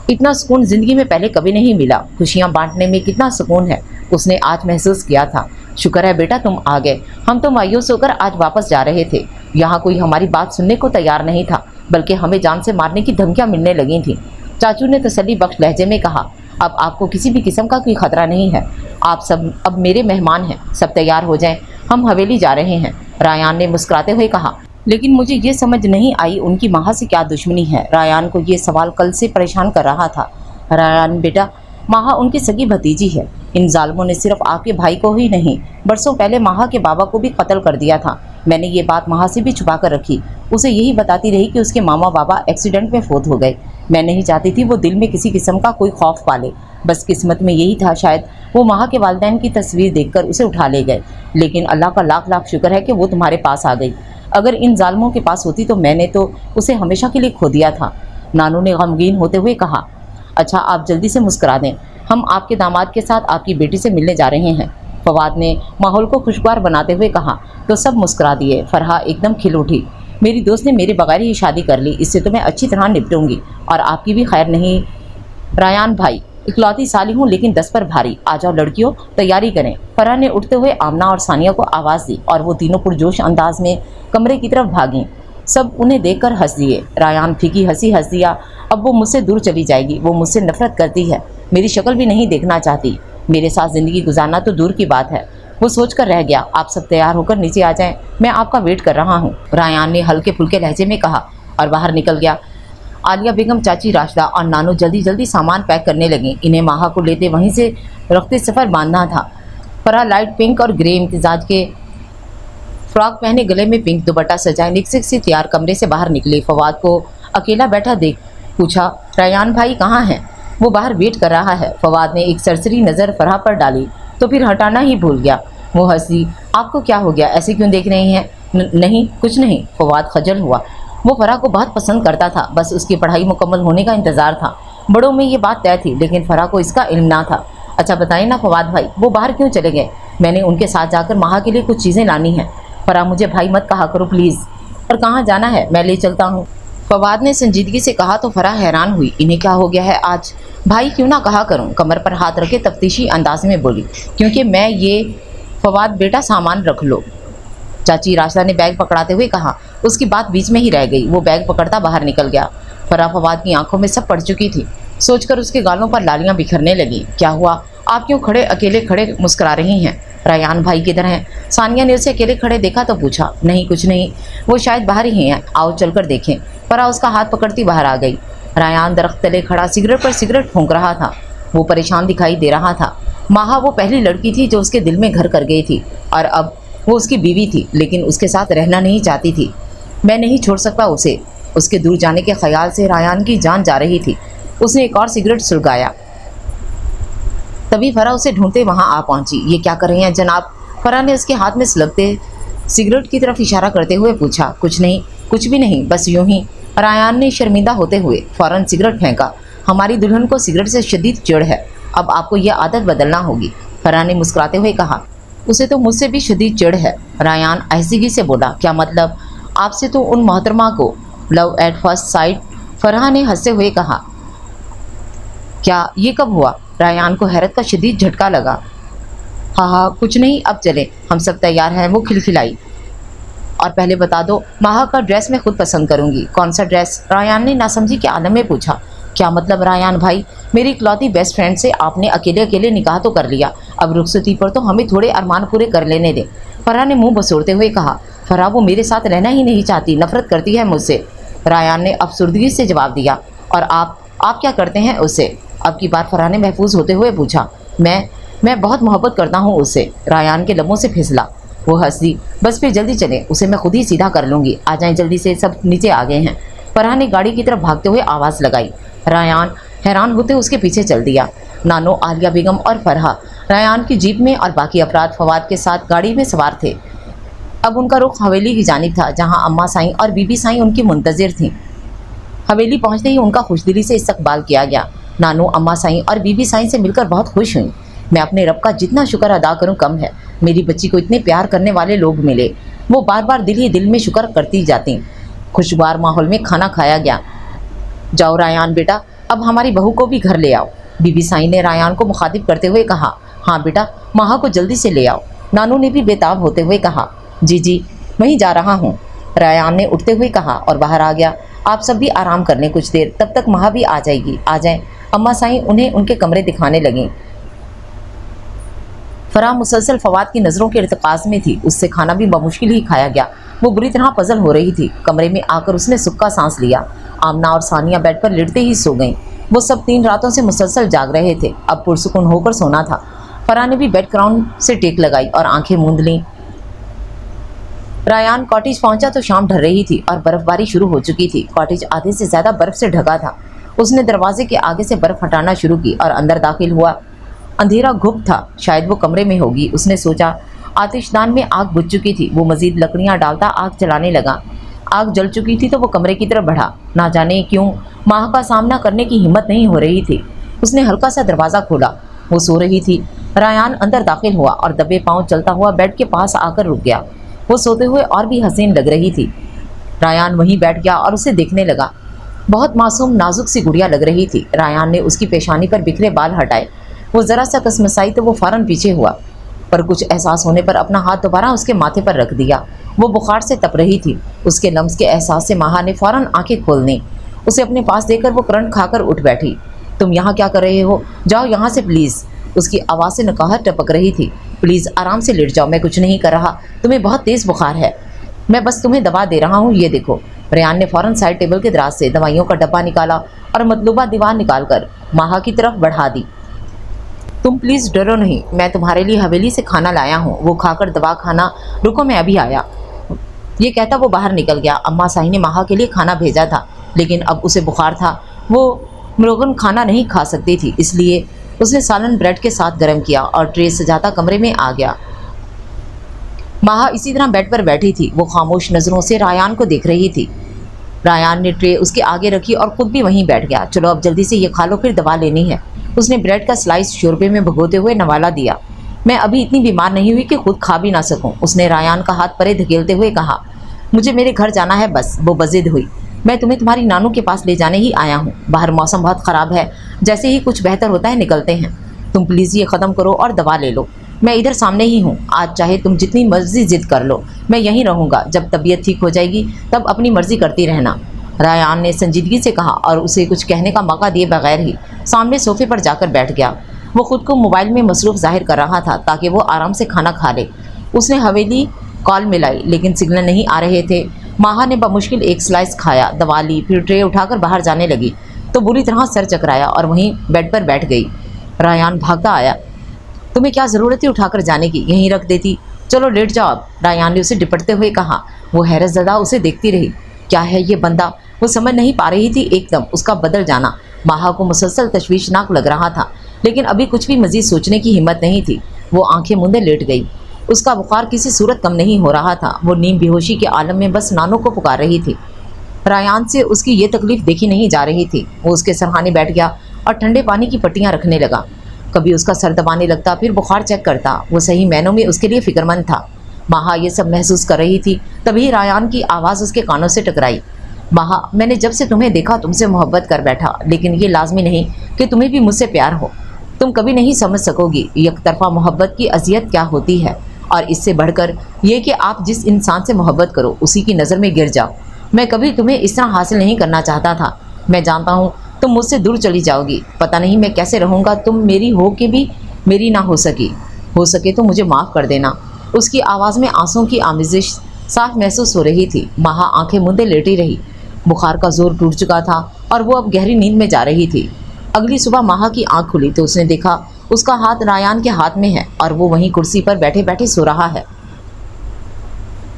इतना सुकून ज़िंदगी में पहले कभी नहीं मिला। खुशियाँ बांटने में कितना सुकून है, उसने आज महसूस किया था। शुक्र है बेटा तुम आ गए, हम तो मायूस होकर आज वापस जा रहे थे। यहाँ कोई हमारी बात सुनने को तैयार नहीं था, बल्कि हमें जान से मारने की धमकियाँ मिलने लगी थीं। चाचू ने तसल्ली बख्श लहजे में कहा, अब आपको किसी भी किस्म का कोई खतरा नहीं है। आप सब अब मेरे मेहमान हैं, सब तैयार हो जाएं, हम हवेली जा रहे हैं। रायान ने मुस्कुराते हुए कहा। लेकिन मुझे ये समझ नहीं आई उनकी माहा से क्या दुश्मनी है। रायान को ये सवाल कल से परेशान कर रहा था। रायान बेटा, माहा उनकी सगी भतीजी है। इन जालिमों ने सिर्फ आपके भाई को ही नहीं, बरसों पहले माहा के बाबा को भी कत्ल कर दिया था। मैंने ये बात माहा से भी छुपा कर रखी, उसे यही बताती रही कि उसके मामा बाबा एक्सीडेंट में फोत हो गए। मैं नहीं चाहती थी वो दिल में किसी किस्म का कोई खौफ पाले। बस किस्मत में यही था शायद, वो माहा के वालिदैन की तस्वीर देखकर उसे उठा ले गए। लेकिन अल्लाह का लाख लाख शुक्र है कि वो तुम्हारे पास आ गई। अगर इन जालिमों के पास होती तो मैंने तो उसे हमेशा के लिए खो दिया था। नानू ने गमगीन होते हुए कहा। अच्छा आप जल्दी से मुस्कुरा दें, हम आपके दामाद के साथ आपकी बेटी से मिलने जा रहे हैं, फवाद ने माहौल को खुशगवार बनाते हुए कहा। तो सब मुस्कुरा दिए। फरहा एकदम खिल उठी। मेरी दोस्त ने मेरे बगैर ही शादी कर ली, इससे तो मैं अच्छी तरह निपटूंगी और आपकी भी खैर नहीं। रायान भाई, इकलौती साली हूँ लेकिन 10 पर भारी। आ जाओ लड़कियों, तैयारी करें। फरहा ने उठते हुए आमना और सानिया को आवाज़ दी और वो तीनों पुरजोश अंदाज में कमरे की तरफ भागीं। सब उन्हें देखकर हंस दिए। रायान फीकी हंसी हंस दिया। अब वो मुझसे दूर चली जाएगी, वो मुझसे नफरत करती है, मेरी शक्ल भी नहीं देखना चाहती, मेरे साथ ज़िंदगी गुजारना तो दूर की बात है। वो सोच कर रह गया। आप सब तैयार होकर नीचे आ जाएं, मैं आपका वेट कर रहा हूँ, रायान ने हल्के फुल्के लहजे में कहा और बाहर निकल गया। आलिया बेगम, चाची राशिदा और नानो जल्दी जल्दी सामान पैक करने लगे। इन्हें माहा को लेते वहीं से रखते सफ़र बांधना था। फराह लाइट पिंक और ग्रे इम्तिजाज के फ्रॉक पहने, गले में पिंक दुपट्टा सजाए, निकसिक से तैयार कमरे से बाहर निकली। फवाद को अकेला बैठा देख पूछा, रायान भाई कहाँ हैं? वो बाहर वेट कर रहा है। फवाद ने एक सरसरी नज़र फराह पर डाली तो फिर हटाना ही भूल गया। वो हंसी। आपको क्या हो गया, ऐसे क्यों देख रही हैं? नहीं कुछ नहीं, फवाद खजल हुआ। वो फराह को बहुत पसंद करता था, बस उसकी पढ़ाई मुकम्मल होने का इंतज़ार था। बड़ों में ये बात तय थी, लेकिन फराह को इसका इल्म ना था। अच्छा बताइए ना फवाद भाई, वो बाहर क्यों चले गए? मैंने उनके साथ जाकर माहा के लिए कुछ चीज़ें लानी हैं। फराह, मुझे भाई मत कहा करो प्लीज़। और कहाँ जाना है, मैं ले चलता हूँ, फवाद ने संजीदगी से कहा। तो फराह हैरान हुई, इन्हें क्या हो गया है आज? भाई क्यों ना कहा करूँ, कमर पर हाथ रखे तफ्तीशी अंदाज में बोली। क्योंकि मैं ये। फवाद बेटा सामान रख लो, चाची राशिदा ने बैग पकड़ाते हुए कहा। उसकी बात बीच में ही रह गई, वो बैग पकड़ता बाहर निकल गया। फराह फवाद की आंखों में सब पड़ चुकी थी। सोचकर उसके गालों पर लालियां बिखरने लगी। क्या हुआ, आप क्यों खड़े अकेले खड़े मुस्कुरा रही हैं? रायान भाई किधर हैं? सानिया ने उसे अकेले खड़े देखा तो पूछा। नहीं कुछ नहीं, वो शायद बाहर ही हैं, आओ चलकर देखें। फराह उसका हाथ पकड़ती बाहर आ गई। रायान दरख्त तले खड़ा सिगरेट पर सिगरेट फूंक रहा था। वो परेशान दिखाई दे रहा था। माहा वो पहली लड़की थी जो उसके दिल में घर कर गई थी और अब वो उसकी बीवी थी, लेकिन उसके साथ रहना नहीं चाहती थी। मैं नहीं छोड़ सकता उसे। उसके दूर जाने के ख्याल से रायान की जान जा रही थी। उसने एक और सिगरेट सुलगाया। तभी फराह उसे ढूंढते वहां आ पहुंची। ये क्या कर रही हैं जनाब? फराह ने उसके हाथ में सुलगते सिगरेट की तरफ इशारा करते हुए पूछा। कुछ नहीं, कुछ भी नहीं, बस यूं ही। रायान ने शर्मिंदा होते हुए फ़ौरन सिगरेट फेंका। हमारी दुल्हन को सिगरेट से शदीद चिढ़ है, अब आपको यह आदत बदलना होगी। फरहान ने मुस्कुराते हुए कहा, उसे तो मुझसे भी शदीद चिढ़ है। रायान आहिस्तगी से बोला, क्या मतलब? आपसे तो उन मोहतरमा को love at first sight. Farhan ने हंसते हुए कहा, क्या ये कब हुआ? रायान को हैरत का शदीद झटका लगा। हाँ, कुछ नहीं, अब चलें, हम सब तैयार हैं। वो खिलखिलाई। और पहले बता दो, माहा का ड्रेस मैं खुद पसंद करूंगी। कौन सा ड्रेस? रायान ने नासमझी के आलम में पूछा। क्या मतलब रायान भाई? मेरी इकलौती बेस्ट फ्रेंड से आपने अकेले अकेले निकाह तो कर लिया, अब रुखसती पर तो हमें थोड़े अरमान पूरे कर लेने दें। फरहान ने मुंह बसोड़ते हुए कहा। फरहान वो मेरे साथ रहना ही नहीं चाहती, नफरत करती है मुझसे। रायान ने अफसुर्दगी से जवाब दिया। और आप क्या करते हैं उससे? अब की बार फरहान ने महफूज होते हुए पूछा। मैं बहुत मोहब्बत करता हूँ उससे। रायान के लबों से फिसला। वो हंस दी। बस फिर जल्दी चलें, उसे मैं खुद ही सीधा कर लूँगी। आ जाएं जल्दी से, सब नीचे आ गए हैं। फरहान ने गाड़ी की तरफ भागते हुए आवाज़ लगाई। रायान हैरान होते उसके पीछे चल दिया। नानो, आलिया बेगम और फरहा रायान की जीप में और बाकी अफराद फवाद के साथ गाड़ी में सवार थे। अब उनका रुख हवेली की जानिब था, जहाँ अम्मा साईं और बीबी साईं उनकी मुंतज़िर थीं। हवेली पहुँचते ही उनका खुशदिली से इस्तकबाल किया गया। नानो, अम्मा साईं और बीबी साईं से मिलकर बहुत खुश हुई। मैं अपने रब का जितना शुक्र अदा करूं कम है, मेरी बच्ची को इतने प्यार करने वाले लोग मिले। वो बार बार दिल ही दिल में शुक्र करती जाती। खुशगवार माहौल में खाना खाया गया। जाओ रायान बेटा, अब हमारी बहू को भी घर ले आओ। बीबी साईं ने रायान को मुखातिब करते हुए कहा। हाँ बेटा, माहा को जल्दी से ले आओ। नानू ने भी बेताब होते हुए कहा। जी, वहीं जा रहा हूँ। रायान ने उठते हुए कहा और बाहर आ गया। आप सब भी आराम कर लें कुछ देर, तब तक माहा भी आ जाएगी। आ जाएं। अम्मा साईं उन्हें उनके कमरे दिखाने लगीं। फरहा मुसलसल फवाद की नज़रों के इर्तिकाज़ में थी। उससे खाना भी बमुश्किल ही खाया गया। वो बुरी तरह पजल हो रही थी। कमरे में आकर उसने सुक्का सांस लिया। आमना और सानिया बेड पर लेटते ही सो गईं। वो सब 3 रातों से मुसलसल जाग रहे थे। अब पुरसुकून होकर सोना था। फरहा ने भी बेड ग्राउंड से टेक लगाई और आंखें मूंद लीं। रायान कॉटेज पहुंचा तो शाम ढल रही थी और बर्फबारी शुरू हो चुकी थी। कॉटेज आधे से ज़्यादा बर्फ से ढका था। उसने दरवाजे के आगे से बर्फ हटाना शुरू की और अंदर दाखिल हुआ। अंधेरा घुप था, शायद वो कमरे में होगी। उसने सोचा। आतिशदान में आग बुझ चुकी थी। वो मजीद लकड़ियां डालता आग जलाने लगा। आग जल चुकी थी तो वो कमरे की तरफ बढ़ा। ना जाने क्यों माह का सामना करने की हिम्मत नहीं हो रही थी। उसने हल्का सा दरवाज़ा खोला। वो सो रही थी। रायान अंदर दाखिल हुआ और दबे पांव चलता हुआ बेड के पास आकर रुक गया। वो सोते हुए और भी हसीन लग रही थी। रायान वहीं बैठ गया और उसे देखने लगा। बहुत मासूम नाजुक सी गुड़िया लग रही थी। रायान ने उसकी पेशानी पर बिखरे बाल हटाए। वो ज़रा सा कसमसाई तो वो फ़ौरन पीछे हुआ, पर कुछ एहसास होने पर अपना हाथ दोबारा उसके माथे पर रख दिया। वो बुखार से तप रही थी। उसके लम्स के एहसास से माहा ने फ़ौरन आंखें खोल दी। उसे अपने पास देखकर वो करंट खाकर उठ बैठी। तुम यहाँ क्या कर रहे हो? जाओ यहाँ से प्लीज़। उसकी आवाज़ से नकाहत टपक रही थी। प्लीज़ आराम से लेट जाओ, मैं कुछ नहीं कर रहा। तुम्हें बहुत तेज़ बुखार है, मैं बस तुम्हें दवा दे रहा हूँ, ये देखो। रेयान ने फ़ौरन साइड टेबल के दराज से दवाइयों का डब्बा निकाला और मतलूबा दीवार निकालकर माहा की तरफ बढ़ा दी। तुम प्लीज़ डरो नहीं, मैं तुम्हारे लिए हवेली से खाना लाया हूँ, वो खाकर दवा खाना। रुको, मैं अभी आया। ये कहता वो बाहर निकल गया। अम्मा साही ने माहा के लिए खाना भेजा था, लेकिन अब उसे बुखार था। वो मुर्गन खाना नहीं खा सकती थी, इसलिए उसने सालन ब्रेड के साथ गर्म किया और ट्रे सजाता कमरे में आ गया। माहा इसी तरह बेड पर बैठी थी। वो खामोश नज़रों से रायान को देख रही थी। रायान ने ट्रे उसके आगे रखी और ख़ुद भी वहीं बैठ गया। चलो अब जल्दी से ये खा लो, फिर दवा लेनी है। उसने ब्रेड का स्लाइस शोरबे में भगोते हुए नवाला दिया। मैं अभी इतनी बीमार नहीं हुई कि खुद खा भी ना सकूं। उसने रायान का हाथ परे धकेलते हुए कहा। मुझे मेरे घर जाना है बस। वो बज़िद हुई। मैं तुम्हें तुम्हारी नानू के पास ले जाने ही आया हूँ। बाहर मौसम बहुत ख़राब है, जैसे ही कुछ बेहतर होता है निकलते हैं। तुम प्लीज़ ये ख़त्म करो और दवा ले लो। मैं इधर सामने ही हूँ। आज चाहे तुम जितनी मर्जी ज़िद कर लो, मैं यहीं रहूँगा। जब तबीयत ठीक हो जाएगी तब अपनी मर्ज़ी करती रहना। रायान ने संजीदगी से कहा और उसे कुछ कहने का मौका दिए बगैर ही सामने सोफे पर जाकर बैठ गया। वो खुद को मोबाइल में मसरूफ़ ज़ाहिर कर रहा था ताकि वो आराम से खाना खा ले। उसने हवेली कॉल मिलाई, लेकिन सिग्नल नहीं आ रहे थे। माहा ने बमुश्किल एक स्लाइस खाया, दवा ली, फिर ट्रे उठाकर बाहर जाने लगी तो बुरी तरह सर चकराया और वहीं बेड पर बैठ गई। रायान भागता आया। तुम्हें क्या ज़रूरत थी उठाकर जाने की? यहीं रख देती। चलो लेट जाओ अब, रायान ने उसे डिपटते हुए कहा। वो हैरत ज़दा उसे देखती रही। क्या है ये बंदा? वो समझ नहीं पा रही थी एकदम उसका बदल जाना। माहा को मुसलसल तशवीशनाक लग रहा था, लेकिन अभी कुछ भी मज़ीद सोचने की हिम्मत नहीं थी। वो आंखें मूंदे लेट गई। उसका बुखार किसी सूरत कम नहीं हो रहा था। वो नीम बेहोशी के आलम में बस नानों को पुकार रही थी। रायान से उसकी ये तकलीफ़ देखी नहीं जा रही थी। वो उसके सरहाने बैठ गया और ठंडे पानी की पट्टियाँ रखने लगा। कभी उसका सर दबाने लगता, फिर बुखार चेक करता। वो सही मायनों में उसके लिए फिक्रमंद था। माहा ये सब महसूस कर रही थी, तभी रायान की आवाज़ उसके कानों से टकराई। माहा, मैंने जब से तुम्हें देखा तुमसे मोहब्बत कर बैठा, लेकिन ये लाजमी नहीं कि तुम्हें भी मुझसे प्यार हो। तुम कभी नहीं समझ सकोगी एक तरफा मोहब्बत की अजियत क्या होती है, और इससे बढ़कर ये कि आप जिस इंसान से मोहब्बत करो उसी की नज़र में गिर जाओ। मैं कभी तुम्हें इस तरह हासिल नहीं करना चाहता था। मैं जानता हूँ तुम मुझसे दूर चली जाओगी। पता नहीं मैं कैसे रहूँगा, तुम मेरी हो के भी मेरी ना हो सकी। हो सके तो मुझे माफ़ कर देना। उसकी आवाज़ में आंसुओं की आमिज़श साफ महसूस हो रही थी। माहा आंखें मूंदे लेटी रही। बुखार का जोर टूट चुका था और वो अब गहरी नींद में जा रही थी। अगली सुबह माहा की आंख खुली तो उसने देखा उसका हाथ रायान के हाथ में है और वो वहीं कुर्सी पर बैठे बैठे सो रहा है।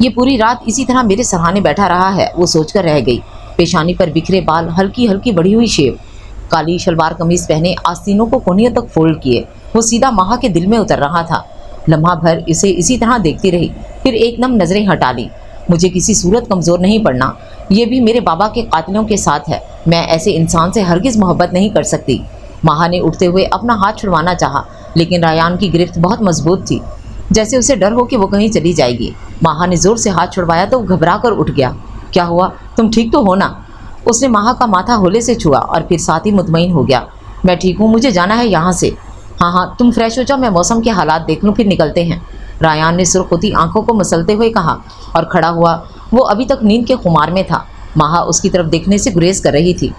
ये पूरी रात इसी तरह मेरे सराहने बैठा रहा है, वो सोचकर रह गई। पेशानी पर बिखरे बाल, हल्की हल्की बढ़ी हुई शेव, काली शलवार कमीज पहने, आस्तीनों को कोहनियों तक फोल्ड किए, वो सीधा माहा के दिल में उतर रहा था। लम्हा भर इसे इसी तरह देखती रही, फिर एकदम नज़रें हटा ली। मुझे किसी सूरत कमज़ोर नहीं पड़ना, ये भी मेरे बाबा के कातिलों के साथ है। मैं ऐसे इंसान से हरगिज़ मोहब्बत नहीं कर सकती। माहा ने उठते हुए अपना हाथ छुड़वाना चाहा, लेकिन रायान की गिरफ्त बहुत मजबूत थी, जैसे उसे डर हो कि वो कहीं चली जाएगी। माहा ने ज़ोर से हाथ छुड़वाया तो वो घबरा कर उठ गया। क्या हुआ, तुम ठीक तो हो ना? उसने माहा का माथा होले से छुआ और फिर साथ ही मुतमईन हो गया। मैं ठीक हूँ, मुझे जाना है यहाँ से। हाँ हाँ, तुम फ्रेश हो जाओ, मैं मौसम के हालात देख लूँ, फिर निकलते हैं। रायान ने सुर्ख होती आंखों को मसलते हुए कहा और खड़ा हुआ। वो अभी तक नींद के खुमार में था। माहा उसकी तरफ देखने से गुरेज कर रही थी।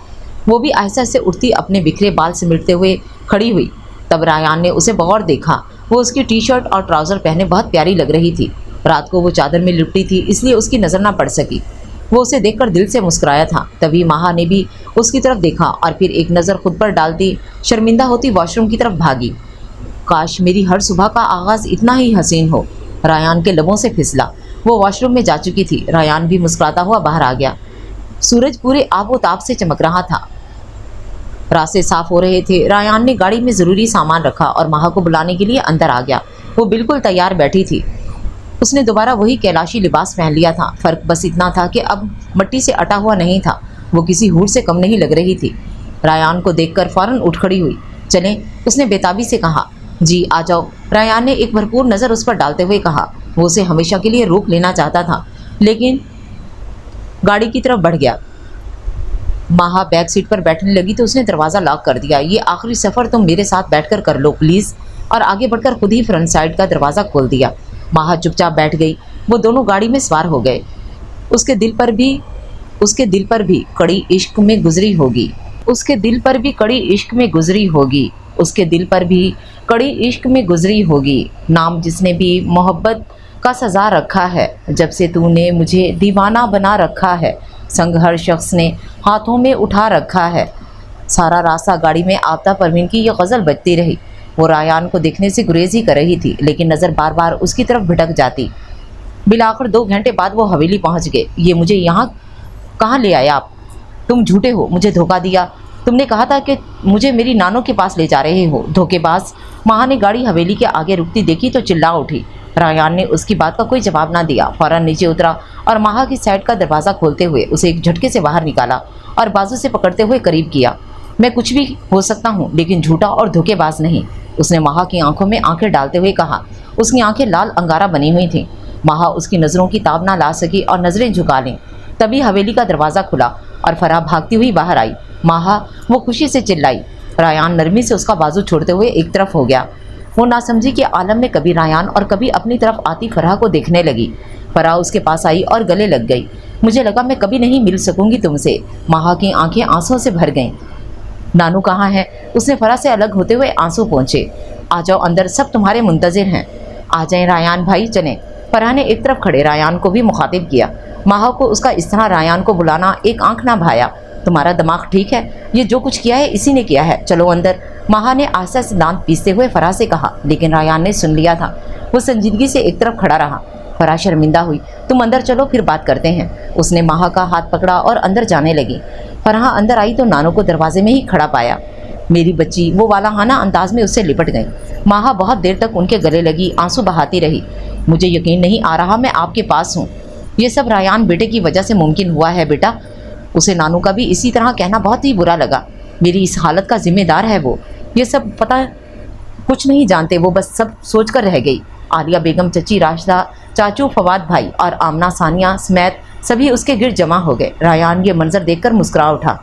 वो भी आहिस्ता से उठती अपने बिखरे बाल समेटते हुए खड़ी हुई। तब रायान ने उसे बगौर देखा। वो उसकी टी शर्ट और ट्राउज़र पहने बहुत प्यारी लग रही थी। रात को वो चादर में लिपटी थी, इसलिए उसकी नज़र ना पड़ सकी। वो उसे देखकर दिल से मुस्कुराया था। तभी माहा ने भी उसकी तरफ देखा और फिर एक नज़र खुद पर डालती शर्मिंदा होती वॉशरूम की तरफ भागी। काश मेरी हर सुबह का आगाज़ इतना ही हसीन हो, रायान के लबों से फिसला। वो वॉशरूम में जा चुकी थी। रायान भी मुस्कुराता हुआ बाहर आ गया। सूरज पूरे आबोताब से चमक रहा था। रास्ते साफ हो रहे थे। रायान ने गाड़ी में ज़रूरी सामान रखा और माहा को बुलाने के लिए अंदर आ गया। वो बिल्कुल तैयार बैठी थी। उसने दोबारा वही कैलाशी लिबास पहन लिया था। फ़र्क बस इतना था कि अब मट्टी से अटा हुआ नहीं था। वो किसी हूर से कम नहीं लग रही थी। रायान को देखकर फ़ौरन उठ खड़ी हुई। चलें, उसने बेताबी से कहा। जी आ जाओ, रायान ने एक भरपूर नज़र उस पर डालते हुए कहा। वो उसे हमेशा के लिए रोक लेना चाहता था, लेकिन गाड़ी की तरफ बढ़ गया। माहा बैक सीट पर बैठने लगी तो उसने दरवाज़ा लॉक कर दिया। ये आखिरी सफ़र तुम मेरे साथ बैठकर कर लो प्लीज़। और आगे बढ़कर खुद ही फ्रंट साइड का दरवाज़ा खोल दिया। माहा चुपचाप बैठ गई। वो दोनों गाड़ी में सवार हो गए। उसके दिल पर भी कड़ी इश्क में गुजरी होगी। उसके दिल पर भी कड़ी इश्क में गुजरी होगी। उसके दिल पर भी कड़ी इश्क में गुजरी होगी। नाम जिसने भी मोहब्बत का सजा रखा है, जब से तूने मुझे दीवाना बना रखा है, संग हर शख्स ने हाथों में उठा रखा है। सारा रास्ता गाड़ी में आफ्ता परवीन की यह गज़ल बजती रही। वो रायान को देखने से गुरेज ही कर रही थी, लेकिन नज़र बार बार उसकी तरफ भटक जाती। बिलाखिर 2 घंटे बाद वो हवेली पहुंच गए। ये मुझे यहाँ कहाँ ले आया आप? तुम झूठे हो, मुझे धोखा दिया। तुमने कहा था कि मुझे मेरी नानों के पास ले जा रहे हो, धोखेबाज। माहा ने गाड़ी हवेली के आगे रुकती देखी तो चिल्ला उठी। रायान ने उसकी बात का कोई जवाब ना दिया। फ़ौरन नीचे उतरा और माहा की साइड का दरवाज़ा खोलते हुए उसे एक झटके से बाहर निकाला और बाजू से पकड़ते हुए करीब किया। मैं कुछ भी हो सकता हूँ, लेकिन झूठा और धोखेबाज नहीं, उसने माहा की आंखों में आंखें डालते हुए कहा। उसकी आंखें लाल अंगारा बनी हुई थीं। माहा उसकी नज़रों की ताब ना ला सकी और नज़रें झुका लें। तभी हवेली का दरवाज़ा खुला और फराह भागती हुई बाहर आई। माहा, वो खुशी से चिल्लाई। रायान नरमी से उसका बाजू छोड़ते हुए एक तरफ हो गया। वो नासमझी के आलम में कभी रायान और कभी अपनी तरफ आती फराह को देखने लगी। फराह उसके पास आई और गले लग गई। मुझे लगा मैं कभी नहीं मिल सकूंगी तुमसे। माहा की आंखें आंसुओं से भर गईं। नानू कहाँ है? उसने फराह से अलग होते हुए आंसू पोंछे। आ जाओ अंदर, सब तुम्हारे मुंतजिर हैं। आ जाएं रायान भाई, चलें। फराह ने एक तरफ खड़े रायान को भी मुखातिब किया। माहा को उसका इस तरह रायान को बुलाना एक आंख ना भाया। तुम्हारा दिमाग ठीक है? ये जो कुछ किया है इसी ने किया है, चलो अंदर। माहा ने आहिस्ता से दांत पीसते हुए फराह से कहा, लेकिन रायान ने सुन लिया था। वो संजीदगी से एक तरफ खड़ा रहा। फराह शर्मिंदा हुई। तुम अंदर चलो, फिर बात करते हैं। उसने माहा का हाथ पकड़ा और अंदर जाने लगी। फराह अंदर आई तो नानू को दरवाजे में ही खड़ा पाया। मेरी बच्ची, वो वालाहाना अंदाज में उससे लिपट गई। माहा बहुत देर तक उनके गले लगी, आंसू बहाती रही। मुझे यकीन नहीं आ रहा मैं आपके पास हूँ। ये सब रायान बेटे की वजह से मुमकिन हुआ है बेटा। उसे नानू का भी इसी तरह कहना बहुत ही बुरा लगा। मेरी इस हालत का जिम्मेदार है वो। ये सब पता कुछ नहीं जानते वो, बस सब सोच कर रह गई। आलिया बेगम, चची राशिदा, चाचू फवाद भाई और आमना सानिया समेत सभी उसके गिर्द जमा हो गए। रायान ये मंजर देखकर मुस्कुरा उठा।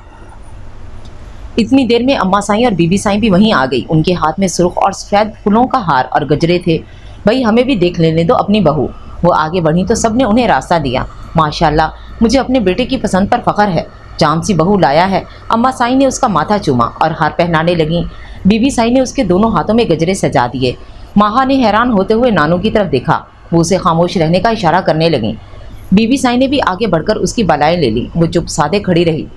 इतनी देर में अम्मा साईं और बीबी साईं भी वहीं आ गई। उनके हाथ में सुर्ख और सफ़ेद फूलों का हार और गजरे थे। भाई हमें भी देख लेने दो अपनी बहू। वो आगे बढ़ी तो सबने उन्हें रास्ता दिया। माशाल्लाह, मुझे अपने बेटे की पसंद पर फ़ख्र है, जाम सी बहू लाया है। अम्मा साईं ने उसका माथा चूमा और हार पहनाने लगी। बीबी साईं ने उसके दोनों हाथों में गजरे सजा दिए। माहा ने हैरान होते हुए नानू की तरफ देखा। वो उसे खामोश रहने का इशारा करने लगी। बीबी साईं ने भी आगे बढ़कर उसकी बलाएं ले ली। वो चुप सादे खड़ी रही।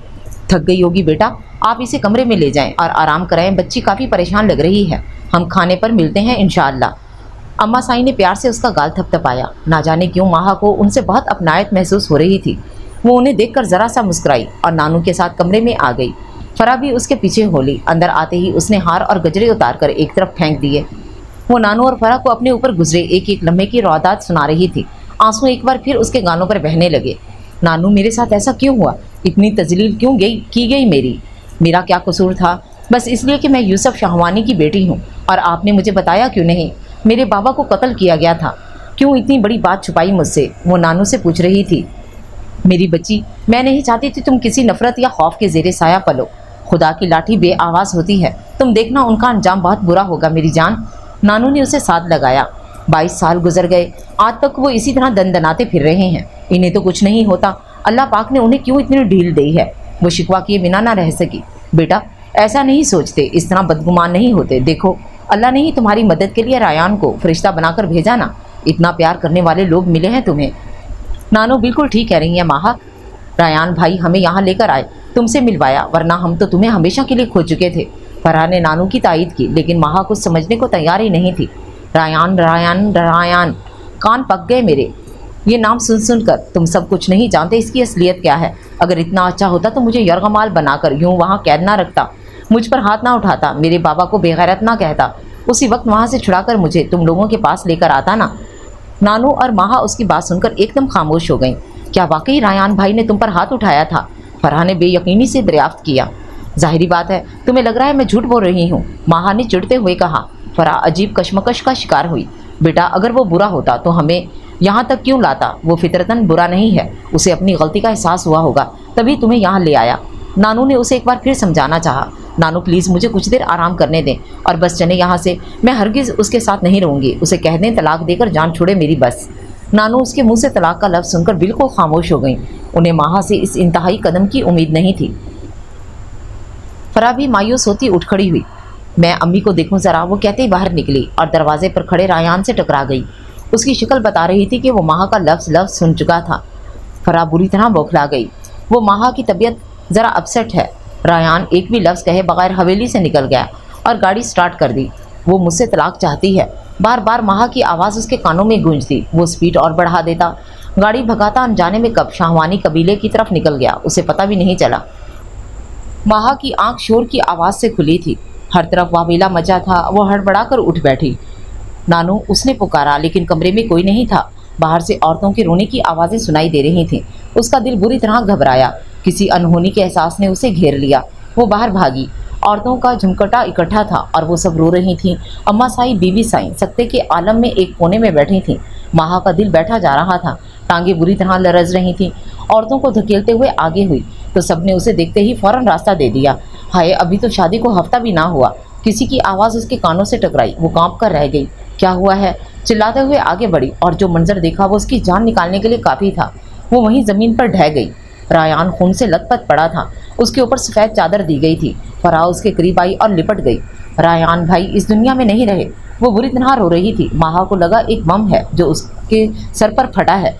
थक गई होगी बेटा, आप इसे कमरे में ले जाएं और आराम कराएं, बच्ची काफ़ी परेशान लग रही है। हम खाने पर मिलते हैं इंशाअल्लाह। अम्मा साईं ने प्यार से उसका गाल थपथपाया। ना जाने क्यों माहा को उनसे बहुत अपनायत महसूस हो रही थी। वो उन्हें देखकर ज़रा सा मुस्कुराई और नानू के साथ कमरे में आ गई। फरा भी उसके पीछे होली। अंदर आते ही उसने हार और गजरे उतार कर एक तरफ फेंक दिए। वो नानू और फरा को अपने ऊपर गुजरे एक एक लम्हे की रौदात सुना रही थी। आंसू एक बार फिर उसके गालों पर बहने लगे। नानू, मेरे साथ ऐसा क्यों हुआ? इतनी तजलील क्यों की गई मेरा क्या कसूर था? बस इसलिए कि मैं यूसुफ शाहवानी की बेटी हूँ। और आपने मुझे बताया क्यों नहीं? मेरे बाबा को कत्ल किया गया था। क्यों इतनी बड़ी बात छुपाई मुझसे? वो नानू से पूछ रही थी। मेरी बच्ची, मैं नहीं चाहती थी तुम किसी नफरत या खौफ के ज़ेरे साया पलो। खुदा की लाठी बे आवाज़ होती है, तुम देखना उनका अंजाम बहुत बुरा होगा मेरी जान। नानू ने उसे साथ लगाया। 22 साल गुजर गए, आज तक वो इसी तरह दनदनाते फिर रहे हैं। इन्हें तो कुछ नहीं होता, अल्लाह पाक ने उन्हें क्यों इतनी ढील दी है? वो शिकवा किए बिना ना रह सकी। बेटा, ऐसा नहीं सोचते, इस तरह बदगुमान नहीं होते। देखो, अल्लाह ने ही तुम्हारी मदद के लिए रायान को फरिश्ता बनाकर भेजा ना। इतना प्यार करने वाले लोग मिले हैं तुम्हें। नानू बिल्कुल ठीक कह रही हैं माहा। रायान भाई हमें यहाँ लेकर आए, तुमसे मिलवाया, वरना हम तो तुम्हें हमेशा के लिए खो चुके थे। फरहा ने नानू की तायद की, लेकिन माहा कुछ समझने को तैयार ही नहीं थी। रायान रायान रायान, कान पक गए मेरे ये नाम सुन सुन कर। तुम सब कुछ नहीं जानते इसकी असलियत क्या है। अगर इतना अच्छा होता तो मुझे यरगमाल बनाकर यूँ वहाँ कैद ना रखता, मुझ पर हाथ ना उठाता, मेरे बाबा को बेगैरत ना कहता, उसी वक्त वहाँ से छुड़ाकर मुझे तुम लोगों के पास लेकर आता ना। नानू और माहा उसकी बात सुनकर एकदम खामोश हो गईं। क्या वाकई रायान भाई ने तुम पर हाथ उठाया था? फरहा ने बेयकीनी से दरियाफ्त किया। जाहिरी बात है, तुम्हें लग रहा है मैं झूठ बोल रही हूँ, माहा ने चिढ़ते हुए कहा। फरहा अजीब कश्मकश का शिकार हुई। बेटा, अगर वो बुरा होता तो हमें यहाँ तक क्यों लाता? वो फितरतन बुरा नहीं है, उसे अपनी गलती का एहसास हुआ होगा, तभी तुम्हें यहाँ ले आया। नानू ने उसे एक बार फिर समझाना चाहा। नानू प्लीज़ मुझे कुछ देर आराम करने दें और बस चले यहाँ से। मैं हरगिज़ उसके साथ नहीं रहूँगी। उसे कह दें तलाक देकर जान छोड़े मेरी बस। नानू उसके मुंह से तलाक का लफ्ज़ सुनकर बिल्कुल खामोश हो गई। उन्हें माहा से इस इंतहाई कदम की उम्मीद नहीं थी। फरा भी मायूस होती उठ खड़ी हुई। मैं अम्मी को देखूं ज़रा, वो कहते ही बाहर निकली और दरवाजे पर खड़े रायान से टकरा गई। उसकी शक्ल बता रही थी कि वो माहा का लफ्ज़ सुन चुका था। फरा बुरी तरह बौखला गई। वो माहा की तबीयत ज़रा अपसेट है। रायान एक भी लफ्ज़ कहे बगैर हवेली से निकल गया और गाड़ी स्टार्ट कर दी। वो मुझसे तलाक चाहती है। बार बार माहा की आवाज़ उसके कानों में गूंजती। वो स्पीड और बढ़ा देता। गाड़ी भगाता अनजाने में कब शाहवानी कबीले की तरफ निकल गया, उसे पता भी नहीं चला। माहा की आंख शोर की आवाज़ से खुली थी। हर तरफ वावेला मचा था। वो हड़बड़ाकर उठ बैठी। नानू, उसने पुकारा, लेकिन कमरे में कोई नहीं था। बाहर से औरतों के रोने की आवाज़ें सुनाई दे रही थीं। उसका दिल बुरी तरह घबराया। किसी अनहोनी के एहसास ने उसे घेर लिया। वो बाहर भागी। औरतों का झुमकटा इकट्ठा था और वो सब रो रही थीं। अम्मा साईं, बीबी साईं सत्ते के आलम में एक कोने में बैठी थीं। माहा का दिल बैठा जा रहा था। टांगें बुरी तरह लरज रही थीं। औरतों को धकेलते हुए आगे हुई तो सबने उसे देखते ही फ़ौरन रास्ता दे दिया। हाय, अभी तो शादी को हफ्ता भी ना हुआ। किसी की आवाज़ उसके कानों से टकराई। वो कांप कर रह गई। क्या हुआ है? चिल्लाते हुए आगे बढ़ी और जो मंजर देखा वो उसकी जान निकालने के लिए काफ़ी था। वो वहीं ज़मीन पर ढह गई। रायान खून से लथपथ पड़ा था। उसके ऊपर सफ़ेद चादर दी गई थी। फराह उसके करीब आई और लिपट गई। रायान भाई इस दुनिया में नहीं रहे। वो बुरी तरह रो रही थी। माहा को लगा एक बम है जो उसके सर पर फटा है।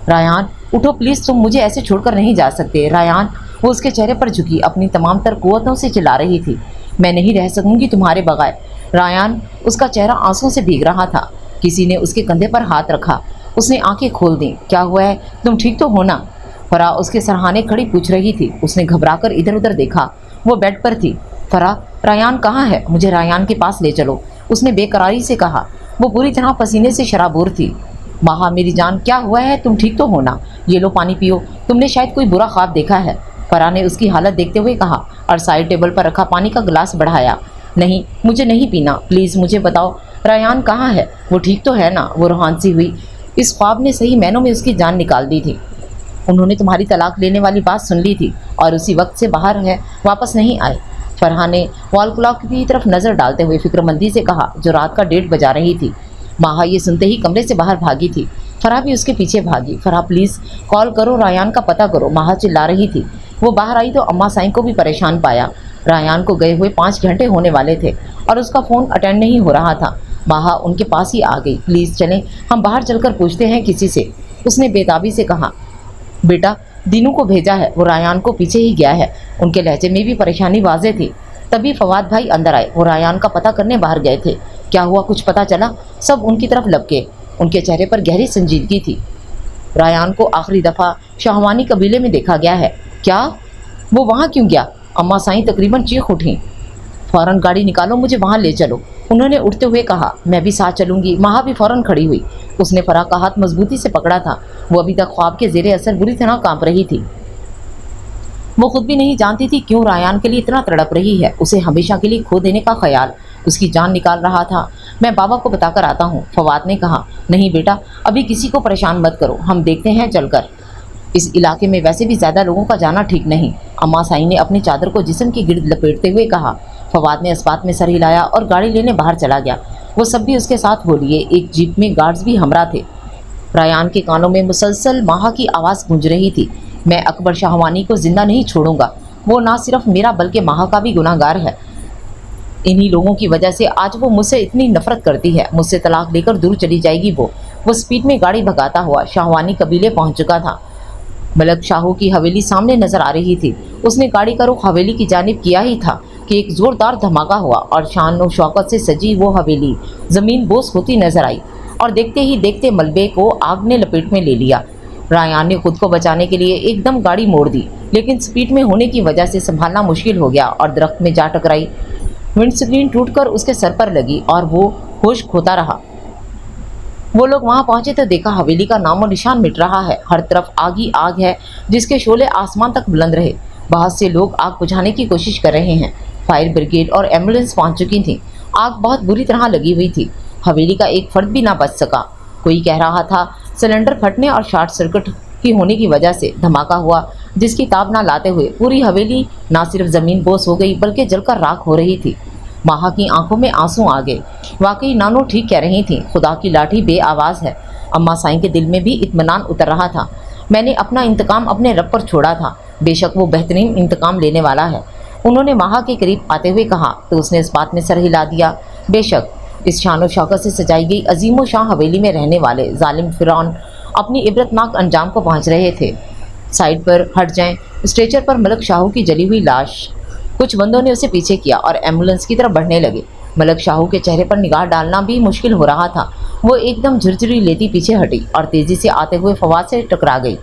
रायान, उठो प्लीज़, तुम मुझे ऐसे छोड़कर नहीं जा सकते। रायान, वो उसके चेहरे पर झुकी अपनी तमाम तर कुव्वतों से चिल्ला रही थी। मैं नहीं रह सकूंगी तुम्हारे बगैर। रायान, उसका चेहरा आंसुओं से भीग रहा था। किसी ने उसके कंधे पर हाथ रखा। उसने आंखें खोल दी। क्या हुआ है? तुम ठीक तो हो ना? फराह उसके सरहाने खड़ी पूछ रही थी। उसने घबराकर इधर उधर देखा। वो बेड पर थी। फराह, रायान कहाँ है? मुझे रायान के पास ले चलो, उसने बेकरारी से कहा। वो पूरी तरह पसीने से शराबूर थी। माहा, मेरी जान, क्या हुआ है? तुम ठीक तो हो ना? ये लो पानी पियो, तुमने शायद कोई बुरा ख्वाब देखा है। फराह ने उसकी हालत देखते हुए कहा और साइड टेबल पर रखा पानी का गिलास बढ़ाया। नहीं, मुझे नहीं पीना, प्लीज़ मुझे बताओ रायान कहाँ है, वो ठीक तो है ना। वो रूहान सी हुई। इस ख्वाब ने सही मायनों में उसकी जान निकाल दी थी। उन्होंने तुम्हारी तलाक लेने वाली बात सुन ली थी और उसी वक्त से बाहर है, वापस नहीं आए। फरहान ने वॉल क्लॉक की तरफ नज़र डालते हुए फिक्रमंदी से कहा, जो रात का 1:30 बजा रही थी। माहा ये सुनते ही कमरे से बाहर भागी थी। फरहा भी उसके पीछे भागी। फरहा प्लीज़ कॉल करो, रायान का पता करो, माहा चिल्ला रही थी। वो बाहर आई तो अम्मा साईं को भी परेशान पाया। रायान को गए हुए 5 घंटे होने वाले थे और उसका फ़ोन अटेंड नहीं हो रहा था। माहा उनके पास ही आ गई। प्लीज़ चलें, हम बाहर चलकर पूछते हैं किसी से, उसने बेताबी से कहा। बेटा, दीनू को भेजा है, वो रायान को पीछे ही गया है। उनके लहजे में भी परेशानी वाज़े थी। तभी फवाद भाई अंदर आए। वो रायान का पता करने बाहर गए थे। क्या हुआ, कुछ पता चला? सब उनकी तरफ लपके। उनके चेहरे पर गहरी संजीदगी थी। रायान को आखिरी दफ़ा शाहवानी कबीले में देखा गया है। क्या? वो वहाँ क्यों गया? अम्मा साईं तकरीबन चीख उठी। फ़ौरन गाड़ी निकालो, मुझे वहाँ ले चलो, उन्होंने उठते हुए कहा। मैं भी साथ चलूँगी। माहा भी फ़ौरन खड़ी हुई। उसने फराह का हाथ मजबूती से पकड़ा था। वो अभी तक ख्वाब के ज़ेरे असर बुरी तरह कांप रही थी। वो खुद भी नहीं जानती थी क्यों रायान के लिए इतना तड़प रही है। उसे हमेशा के लिए खो देने का ख्याल उसकी जान निकाल रहा था। मैं बाबा को बताकर आता हूँ, फवाद ने कहा। नहीं बेटा, अभी किसी को परेशान मत करो, हम देखते हैं चलकर। इस इलाके में वैसे भी ज़्यादा लोगों का जाना ठीक नहीं, अम्मा साईं ने अपनी चादर को जिस्म के गिर्द लपेटते हुए कहा। फवाद ने इस बात में सर हिलाया और गाड़ी लेने बाहर चला गया। वो सब भी उसके साथ हो लिए। एक जीप में गार्ड्स भी हमरा थे। रायान के कानों में मुसलसल माहा की आवाज़ गूंज रही थी। मैं अकबर शाहवानी को जिंदा नहीं छोड़ूंगा। वो ना सिर्फ मेरा बल्कि माहा का भी गुनाहगार है। इन्हीं लोगों की वजह से आज वो मुझसे इतनी नफरत करती है। मुझसे तलाक लेकर दूर चली जाएगी। वो स्पीड में गाड़ी भगाता हुआ शाहवानी कबीले पहुंच चुका था। मलक शाहू की हवेली सामने नजर आ रही थी। उसने गाड़ी का रुख हवेली की जानिब किया ही था कि एक जोरदार धमाका हुआ और शान और शौकत से सजी वो हवेली ज़मीन बोस होती नजर आई और देखते ही देखते मलबे को आग ने लपेट में ले लिया। रायान ने खुद को बचाने के लिए एकदम गाड़ी मोड़ दी, लेकिन स्पीड में होने की वजह से संभालना मुश्किल हो गया और दरख्त में जा टकराई। विंडस्क्रीन टूटकर उसके सर पर लगी और वो होश खोता रहा। वो लोग वहां पहुंचे तो देखा हवेली का नामो निशान मिट रहा है। हर तरफ आग ही आग है, जिसके शोले आसमान तक बुलंद रहे। बहुत से लोग आग बुझाने की कोशिश कर रहे हैं। फायर ब्रिगेड और एम्बुलेंस पहुंच चुकी थी। आग बहुत बुरी तरह लगी हुई थी। हवेली का एक फर्द भी ना बच सका। कोई कह रहा था सिलेंडर फटने और शॉर्ट सर्किट की होने की वजह से धमाका हुआ, जिसकी ताब ना लाते हुए पूरी हवेली ना सिर्फ ज़मीन बोस हो गई बल्कि जलकर राख हो रही थी। माहा की आंखों में आंसू आ गए। वाकई नानो ठीक कह रही थी, खुदा की लाठी बे आवाज़ है। अम्मा साईं के दिल में भी इत्मीनान उतर रहा था। मैंने अपना इंतकाम अपने रब पर छोड़ा था, बेशक वो बेहतरीन इंतकाम लेने वाला है, उन्होंने माहा के करीब आते हुए कहा तो उसने इस बात में सर हिला दिया। बेशक इस शान शौकत से सजाई गई अजीम शाह हवेली में रहने वाले जालिम फिरौन अपनी इबरतनाक अंजाम को पहुँच रहे थे। साइड पर हट जाएं। स्ट्रेचर पर मलक शाहू की जली हुई लाश। कुछ बंदों ने उसे पीछे किया और एम्बुलेंस की तरफ बढ़ने लगे। मलक शाहू के चेहरे पर निगाह डालना भी मुश्किल हो रहा था। वो एकदम झुरझुरी लेती पीछे हटी और तेज़ी से आते हुए फवाद से टकरा गई।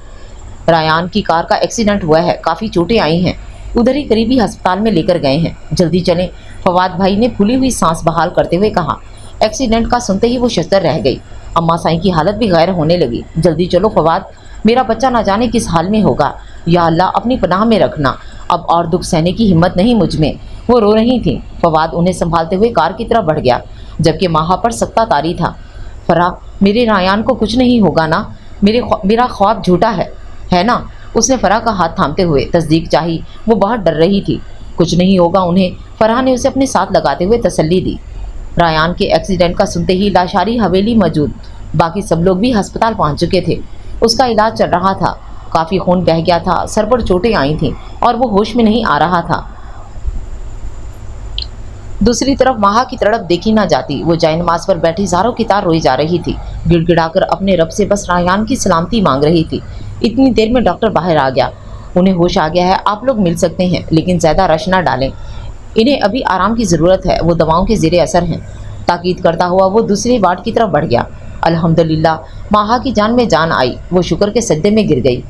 रायान की कार का एक्सीडेंट हुआ है, काफ़ी चोटें आई हैं, उधर ही करीबी अस्पताल में लेकर गए हैं, जल्दी चलें, फवाद भाई ने फूली हुई सांस बहाल करते हुए कहा। एक्सीडेंट का सुनते ही वो शस्तर रह गई। अम्मा साईं की हालत भी गैर होने लगी। जल्दी चलो फवाद, मेरा बच्चा ना जाने किस हाल में होगा, या अल्लाह अपनी पनाह में रखना, अब और दुख सहने की हिम्मत नहीं मुझ में। वो रो रही थी। फवाद उन्हें संभालते हुए कार की तरफ बढ़ गया, जबकि माहा पर सख्ता तारी था। फरा, मेरे रायान को कुछ नहीं होगा ना? मेरा ख्वाब झूठा है ना? उसने फराह का हाथ थामते हुए तस्दीक चाही। वो बहुत डर रही थी। कुछ नहीं होगा उन्हें, फराह ने उसे अपने साथ लगाते हुए तसल्ली दी। रायान के एक्सीडेंट का सुनते ही लाशारी हवेली मौजूद बाकी सब लोग भी अस्पताल पहुंच चुके थे। उसका इलाज चल रहा था। काफ़ी खून बह गया था, सर पर चोटें आई थीं और वो होश में नहीं आ रहा था। दूसरी तरफ माहा की तड़प देखी ना जाती। वो जाए नमाज पर बैठी ज़ारों की तार रोई जा रही थी, गिड़गिड़ाकर अपने रब से बस रायान की सलामती मांग रही थी। इतनी देर में डॉक्टर बाहर आ गया। उन्हें होश आ गया है, आप लोग मिल सकते हैं, लेकिन ज़्यादा रश ना डालें, इन्हें अभी आराम की ज़रूरत है, वो दवाओं के ज़ेरे असर हैं। ताकीद करता हुआ वो दूसरे वार्ड की तरफ बढ़ गया। अल्हम्दुलिल्लाह, माहा की जान में जान आई। वो शुक्र के सज्दे में गिर गई।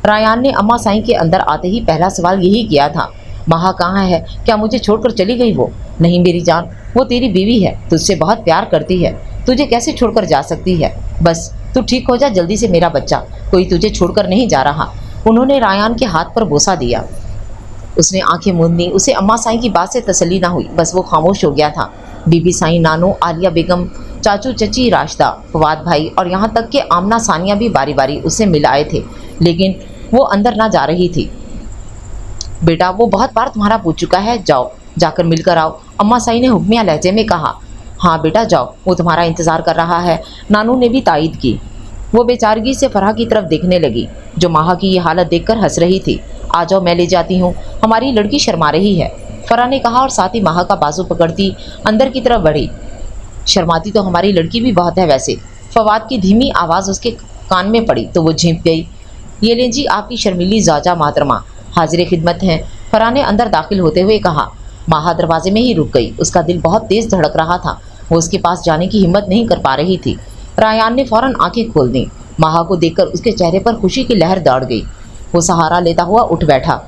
रायान ने अम्मा साईं के अंदर आते ही पहला सवाल यही किया था, माहा कहाँ है? क्या मुझे छोड़कर चली गई वो? नहीं मेरी जान, वो तेरी बीवी है, तुझसे बहुत प्यार करती है, तुझे कैसे छोड़कर जा सकती है? बस तू ठीक हो जा जल्दी से मेरा बच्चा, कोई तुझे छोड़कर नहीं जा रहा। उन्होंने रायान के हाथ पर बोसा दिया। उसने आंखें मूंद ली। उसे अम्मा साईं की बात से तसल्ली ना हुई, बस वो खामोश हो गया था। बीबी साईं, नानू, आलिया बेगम, चाचू चची, राशिदा, फवाद भाई और यहाँ तक कि आमना सानिया भी बारी बारी उससे मिल आए थे, लेकिन वो अंदर ना जा रही थी। बेटा, वो बहुत बार तुम्हारा पूछ चुका है, जाओ जाकर मिलकर आओ, अम्मा साईं ने हुक्मिया लहजे में कहा। हाँ बेटा जाओ, वो तुम्हारा इंतज़ार कर रहा है, नानू ने भी तायद की। वो बेचारगी से फराह की तरफ देखने लगी, जो माहा की ये हालत देखकर हंस रही थी। आ जाओ, मैं ले जाती हूँ, हमारी लड़की शर्मा रही है, फराह ने कहा और साथ ही माहा का बाजू पकड़ती अंदर की तरफ बढ़ी। शर्माती तो हमारी लड़की भी बहुत है वैसे। फवाद की धीमी आवाज़ उसके कान में पड़ी तो वो झिंक गई। ये लें जी आपकी शर्मीली ज़ाजा मोहतरमा, हाजिर खिदमत हैं, फराह ने अंदर दाखिल होते हुए कहा। माहा दरवाजे में ही रुक गई। उसका दिल बहुत तेज़ धड़क रहा था। वो उसके पास जाने की हिम्मत नहीं कर पा रही थी। रायान ने फ़ौरन आंखें खोल दी। माहा को देखकर उसके चेहरे पर खुशी की लहर दौड़ गई। वो सहारा लेता हुआ उठ बैठा।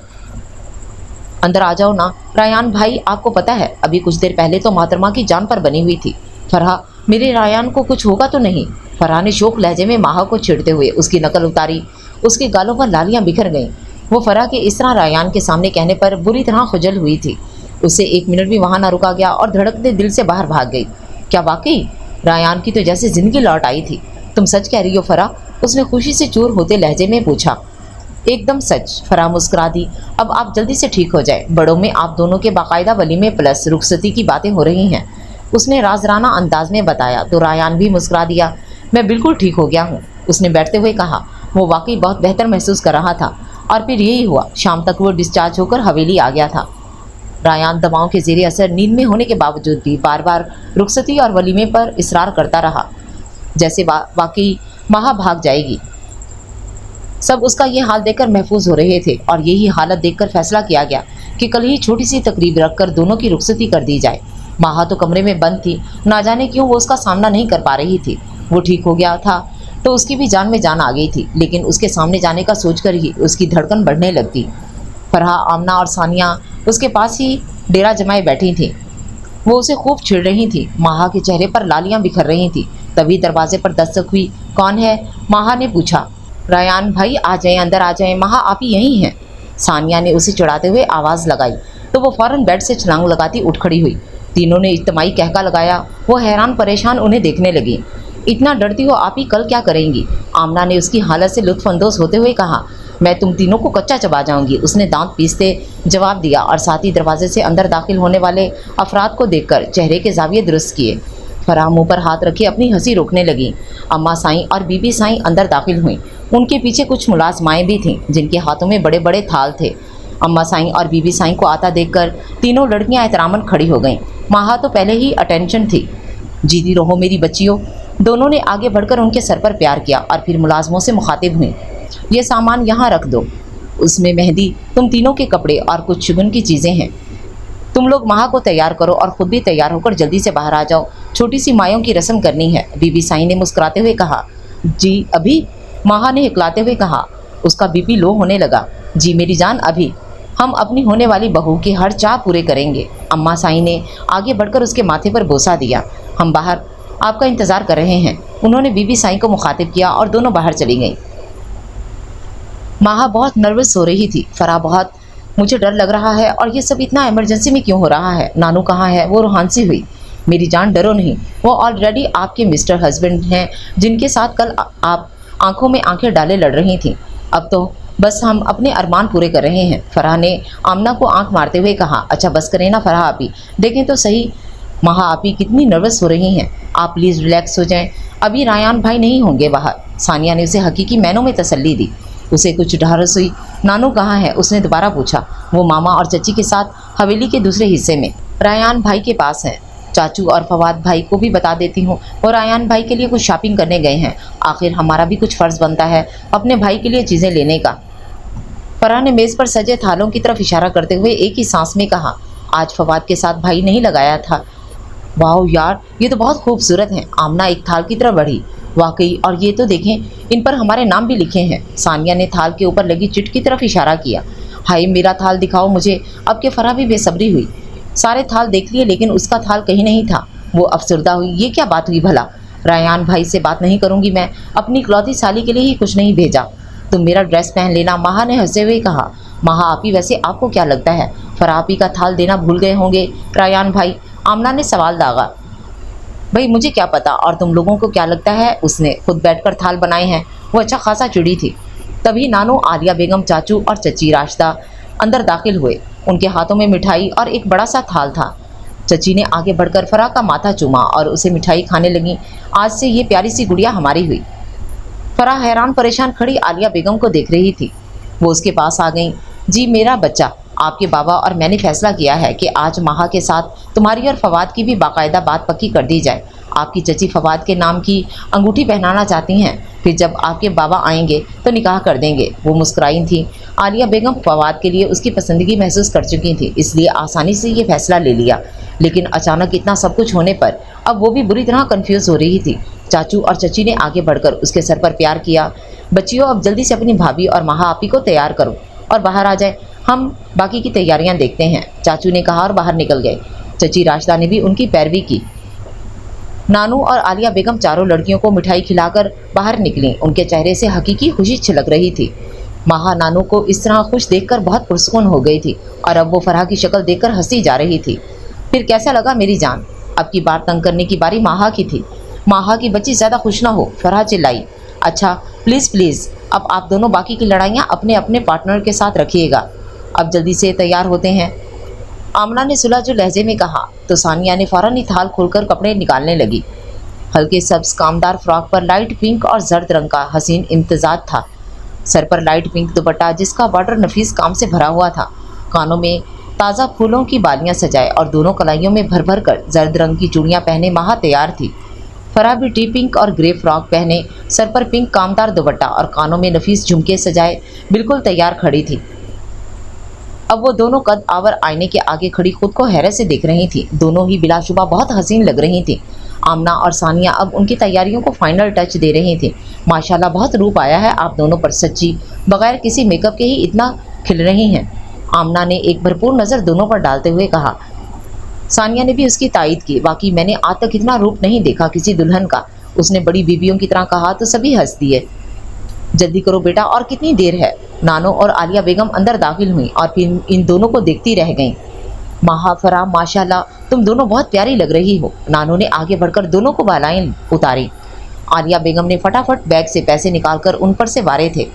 अंदर आ जाओ ना रायान भाई, आपको पता है अभी कुछ देर पहले तो मोहतरमा की जान पर बनी हुई थी। फरहा, मेरे रायान को कुछ होगा तो नहीं? फरहा ने शोक लहजे में माहा को छेड़ते हुए उसकी नकल उतारी। उसके गालों पर लालियां बिखर गईं। वो फरहा के इस तरह रायान के सामने कहने पर बुरी तरह खुजल हुई थी। उससे एक मिनट भी वहाँ ना रुका गया और धड़कते दिल से बाहर भाग गई। क्या वाकई रायान की तो जैसे जिंदगी लौट आई थी। तुम सच कह रही हो फरहा? उसने खुशी से चूर होते लहजे में पूछा। एकदम सच, फरहा मुस्कुरा दी। अब आप जल्दी से ठीक हो जाए। बड़ों में आप दोनों के बाकायदा वलीमे प्लस रुखसती की बातें हो रही हैं, उसने राजराना अंदाज में बताया। तो रायान भी मुस्कुरा दिया। मैं बिल्कुल ठीक हो गया हूँ, उसने बैठते हुए कहा। वो वाकई बहुत बेहतर महसूस कर रहा था और फिर यही हुआ। शाम तक वो डिस्चार्ज होकर हवेली आ गया था। रायान दवाओं के ज़ेरे असर नींद में होने के बावजूद भी बार बार रुखसती और वलीमे पर इसरार करता रहा, जैसे वाकई माहा भाग जाएगी। सब उसका ये हाल देखकर महफूज हो रहे थे और यही हालत देखकर फैसला किया गया कि कल ही छोटी सी तकरीब रखकर दोनों की रुखसती कर दी जाए। माहा तो कमरे में बंद थी, ना जाने क्यों वो उसका सामना नहीं कर पा रही थी। वो ठीक हो गया था तो उसकी भी जान में जान आ गई थी, लेकिन उसके सामने जाने का सोचकर ही उसकी धड़कन बढ़ने लगती। फरहा, आमना और सानिया उसके पास ही डेरा जमाए बैठी थी। वो उसे खूब छिड़ रही थी। माहा के चेहरे पर लालियां बिखर रही थी। तभी दरवाजे पर दस्तक हुई। कौन है? माहा ने पूछा। रायान भाई आ जाएं, अंदर आ जाएं, माहा आप ही यहीं हैं, सानिया ने उसे चिढ़ाते हुए आवाज़ लगाई। तो वो फ़ौरन बेड से छलांग लगाती उठ खड़ी हुई। तीनों ने इज्तिमाई कहका लगाया। वो हैरान परेशान उन्हें देखने लगी। इतना डरती हो आप ही, कल क्या करेंगी? आमना ने उसकी हालत से लुत्फ़अंदोज़ होते हुए कहा। मैं तुम तीनों को कच्चा चबा जाऊंगी, उसने दांत पीसते जवाब दिया और साथ ही दरवाजे से अंदर दाखिल होने वाले अफराद को देखकर चेहरे के जाविये दुरुस्त किए। फरहा मुँह पर हाथ रखे अपनी हंसी रोकने लगी। अम्मा साईं और बीबी साईं अंदर दाखिल हुईं। उनके पीछे कुछ मुलाजमाएँ भी थीं जिनके हाथों में बड़े बड़े थाल थे। अम्मा साईं और बीबी साईं को आता देखकर तीनों लड़कियां एहतरामन खड़ी हो गईं। माहा तो पहले ही अटेंशन थी। जीती रहो मेरी बच्चियों, दोनों ने आगे बढ़कर उनके सर पर प्यार किया और फिर मुलाजमों से मुखातिब हुई। ये सामान यहाँ रख दो, उसमें मेहंदी, तुम तीनों के कपड़े और कुछ शुगन की चीज़ें हैं। तुम लोग माहा को तैयार करो और ख़ुद भी तैयार होकर जल्दी से बाहर आ जाओ, छोटी सी मायों की रस्म करनी है, बीबी साईं ने मुस्कुराते हुए कहा। जी अभी? माहा ने हिकलाते हुए कहा। उसका बीपी लो होने लगा। जी मेरी जान अभी, हम अपनी होने वाली बहू के हर चाह पूरे करेंगे। अम्मा साईं ने आगे बढ़कर उसके माथे पर बोसा दिया। हम बाहर आपका इंतज़ार कर रहे हैं, उन्होंने बीबी साईं को मुखातिब किया और दोनों बाहर चली गईं। माहा बहुत नर्वस हो रही थी। फरहा बहुत, मुझे डर लग रहा है और ये सब इतना इमरजेंसी में क्यों हो रहा है? नानू कहाँ है? वो रूहानसी हुई। मेरी जान डरो नहीं, वो ऑलरेडी आपके मिस्टर हस्बैंड हैं जिनके साथ कल आप आंखों में आंखें डाले लड़ रही थीं। अब तो बस हम अपने अरमान पूरे कर रहे हैं, फरहा ने आमना को आंख मारते हुए कहा। अच्छा बस करें ना फरहा आपी, देखें तो सही माहा आपी कितनी नर्वस हो रही हैं। आप प्लीज़ रिलैक्स हो जाएं, अभी रायान भाई नहीं होंगे बाहर, सानिया ने उसे हकीकी मैनों में तसल्ली दी। उसे कुछ ढारस हुई। नानू कहाँ है? उसने दोबारा पूछा। वो मामा और चची के साथ हवेली के दूसरे हिस्से में रायान भाई के पास हैं। चाचू और फवाद भाई को भी बता देती हूँ, और रायान भाई के लिए कुछ शॉपिंग करने गए हैं। आखिर हमारा भी कुछ फ़र्ज़ बनता है अपने भाई के लिए चीज़ें लेने का। फरहा ने मेज़ पर सजे थालों की तरफ इशारा करते हुए एक ही सांस में कहा। आज फवाद के साथ भाई नहीं लगाया था। वाह यार, ये तो बहुत खूबसूरत हैं। आमना एक थाल की तरफ बढ़ी। वाकई, और ये तो देखें, इन पर हमारे नाम भी लिखे हैं। सानिया ने थाल के ऊपर लगी चिट की तरफ इशारा किया। हाय मेरा थाल दिखाओ मुझे। अब के फरहा भी बेसब्री हुई। सारे थाल देख लिए लेकिन उसका थाल कहीं नहीं था। वो अफसरदा हुई। ये क्या बात हुई भला? रायान भाई से बात नहीं करूँगी मैं, अपनी इकलौती साली के लिए ही कुछ नहीं भेजा। तुम मेरा ड्रेस पहन लेना, माहा ने हंसते हुए कहा। महा आपी, वैसे आपको क्या लगता है फराह आपी का थाल देना भूल गए होंगे रायान भाई? आमना ने सवाल दागा। भाई मुझे क्या पता, और तुम लोगों को क्या लगता है उसने खुद बैठकर थाल बनाए हैं? वो अच्छा खासा चिड़ी थी। तभी नानो, आलिया बेगम, चाचू और चची राशदा अंदर दाखिल हुए। उनके हाथों में मिठाई और एक बड़ा सा थाल था। चची ने आगे बढ़कर फराह का माथा चूमा और उसे मिठाई खाने लगी। आज से ये प्यारी सी गुड़िया हमारी हुई। फराह हैरान परेशान खड़ी आलिया बेगम को देख रही थी। वो उसके पास आ गई। जी मेरा बच्चा, आपके बाबा और मैंने फैसला किया है कि आज महा के साथ तुम्हारी और फवाद की भी बाकायदा बात पक्की कर दी जाए। आपकी चची फवाद के नाम की अंगूठी पहनाना चाहती हैं, फिर जब आपके बाबा आएंगे तो निकाह कर देंगे। वो मुस्कुराई थी। आलिया बेगम फवाद के लिए उसकी पसंदगी महसूस कर चुकी थी, इसलिए आसानी से ये फैसला ले लिया। लेकिन अचानक इतना सब कुछ होने पर अब वो भी बुरी तरह कन्फ्यूज़ हो रही थी। चाचू और चची ने आगे बढ़कर उसके सर पर प्यार किया। बच्चियों, अब जल्दी से अपनी भाभी और महा आपी को तैयार करो और बाहर आ जाए, हम बाकी की तैयारियां देखते हैं, चाचू ने कहा और बाहर निकल गए। चची राशदा ने भी उनकी पैरवी की। नानू और आलिया बेगम चारों लड़कियों को मिठाई खिलाकर बाहर निकली। उनके चेहरे से हकीकी खुशी छलक रही थी। महा नानू को इस तरह खुश देखकर बहुत पुरसुकून हो गई थी और अब वो फराह की शक्ल देखकर हंसी जा रही थी। फिर कैसा लगा मेरी जान? अब की बार तंग करने की बारी माहा की थी। माहा की बच्ची ज़्यादा खुश ना हो, फराह चिल्लाई। अच्छा प्लीज़ प्लीज़, अब आप दोनों बाकी की लड़ाइयाँ अपने अपने पार्टनर के साथ रखिएगा। अब जल्दी से तैयार होते हैं, आमना ने सुलझे लहजे में कहा। तो सानिया ने फ़ौरन ही थाल खोलकर कपड़े निकालने लगी। हल्के सब्ज कामदार फ्रॉक पर लाइट पिंक और जर्द रंग का हसीन इम्तजाज था। सर पर लाइट पिंक दुपट्टा जिसका बॉर्डर नफीस काम से भरा हुआ था। कानों में ताज़ा फूलों की बालियां सजाए और दोनों कलाइयों में भर भर कर जर्द रंग की चूड़ियां पहने महा तैयार थी। फराह भी टी पिंक और ग्रे फ्रॉक पहने, सर पर पिंक कामदार दुपट्टा और कानों में नफीस झुमके सजाए बिल्कुल तैयार खड़ी थी। अब वो दोनों कद आवर आईने के आगे खड़ी खुद को हैरत से देख रही थी। दोनों ही बिलाशुबा बहुत हसीन लग रही थी। आमना और सानिया अब उनकी तैयारियों को फाइनल टच दे रही थी। माशाल्लाह बहुत रूप आया है आप दोनों पर, सच्ची बगैर किसी मेकअप के ही इतना खिल रही हैं। आमना ने एक भरपूर नज़र दोनों पर डालते हुए कहा। सानिया ने भी उसकी तायद की। वाकई मैंने आज तक इतना रूप नहीं देखा किसी दुल्हन का, उसने बड़ी बीबियों की तरह कहा तो सभी हंस दिए। जल्दी करो बेटा, और कितनी देर है? नानो और आलिया बेगम अंदर दाखिल हुई और फिर इन दोनों को देखती रह गईं। महा, फराह माशाल्लाह तुम दोनों बहुत प्यारी लग रही हो। नानो ने आगे बढ़कर दोनों को बालाएं उतारी। आलिया बेगम ने फटाफट बैग से पैसे निकालकर उन पर से वारे थे।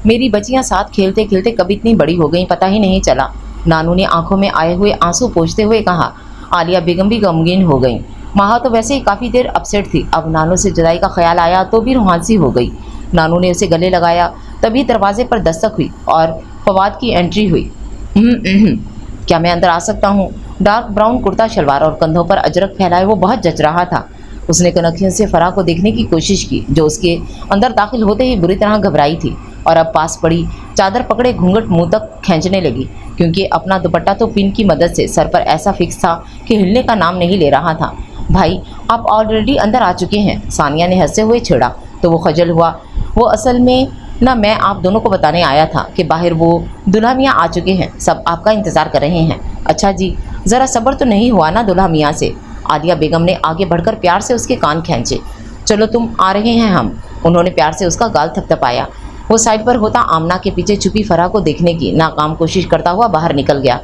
मेरी बच्चियां साथ खेलते खेलते कब इतनी बड़ी हो गईं पता ही नहीं चला। नानू ने आंखों में आए हुए आंसू पोंछते हुए कहा। आलिया बेगम भी गमगीन हो गईं। महा तो वैसे ही काफ़ी देर अपसेट थी, अब नानू से जुदाई का ख्याल आया तो भी रुहानसी हो गई। नानू ने उसे गले लगाया। तभी दरवाजे पर दस्तक हुई और फवाद की एंट्री हुई। क्या मैं अंदर आ सकता हूँ? डार्क ब्राउन कुर्ता शलवार और कंधों पर अजरक फैलाए वो बहुत जच रहा था। उसने कनखियों से फराह को देखने की कोशिश की, जो उसके अंदर दाखिल होते ही बुरी तरह घबराई थी और अब पास पड़ी चादर पकड़े घूंघट मुंह तक खींचने लगी, क्योंकि अपना दुपट्टा तो पिन की मदद से सर पर ऐसा फिक्स था कि हिलने का नाम नहीं ले रहा था। भाई आप ऑलरेडी अंदर आ चुके हैं, सानिया ने हंसते हुए छेड़ा तो वो खजल हुआ। वो असल में ना मैं आप दोनों को बताने आया था कि बाहर वो दुल्हा मियाँ आ चुके हैं, सब आपका इंतज़ार कर रहे हैं। अच्छा जी, ज़रा सब्र तो नहीं हुआ ना दुल्हा मियाँ से? आलिया बेगम ने आगे बढ़कर प्यार से उसके कान खींचे। चलो तुम आ रहे हैं हम, उन्होंने प्यार से उसका गाल थपथपाया। वो साइड पर होता आमना के पीछे छुपी फराह को देखने की नाकाम कोशिश करता हुआ बाहर निकल गया।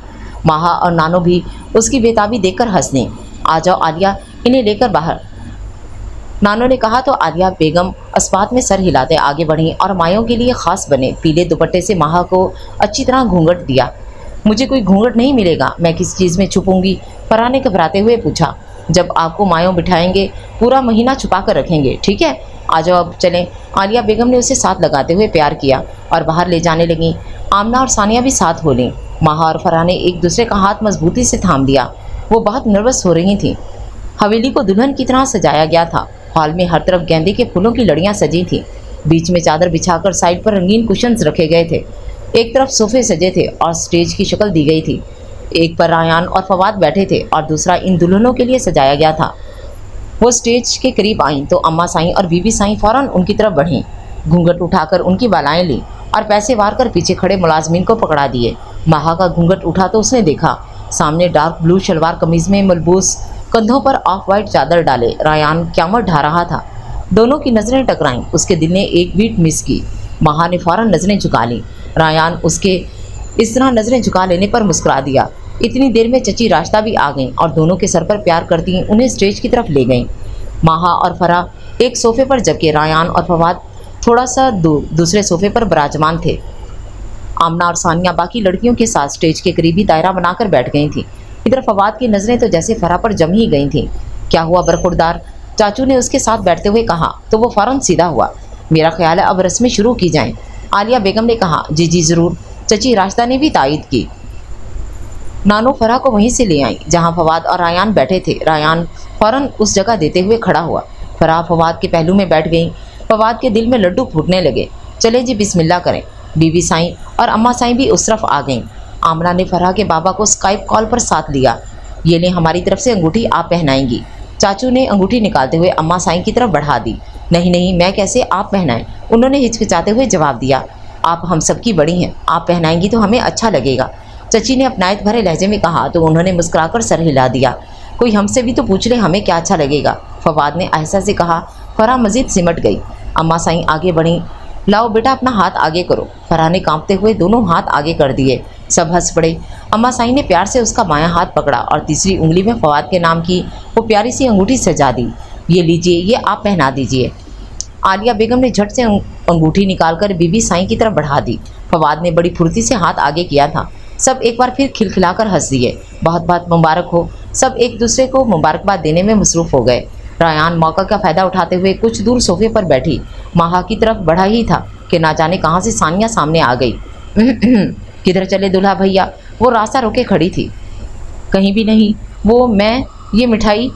माहा और नानो भी उसकी बेताबी देखकर हंसने। आ जाओ आलिया, इन्हें लेकर बाहर, नानो ने कहा तो आलिया बेगम अस्पात में सर हिलाते आगे बढ़ी और मायों के लिए ख़ास बने पीले दुपट्टे से माहा को अच्छी तरह घूंघट दिया। मुझे कोई घूंघट नहीं मिलेगा, मैं किस चीज़ में छुपूंगी? फराह ने घबराते हुए पूछा। जब आपको मायों बिठाएंगे पूरा महीना छुपा कर रखेंगे, ठीक है? आ जाओ अब चलें। आलिया बेगम ने उसे साथ लगाते हुए प्यार किया और बाहर ले जाने लगी। आमना और सानिया भी साथ हो लीं। माहा और फराह ने एक दूसरे का हाथ मजबूती से थाम दिया। वो बहुत नर्वस हो रही थीं। हवेली को दुल्हन की तरह सजाया गया था। हॉल में हर तरफ गेंदे के फूलों की लड़ियां सजी थीं। बीच में चादर बिछाकर साइड पर रंगीन कुशन्स रखे गए थे। एक तरफ सोफे सजे थे और स्टेज की शक्ल दी गई थी। एक पर रायान और फवाद बैठे थे और दूसरा इन दुल्हनों के लिए सजाया गया था। वो स्टेज के करीब आईं तो अम्मा साईं और बीबी साईं फ़ौरन उनकी तरफ बढ़ीं, घूंघट उठाकर उनकी बालाएं लीं और पैसे वार कर पीछे खड़े मुलाजमीन को पकड़ा दिए। माहा का घूंघट उठा तो उसने देखा सामने डार्क ब्लू शलवार कमीज़ में मलबूस, कंधों पर ऑफ वाइट चादर डाले रायान क्यामत ढा रहा था। दोनों की नज़रें टकराईं। उसके दिल ने एक बीट मिस की। माहा ने फ़ौरन नज़रें झुका लीं। रायान उसके اس طرح نظریں جھکا لینے پر مسکرا دیا۔ اتنی دیر میں چچی راشدہ بھی آ گئیں اور دونوں کے سر پر پیار کرتی انہیں اسٹیج کی طرف لے گئیں۔ ماہا اور فرح ایک صوفے پر جبکہ ریان اور فواد تھوڑا سا دوسرے صوفے پر براجمان تھے۔ آمنہ اور ثانیہ باقی لڑکیوں کے ساتھ اسٹیج کے قریبی دائرہ بنا کر بیٹھ گئی تھیں۔ ادھر فواد کی نظریں تو جیسے فرح پر جم ہی گئی تھیں۔ کیا ہوا برخوردار؟ چاچو نے اس کے ساتھ بیٹھتے ہوئے کہا تو وہ فوراً سیدھا ہوا۔ میرا خیال ہے اب رسمیں شروع کی جائیں۔ عالیہ بیگم نے کہا جی جی ضرور۔ چچی راشدہ نے بھی تائید کی۔ نانو فرح کو وہیں سے لے آئیں جہاں فواد اور ریان بیٹھے تھے۔ ریان فوراً اس جگہ دیتے ہوئے کھڑا ہوا۔ فرح فواد کے پہلو میں بیٹھ گئیں۔ فواد کے دل میں لڈو پھوٹنے لگے۔ چلے جی بسم اللہ کریں۔ بی بی سائیں اور اماں سائیں بھی اس طرف آ گئیں۔ آمنہ نے فرح کے بابا کو اسکائپ کال پر ساتھ لیا۔ یہ لیں ہماری طرف سے انگوٹھی آپ پہنائیں گی۔ چاچو نے انگوٹھی نکالتے ہوئے اماں سائیں کی طرف بڑھا دی۔ نہیں نہیں میں کیسے، آپ پہنائیں، انہوں نے ہچکچاتے ہوئے جواب دیا۔ آپ ہم سب کی بڑی ہیں، آپ پہنائیں گی تو ہمیں اچھا لگے گا، چچی نے اپنائت بھرے لہجے میں کہا تو انہوں نے مسکرا کر سر ہلا دیا۔ کوئی ہم سے بھی تو پوچھ لے ہمیں کیا اچھا لگے گا، فواد نے آہستہ سے کہا۔ فرح مزید سمٹ گئی۔ اماں سائیں آگے بڑھیں۔ لاؤ بیٹا اپنا ہاتھ آگے کرو۔ فرح نے کانپتے ہوئے دونوں ہاتھ آگے کر دیے۔ سب ہنس پڑے۔ اماں سائیں نے پیار سے اس کا بایاں ہاتھ پکڑا اور تیسری انگلی میں فواد کے نام کی وہ پیاری سی انگوٹھی سجا دی۔ یہ لیجئے، یہ آپ پہنا دیجئے۔ عالیہ بیگم نے جھٹ سے انگوٹھی نکال کر بی بی سائیں کی طرف بڑھا دی۔ فواد نے بڑی پھرتی سے ہاتھ آگے کیا تھا۔ سب ایک بار پھر کھلکھلا کر ہنس دیے۔ بہت بہت مبارک ہو۔ سب ایک دوسرے کو مبارکباد دینے میں مصروف ہو گئے۔ ریان موقع کا فائدہ اٹھاتے ہوئے کچھ دور صوفے پر بیٹھی ماہا کی طرف بڑھا ہی تھا کہ نہ جانے کہاں سے ثانیہ سامنے آ گئی۔ کدھر چلے دلہا بھیا؟ وہ راستہ روکے کھڑی تھی۔ کہیں بھی نہیں، وہ میں یہ مٹھائی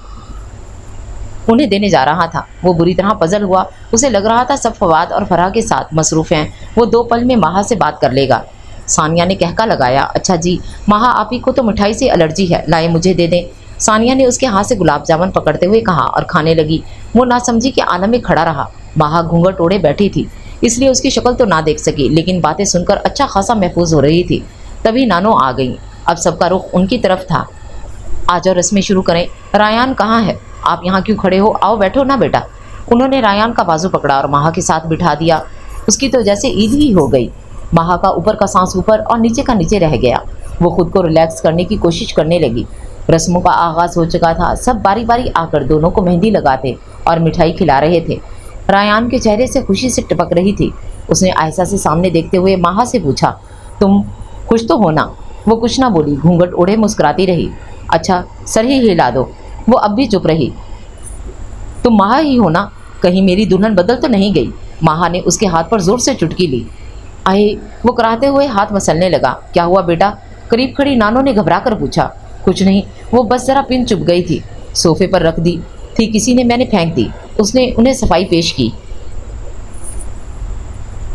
انہیں دینے جا رہا تھا۔ وہ بری طرح پزل ہوا۔ اسے لگ رہا تھا سب فواد اور فرح کے ساتھ مصروف ہیں، وہ 2 پل میں ماہا سے بات کر لے گا۔ ثانیہ نے کہکا لگایا، اچھا جی ماہا آپ ہی کو تو مٹھائی سے الرجی ہے، لائے مجھے دے دیں۔ ثانیہ نے اس کے ہاتھ سے گلاب جامن پکڑتے ہوئے کہا اور کھانے لگی۔ وہ نہ سمجھی کہ عالم میں کھڑا رہا۔ ماہا گھونگھٹ اوڑھے بیٹھی تھی اس لیے اس کی شکل تو نہ دیکھ سکی، لیکن باتیں سن کر اچھا خاصا محفوظ ہو رہی تھی۔ تبھی نانو آ گئیں۔ اب سب کا رخ ان کی طرف تھا۔ آ جاؤ رسمیں شروع کریں۔ ریان کہاں ہے؟ آپ یہاں کیوں کھڑے ہو؟ آؤ بیٹھو نا بیٹا۔ انہوں نے ریان کا بازو پکڑا اور ماہا کے ساتھ بٹھا دیا۔ اس کی تو جیسے عید ہی ہو گئی۔ ماہا کا اوپر کا سانس اوپر اور نیچے کا نیچے رہ گیا۔ وہ خود کو ریلیکس کرنے کی کوشش کرنے لگی۔ رسموں کا آغاز ہو چکا تھا۔ سب باری باری آ کر دونوں کو مہندی لگاتے اور مٹھائی کھلا رہے تھے۔ ریان کے چہرے سے خوشی سے ٹپک رہی تھی۔ اس نے آہستہ سے سامنے دیکھتے ہوئے ماہا سے پوچھا، تم خوش تو ہو نا؟ وہ کچھ نہ بولی، گھونگھٹ اوڑھے مسکراتی رہی۔ اچھا سر ہی ہلا دو۔ وہ اب بھی چپ رہی۔ تم ماہا ہی ہو نا؟ کہیں میری دلہن بدل تو نہیں گئی؟ ماہا نے اس کے ہاتھ پر زور سے چٹکی لی۔ آئے، وہ کراہتے ہوئے ہاتھ مسلنے لگا۔ کیا ہوا بیٹا؟ قریب کھڑی نانو نے گھبرا کر پوچھا۔ کچھ نہیں، وہ بس ذرا پن چپ گئی تھی، صوفے پر رکھ دی تھی کسی نے، میں نے پھینک دی۔ اس نے انہیں صفائی پیش کی۔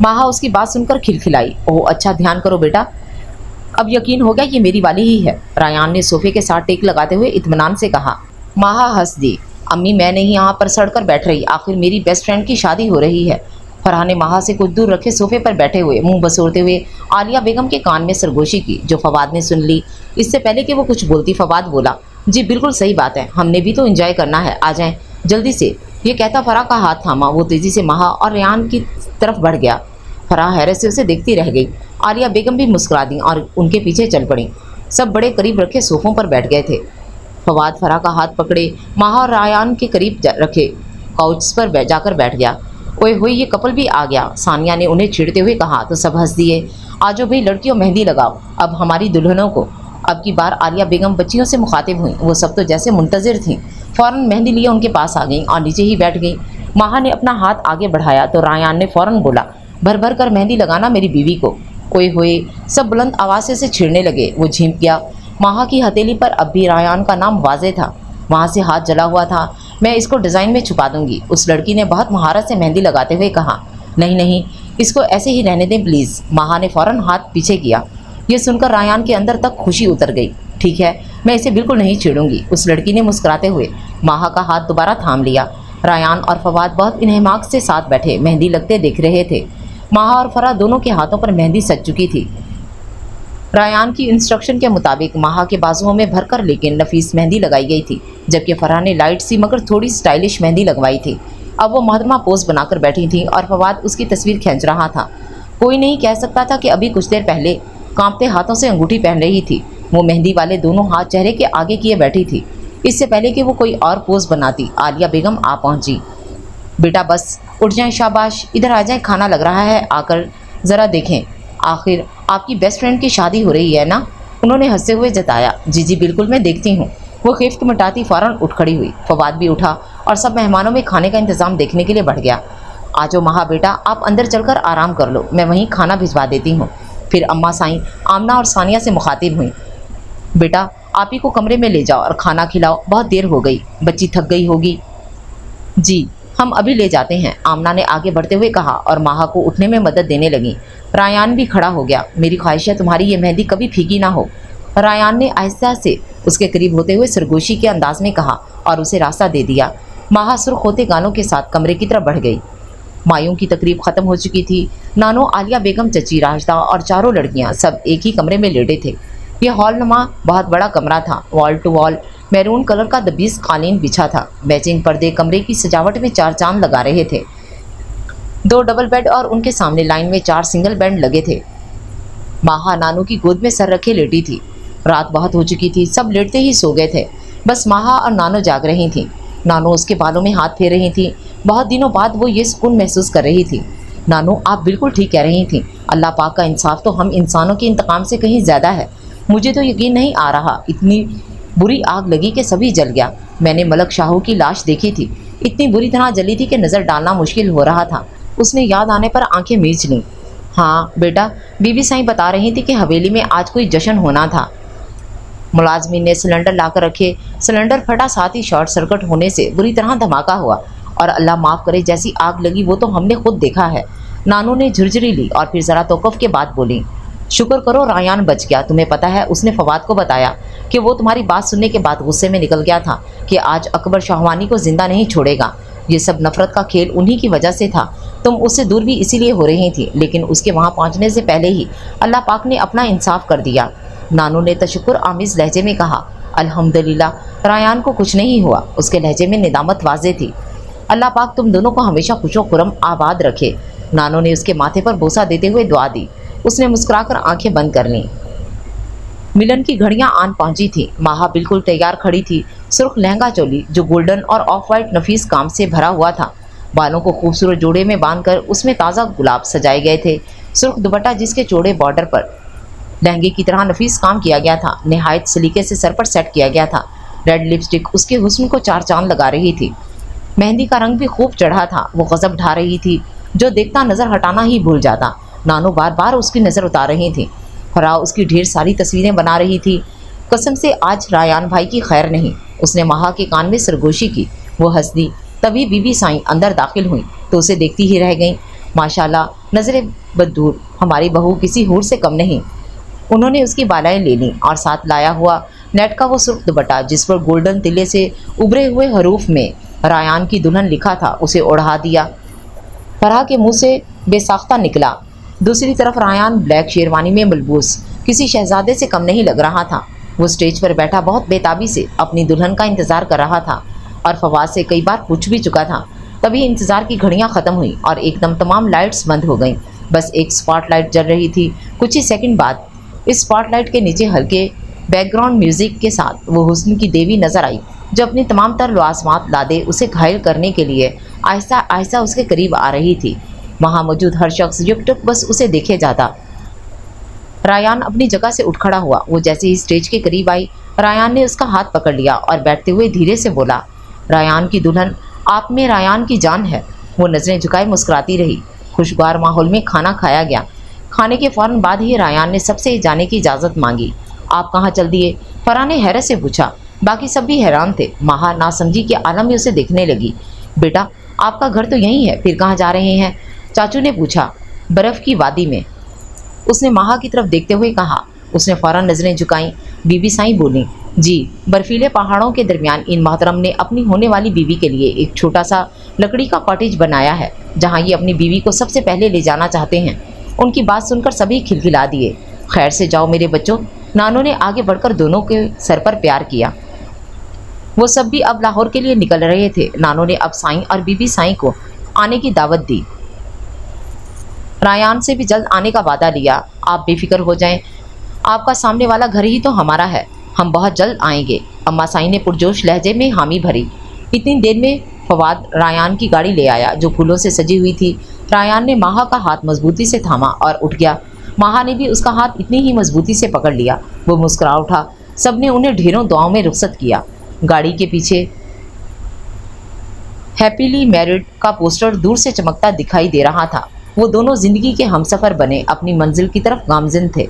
ماہا اس کی بات سن کر کھلکھلائی۔ اوہ اچھا، دھیان کرو بیٹا، اب یقین ہو گیا یہ میری والی ہی ہے، ریان نے صوفے کے ساتھ ٹیک لگاتے ہوئے اطمینان سے کہا۔ ماہا ہنس دی۔ امی میں نہیں یہاں پر سڑ کر بیٹھ رہی، آخر میری بیسٹ فرینڈ کی شادی ہو رہی ہے۔ فرح نے ماہا سے کچھ دور رکھے صوفے پر بیٹھے ہوئے منہ بسورتے ہوئے عالیہ بیگم کے کان میں سرگوشی کی، جو فواد نے سن لی۔ اس سے پہلے کہ وہ کچھ بولتی فواد بولا، جی بالکل صحیح بات ہے، ہم نے بھی تو انجوائے کرنا ہے، آ جائیں جلدی سے۔ یہ کہتا فرح کا ہاتھ تھاما، وہ تیزی سے ماہا اور ریان کی طرف بڑھ گیا۔ فرح حیرت سے اسے دیکھتی رہ گئی۔ عالیہ بیگم بھی مسکرا دیں اور ان کے پیچھے چل پڑیں۔ سب بڑے قریب رکھے صوفوں پر بیٹھ گئے تھے۔ فواد فرح کا ہاتھ پکڑے ماہا اور ریان کے قریب رکھے کاؤچ پر جا کر بیٹھ گیا۔ اوئے ہوئے یہ کپل بھی آ گیا، ثانیہ نے انہیں چھیڑتے ہوئے کہا تو سب ہنس دیے۔ آجو بھائی لڑکیوں مہندی لگاؤ اب ہماری دلہنوں کو۔ اب کی بار عالیہ بیگم بچیوں سے مخاطب ہوئیں، وہ سب تو جیسے منتظر تھیں، فوراً مہندی لیے ان کے پاس آ گئیں اور نیچے ہی بیٹھ گئیں۔ ماہا نے اپنا ہاتھ آگے بڑھایا تو ریان نے فوراً بولا، بھر بھر کر مہندی لگانا میری بیوی کو۔ اوئے ہوئے سب بلند آواز سے چھیڑنے لگے۔ وہ جھینک گیا۔ ماہا کی ہتھیلی پر اب بھی ریان کا نام واضح تھا، وہاں سے ہاتھ جلا ہوا تھا۔ میں اس کو ڈیزائن میں چھپا دوں گی، اس لڑکی نے بہت مہارت سے مہندی لگاتے ہوئے کہا۔ نہیں نہیں، اس کو ایسے ہی رہنے دیں پلیز، ماہا نے فوراً ہاتھ پیچھے کیا۔ یہ سن کر ریان کے اندر تک خوشی اتر گئی۔ ٹھیک ہے، میں اسے بالکل نہیں چھیڑوں گی، اس لڑکی نے مسکراتے ہوئے ماہا کا ہاتھ دوبارہ تھام لیا۔ ریان اور فواد بہت انہماک سے ساتھ بیٹھے مہندی لگتے دیکھ رہے تھے۔ ماہا اور فرح دونوں کے ہاتھوں پر مہندی سج چکی تھی۔ ریان کی انسٹرکشن کے مطابق ماہا کے بازوؤں میں بھر کر لیکن نفیس مہندی لگائی گئی تھی، جبکہ فرح نے لائٹ سی مگر تھوڑی سٹائلش مہندی لگوائی تھی۔ اب وہ محترمہ پوز بنا کر بیٹھی تھیں اور فواد اس کی تصویر کھینچ رہا تھا۔ کوئی نہیں کہہ سکتا تھا کہ ابھی کچھ دیر پہلے कांपते हाथों से अंगूठी पहन रही थी। वो मेहंदी वाले दोनों हाथ चेहरे के आगे किए बैठी थी। इससे पहले कि वो कोई और पोज बनाती, आलिया बेगम आ पहुंची। बेटा बस उठ जाएं, शाबाश, इधर आ जाएं, खाना लग रहा है, आकर ज़रा देखें। आखिर आपकी बेस्ट फ्रेंड की शादी हो रही है ना? उन्होंने हंसते हुए जताया। जी जी बिल्कुल, मैं देखती हूँ। वो खिफ्त मिटाती फ़ौरन उठ खड़ी हुई। फवाद भी उठा और सब मेहमानों में खाने का इंतज़ाम देखने के लिए बढ़ गया। आजो महा बेटा, आप अंदर चलकर आराम कर लो, मैं वहीं खाना भिजवा देती हूँ। फिर अम्मा साईं आमना और सानिया से मुखातिब हुई। बेटा आप ही को कमरे में ले जाओ और खाना खिलाओ, बहुत देर हो गई, बच्ची थक गई होगी। जी हम अभी ले जाते हैं, आमना ने आगे बढ़ते हुए कहा और माहा को उठने में मदद देने लगी। रायान भी खड़ा हो गया। मेरी ख्वाहिश है तुम्हारी ये मेहंदी कभी फीकी ना हो, रायान ने आहिस्ता से उसके करीब होते हुए सरगोशी के अंदाज में कहा और उसे रास्ता दे दिया। माहा सुर्ख होते गालों के साथ कमरे की तरफ बढ़ गई। मायूं की तकरीब ख़त्म हो चुकी थी। नानो, आलिया बेगम, चची, राजदा और चारों लड़कियां सब एक ही कमरे में लेटे थे। यह हॉलनुमा बहुत बड़ा कमरा था। Wall to wall maroon colour का दबीस कालीन बिछा था। मैचिंग पर्दे कमरे की सजावट में चार चांद लगा रहे थे। 2 डबल बेड और उनके सामने लाइन में 4 सिंगल बेड लगे थे। माहा नानू की गोद में सर रखे लेटी थी। रात बहुत हो चुकी थी, सब लेटते ही सो गए थे। बस माहा और नानो जाग रही थी। नानो उसके बालों में हाथ फेर रही थी। बहुत दिनों बाद वो ये सुकून महसूस कर रही थी। नानो आप बिल्कुल ठीक कह रही थी, अल्लाह पाक का इंसाफ तो हम इंसानों के इंतकाम से कहीं ज़्यादा है। मुझे तो यकीन नहीं आ रहा, इतनी बुरी आग लगी कि सभी जल गया। मैंने मलक शाहू की लाश देखी थी, इतनी बुरी तरह जली थी कि नज़र डालना मुश्किल हो रहा था। उसने याद आने पर आंखें मीच लीं। हाँ बेटा, बीबी साईं बता रही थी कि हवेली में आज कोई जश्न होना था। मुलाजमी ने सिलेंडर लाकर रखे। सिलेंडर फटा, साथ ही शॉर्ट सर्किट होने से बुरी तरह धमाका हुआ और अल्लाह माफ़ करे जैसी आग लगी वो तो हमने खुद देखा है। नानू ने झुरझुरी ली और फिर ज़रा तौक़ुफ़ के बाद बोली, शुक्र करो रायान बच गया। तुम्हें पता है उसने फवाद को बताया कि वो तुम्हारी बात सुनने के बाद गुस्से में निकल गया था कि आज अकबर शाहवानी को ज़िंदा नहीं छोड़ेगा। ये सब नफ़रत का खेल उन्हीं की वजह से था। तुम उससे दूर भी इसीलिए हो रही थी, लेकिन उसके वहाँ पहुँचने से पहले ही अल्लाह पाक ने अपना इंसाफ कर दिया। नानू ने तशक्कुर आमिज़ लहजे में कहा, अल्हम्दुलिल्लाह, रायान को कुछ नहीं हुआ। उसके लहजे में निदामत वाज़े थी। अल्लाह पाक तुम दोनों को हमेशा खुशो खुरम आबाद रखे। नानू ने उसके माथे पर बोसा देते हुए दुआ दी। उसने मुस्कुराकर आंखें बंद कर लीं। मिलन की घड़ियां आन पहुंची थी। माहा बिल्कुल तैयार खड़ी थी। सुर्ख लहंगा चोली जो गोल्डन और ऑफ वाइट नफीस काम से भरा हुआ था। बालों को खूबसूरत जोड़े में बांधकर उसमें ताज़ा गुलाब सजाए गए थे। सुर्ख दुपट्टा जिसके चौड़े बॉर्डर पर लहंगे की तरह नफीस काम किया गया था, नहायत सलीके से सर पर सेट किया गया था। रेड लिपस्टिक उसके हुस्न को 4 चांद लगा रही थी। मेहंदी का रंग भी खूब चढ़ा था। वो गज़ब ढा रही थी, जो देखता नज़र हटाना ही भूल जाता। नानो बार बार उसकी नज़र उतार रही थी। फराह उसकी ढेर सारी तस्वीरें बना रही थी। कसम से आज रायान भाई की खैर नहीं। उसने माहा के कान में सरगोशी की। वो हंस दी। तभी बीबी साईं अंदर दाखिल हुई तो उसे देखती ही रह गईं। माशाल्लाह, नज़रे बदूर, हमारी बहू किसी हूर से कम नहीं। उन्होंने उसकी बालाएं ले लीं और साथ लाया हुआ नेट का वो सुर्ख दुपट्टा जिस पर गोल्डन तिले से उभरे हुए हरूफ में रायान की दुल्हन लिखा था, उसे ओढ़ा दिया। फराह के मुंह से बेसाख्ता निकला। दूसरी तरफ रायान ब्लैक शेरवानी में मलबूस किसी शहजादे से कम नहीं लग रहा था। वो स्टेज पर बैठा बहुत बेताबी से अपनी दुल्हन का इंतज़ार कर रहा था और फवाद से कई बार पूछ भी चुका था। तभी इंतज़ार की घड़ियां ख़त्म हुई और एकदम तमाम लाइट्स बंद हो गईं। बस एक स्पॉटलाइट जल रही थी। कुछ ही सेकंड बाद इस स्पॉटलाइट के नीचे हल्के बैकग्राउंड म्यूज़िक के साथ वो हुस्न की देवी नज़र आई, जो अपनी तमाम तर लवाज़मात लादे उसे घायल करने के लिए आहिस्ता आहिस्ता उसके करीब आ रही थी। वहाँ मौजूद हर शख्स युकटुक बस उसे देखे जाता। रायान अपनी जगह से उठ खड़ा हुआ। वो जैसे ही स्टेज के करीब आई, रायान ने उसका हाथ पकड़ लिया और बैठते हुए धीरे से बोला, रायान की दुल्हन, आप में रायान की जान है। वो नज़रें झुकाए मुस्कुराती रही। खुशगवार माहौल में खाना खाया गया। खाने के फ़ौरन बाद ही रायान ने सबसे जाने की इजाज़त मांगी। आप कहाँ चल दिए? फराह ने हैरत से पूछा। बाकी सब भी हैरान थे। माहा नासमझी के आलम में उसे देखने लगी। बेटा, आपका घर तो यहीं है, फिर कहाँ जा रहे हैं? चाचू ने पूछा। बर्फ़ की वादी में, उसने माहा की तरफ देखते हुए कहा। उसने फ़ौरन नज़रें झुकाईं। बीबी साईं बोली, जी, बर्फीले पहाड़ों के दरमियान इन मोहतरम ने अपनी होने वाली बीवी के लिए एक छोटा सा लकड़ी का कॉटेज बनाया है, जहाँ ये अपनी बीवी को सबसे पहले ले जाना चाहते हैं। उनकी बात सुनकर सभी खिलखिला दिए। खैर से जाओ मेरे बच्चों। नानो ने आगे बढ़कर दोनों के सर पर प्यार किया। वो सब भी अब लाहौर के लिए निकल रहे थे। नानो ने अब साईं और बीबी साईं को आने की दावत दी। रायान से भी जल्द आने का वादा लिया। आप बेफिक्र हो जाएं, آپ کا سامنے والا گھر ہی تو ہمارا ہے، ہم بہت جلد آئیں گے۔ اما سائیں نے پرجوش لہجے میں حامی بھری۔ اتنی دیر میں فواد ریان کی گاڑی لے آیا جو پھولوں سے سجی ہوئی تھی۔ ریان نے ماہا کا ہاتھ مضبوطی سے تھاما اور اٹھ گیا۔ ماہا نے بھی اس کا ہاتھ اتنی ہی مضبوطی سے پکڑ لیا۔ وہ مسکرا اٹھا۔ سب نے انہیں ڈھیروں دعاؤں میں رخصت کیا۔ گاڑی کے پیچھے ہیپیلی میرڈ کا پوسٹر دور سے چمکتا دکھائی دے رہا تھا۔ وہ دونوں زندگی کے ہمسفر بنے اپنی منزل کی طرف گامزن تھے۔